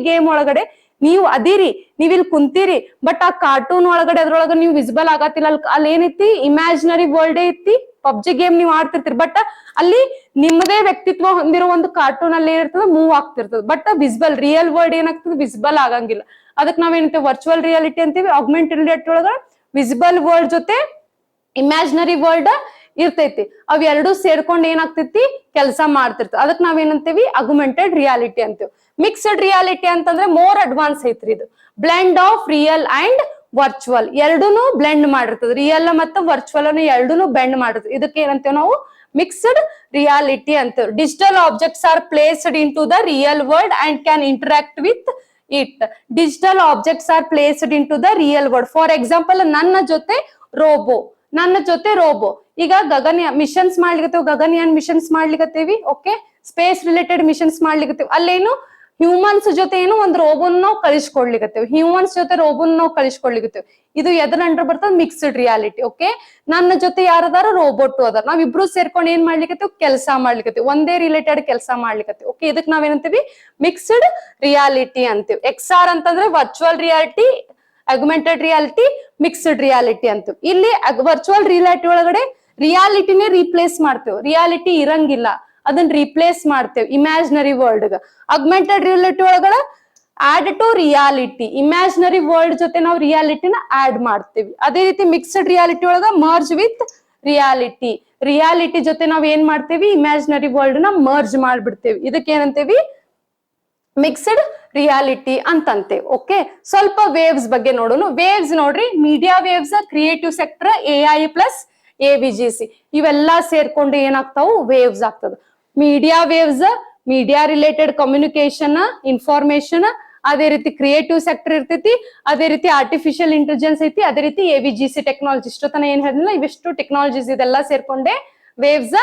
ಗೇಮ್ ಒಳಗಡೆ ನೀವು ಅದಿರಿ, ನೀವ್ ಇಲ್ಲಿ ಕುಂತೀರಿ, ಬಟ್ ಆ ಕಾರ್ಟೂನ್ ಒಳಗಡೆ ಅದ್ರೊಳಗ ನೀವು ವಿಸಿಬಲ್ ಆಗತ್ತಿಲ್ಲ. ಅಲ್ಲಿ ಏನೈತಿ, ಇಮ್ಯಾಜಿನರಿ ವರ್ಲ್ಡ್ ಐತಿ. ಪಬ್ಜಿ ಗೇಮ್ ನೀವು ಆಡ್ತಿರ್ತೀರಿ, ಬಟ್ ಅಲ್ಲಿ ನಿಮ್ಮದೇ ವ್ಯಕ್ತಿತ್ವ ಹೊಂದಿರೋ ಒಂದು ಕಾರ್ಟೂನ್ ಅಲ್ಲಿ ಏನಿರ್ತದ, ಮೂವ್ ಆಗ್ತಿರ್ತದೆ. ಬಟ್ ವಿಸಿಬಲ್, ರಿಯಲ್ ವರ್ಲ್ಡ್ ಏನಾಗ್ತದೆ, ವಿಸಿಬಲ್ ಆಗಂಗಿಲ್ಲ. ಅದಕ್ಕೆ ನಾವೇನಂತೀವಿ, ವರ್ಚುವಲ್ ರಿಯಾಲಿಟಿ ಅಂತೀವಿ. ಆಗ್ಮೆಂಟೆಡ್ ರಿಯಾಲಿಟಿ ಒಳಗ ವಿಸಿಬಲ್ ವರ್ಲ್ಡ್ ಜೊತೆ ಇಮ್ಯಾಜಿನರಿ ವರ್ಲ್ಡ್ ಇರ್ತೈತಿ. ಅವ್ ಎರಡು ಸೇರ್ಕೊಂಡ್ ಏನಾಗ್ತೈತಿ, ಕೆಲಸ ಮಾಡ್ತಿರ್ತದೆ. ಅದಕ್ಕೆ ನಾವೇನಂತೀವಿ, ಅಗ್ಯುಮೆಂಟೆಡ್ ರಿಯಾಲಿಟಿ ಅಂತೀವಿ. ಮಿಕ್ಸ್ಡ್ ರಿಯಾಲಿಟಿ ಅಂತಂದ್ರೆ ಮೋರ್ ಅಡ್ವಾನ್ಸ್ ಐತ್ರಿ ಇದು. Blend of real and virtual, ಎರಡೂನು ಬ್ಲೆಂಡ್ ಮಾಡಿರ್ತದೆ. ರಿಯಲ್ ಮತ್ತು ವರ್ಚುವಲ್ ಅನ್ನು ಎರಡೂನು ಬ್ಲೆಂಡ್ ಮಾಡಿರ್ತದೆ. ಇದಕ್ಕೆ ಏನಂತೇವೆ ನಾವು, ಮಿಕ್ಸ್ಡ್ ರಿಯಾಲಿಟಿ ಅಂತೇವೆ. Digital objects are placed into the real world and can interact with it. Digital objects are placed into the real world. For example, ನನ್ನ ಜೊತೆ ರೋಬೋ ಈಗ ಗಗನಯಾನ್ ಮಿಷನ್ಸ್ ಮಾಡ್ಲಿಕತ್ತೇವ್, ಗಗನಯಾನ್ ಮಿಷನ್ಸ್ ಮಾಡ್ಲಿಕತ್ತೇವಿ. ಓಕೆ, ಸ್ಪೇಸ್ ರಿಲೇಟೆಡ್ ಮಿಷನ್ಸ್ ಮಾಡ್ಲಿಕತ್ತೇವ್. ಅಲ್ಲೇನು humans ಜೊತೆ ಏನು ಒಂದ್ ರೋಬೋನ್ ನಾವು ಕಳಿಸ್ಕೊಡ್ಲಿಕತ್ತೇವ್, ಹ್ಯೂಮನ್ಸ್ ಜೊತೆ ರೋಬೋನ್ ನಾವು ಕಳಿಸ್ಕೊಡ್ಲಿಕತ್ತೇವ್. ಇದು ಎದರ ಅಂಡರ್ ಬರ್ತದ, ಮಿಕ್ಸ್ಡ್ ರಿಯಾಲಿಟಿ. ಓಕೆ, ನನ್ನ ಜೊತೆ ಯಾರದಾರ, ರೋಬೋಟ್ ಅದಾರ, ನಾವಿಬ್ರು ಸೇರ್ಕೊಂಡು ಏನ್ ಮಾಡ್ಲಿಕತ್ತೇವ್, ಕೆಲಸ ಮಾಡ್ಲಿಕತ್ತೇವ್, ಒಂದೇ ರಿಲೇಟೆಡ್ ಕೆಲಸ ಮಾಡ್ಲಿಕತ್ತೇವ್. ಓಕೆ, ಇದಕ್ ನಾವೇನಂತೀವಿ, ಮಿಕ್ಸ್ಡ್ ರಿಯಾಲಿಟಿ ಅಂತೀವಿ. XR ಅಂತಂದ್ರೆ virtual reality, augmented reality, mixed reality ಅಂತೀವಿ. ಇಲ್ಲಿ ವರ್ಚುವಲ್ ರಿಯಾಲಿಟಿ ಒಳಗಡೆ ರಿಯಾಲಿಟಿನೇ ರೀಪ್ಲೇಸ್ ಮಾಡ್ತೇವೆ, ರಿಯಾಲಿಟಿ ಇರಂಗಿಲ್ಲ, ಅದನ್ನ ರೀಪ್ಲೇಸ್ ಮಾಡ್ತೇವೆ ಇಮ್ಯಾಜಿನರಿ ವರ್ಲ್ಡ್ ಗ. ಅಗ್ಮೆಂಟೆಡ್ ರಿಯಾಲಿಟಿ ಒಳಗಡೆ add to reality, imaginary world ಜೊತೆ ನಾವು ರಿಯಾಲಿಟಿನ ಆಡ್ ಮಾಡ್ತೇವಿ. ಅದೇ ರೀತಿ ಮಿಕ್ಸ್ಡ್ ರಿಯಾಲಿಟಿ ಒಳಗ ಮರ್ಜ್ ವಿತ್ ರಿಯಾಲಿಟಿ, ರಿಯಾಲಿಟಿ ಜೊತೆ ನಾವ್ ಏನ್ ಮಾಡ್ತೇವಿ, ಇಮ್ಯಾಜಿನರಿ ವರ್ಲ್ಡ್ ನ ಮರ್ಜ್ ಮಾಡ್ಬಿಡ್ತೇವಿ. ಇದಕ್ಕೆ ಏನಂತೇವಿ, ಮಿಕ್ಸ್ಡ್ ರಿಯಾಲಿಟಿ ಅಂತಂತೇವೆ. ಓಕೆ, ಸ್ವಲ್ಪ ವೇವ್ಸ್ ಬಗ್ಗೆ ನೋಡೋಣ. ವೇವ್ಸ್ ನೋಡ್ರಿ, media waves, creative sector, AI plus AVGC ಇವೆಲ್ಲಾ ಸೇರ್ಕೊಂಡು ಏನಾಗ್ತಾವು, ವೇವ್ಸ್ ಆಗ್ತದ. Media waves, media related communication, information. ಅದೇ ರೀತಿ ಕ್ರಿಯೇಟಿವ್ ಸೆಕ್ಟರ್ ಇರ್ತೈತಿ, ಅದೇ ರೀತಿ ಆರ್ಟಿಫಿಷಿಯಲ್ ಇಂಟೆಲಿಜೆನ್ಸ್ ಐತಿ, ಅದೇ ರೀತಿ AVGC ಟೆಕ್ನಾಲಜಿ. ಇಷ್ಟೊತ್ತನ ಏನ್ ಹೇಳಿದ್ನಲ್ಲ, ಇವಿಷ್ಟು ಟೆಕ್ನಾಲಜೀಸ್ ಇದೆಲ್ಲ ಸೇರ್ಕೊಂಡೆ ವೇವ್ಸ್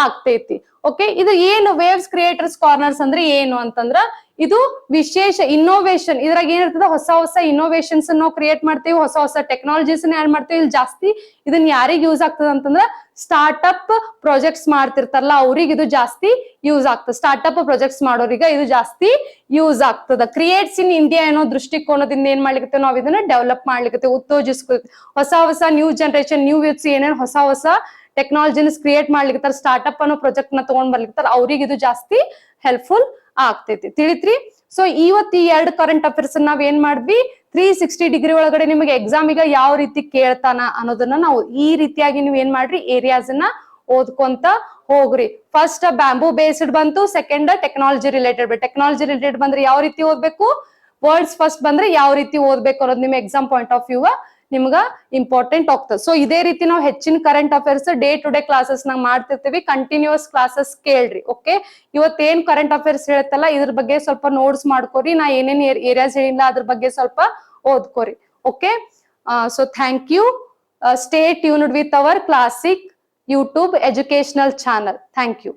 ಆಗ್ತೈತಿ. ಓಕೆ, ಇದು ಏನು ವೇವ್ಸ್ ಕ್ರಿಯೇಟರ್ಸ್ ಕಾರ್ನರ್ಸ್ ಅಂದ್ರೆ ಏನು ಅಂತಂದ್ರ, ಇದು ವಿಶೇಷ ಇನ್ನೋವೇಷನ್. ಇದ್ರಾಗ ಏನಿರ್ತದ, ಹೊಸ ಹೊಸ ಇನ್ನೋವೇಷನ್ಸ್ ನಾವು ಕ್ರಿಯೇಟ್ ಮಾಡ್ತೇವೆ, ಹೊಸ ಹೊಸ ಟೆಕ್ನಾಲಜೀಸ್ ಆಡ್ ಮಾಡ್ತೇವೆ. ಇಲ್ಲಿ ಜಾಸ್ತಿ ಇದನ್ನ ಯಾರಿಗ್ ಯೂಸ್ ಆಗ್ತದ ಅಂತಂದ್ರ, ಸ್ಟಾರ್ಟ್ ಅಪ್ ಪ್ರಾಜೆಕ್ಟ್ಸ್ ಮಾಡ್ತಿರ್ತಾರಲ್ಲ ಅವ್ರಿಗೆ ಇದು ಜಾಸ್ತಿ ಯೂಸ್ ಆಗ್ತದೆ. ಸ್ಟಾರ್ಟ್ ಅಪ್ ಪ್ರಾಜೆಕ್ಟ್ಸ್ ಮಾಡೋರಿಗ ಇದು ಜಾಸ್ತಿ ಯೂಸ್ ಆಗ್ತದ. ಕ್ರಿಯೇಟ್ಸ್ ಇನ್ ಇಂಡಿಯಾ ಅನ್ನೋ ದೃಷ್ಟಿಕೋನದಿಂದ ಏನ್ ಮಾಡ್ಲಿಕ್ಕೆ ನಾವ್ ಇದನ್ನ ಡೆವಲಪ್ ಮಾಡ್ಲಿಕ್ಕೆ, ಉತ್ತೇಜಿಸ್ಕೊ ಹೊಸ ಹೊಸ ನ್ಯೂ ಜನರೇಷನ್, ನ್ಯೂ ಯೂತ್ಸ್ ಏನೇನ್ ಹೊಸ ಹೊಸ ಟೆಕ್ನಾಲಜಿನ ಕ್ರಿಯೇಟ್ ಮಾಡ್ಲಿಕ್ಕೆ, ಸ್ಟಾರ್ಟ್ ಅಪ್ ಅನ್ನೋ ಪ್ರಾಜೆಕ್ಟ್ ನ ತಗೊಂಡ್ ಬರ್ಲಿಕ್ಕೆ ಅವ್ರಿಗೆ ಇದು ಜಾಸ್ತಿ ಹೆಲ್ಪ್ಫುಲ್ ಆಗ್ತೈತಿ. ತಿಳಿತ್ರಿ? ಸೊ ಇವತ್ತು ಈ 2 ಕರೆಂಟ್ ಅಫೇರ್ಸ್ ನಾವ್ ಏನ್ ಮಾಡಿದ್ವಿ, 360 ಡಿಗ್ರಿ ಒಳಗಡೆ ನಿಮಗೆ ಎಕ್ಸಾಮ್ ಈಗ ಯಾವ ರೀತಿ ಕೇಳ್ತಾನ ಅನ್ನೋದನ್ನ ನಾವು ಈ ರೀತಿಯಾಗಿ ನೀವು ಏನ್ ಮಾಡ್ರಿ, ಏರಿಯಾಸ್ ಅನ್ನ ಓದ್ಕೊಂತ ಹೋಗ್ರಿ. ಫಸ್ಟ್ ಬ್ಯಾಂಬೂ ಬೇಸ್ಡ್ ಬಂತು, second technology related. Technology related ಬಂದ್ರೆ ಯಾವ ರೀತಿ ಓದ್ಬೇಕು, ವರ್ಡ್ಸ್ ಫಸ್ಟ್ ಬಂದ್ರೆ ಯಾವ ರೀತಿ ಓದ್ಬೇಕು ಅನ್ನೋದು ನಿಮ್ ಎಕ್ಸಾಮ್ ಪಾಯಿಂಟ್ ಆಫ್ ವ್ಯೂ ನಿಮ್ಗ ಇಂಪಾರ್ಟೆಂಟ್ ಆಗ್ತದೆ. ಸೊ ಇದೇ ರೀತಿ ನಾವು ಹೆಚ್ಚಿನ current affairs day to day classes ನಾಗ ಮಾಡ್ತಿರ್ತೀವಿ. ಕಂಟಿನ್ಯೂಸ್ ಕ್ಲಾಸಸ್ ಕೇಳ್ರಿ. ಓಕೆ, ಇವತ್ತೇನ್ ಕರೆಂಟ್ ಅಫೇರ್ಸ್ ಹೇಳುತ್ತಲ್ಲ ಇದ್ರ ಬಗ್ಗೆ ಸ್ವಲ್ಪ ನೋಟ್ಸ್ ಮಾಡ್ಕೋರಿ. ನಾ ಏನೇನ್ ಏರಿಯಾಸ್ ಹೇಳಿಲ್ಲ ಅದ್ರ ಬಗ್ಗೆ ಸ್ವಲ್ಪ ಓದ್ಕೋರಿ. Okay, so thank you. Stay tuned with our classic YouTube educational channel. Thank you.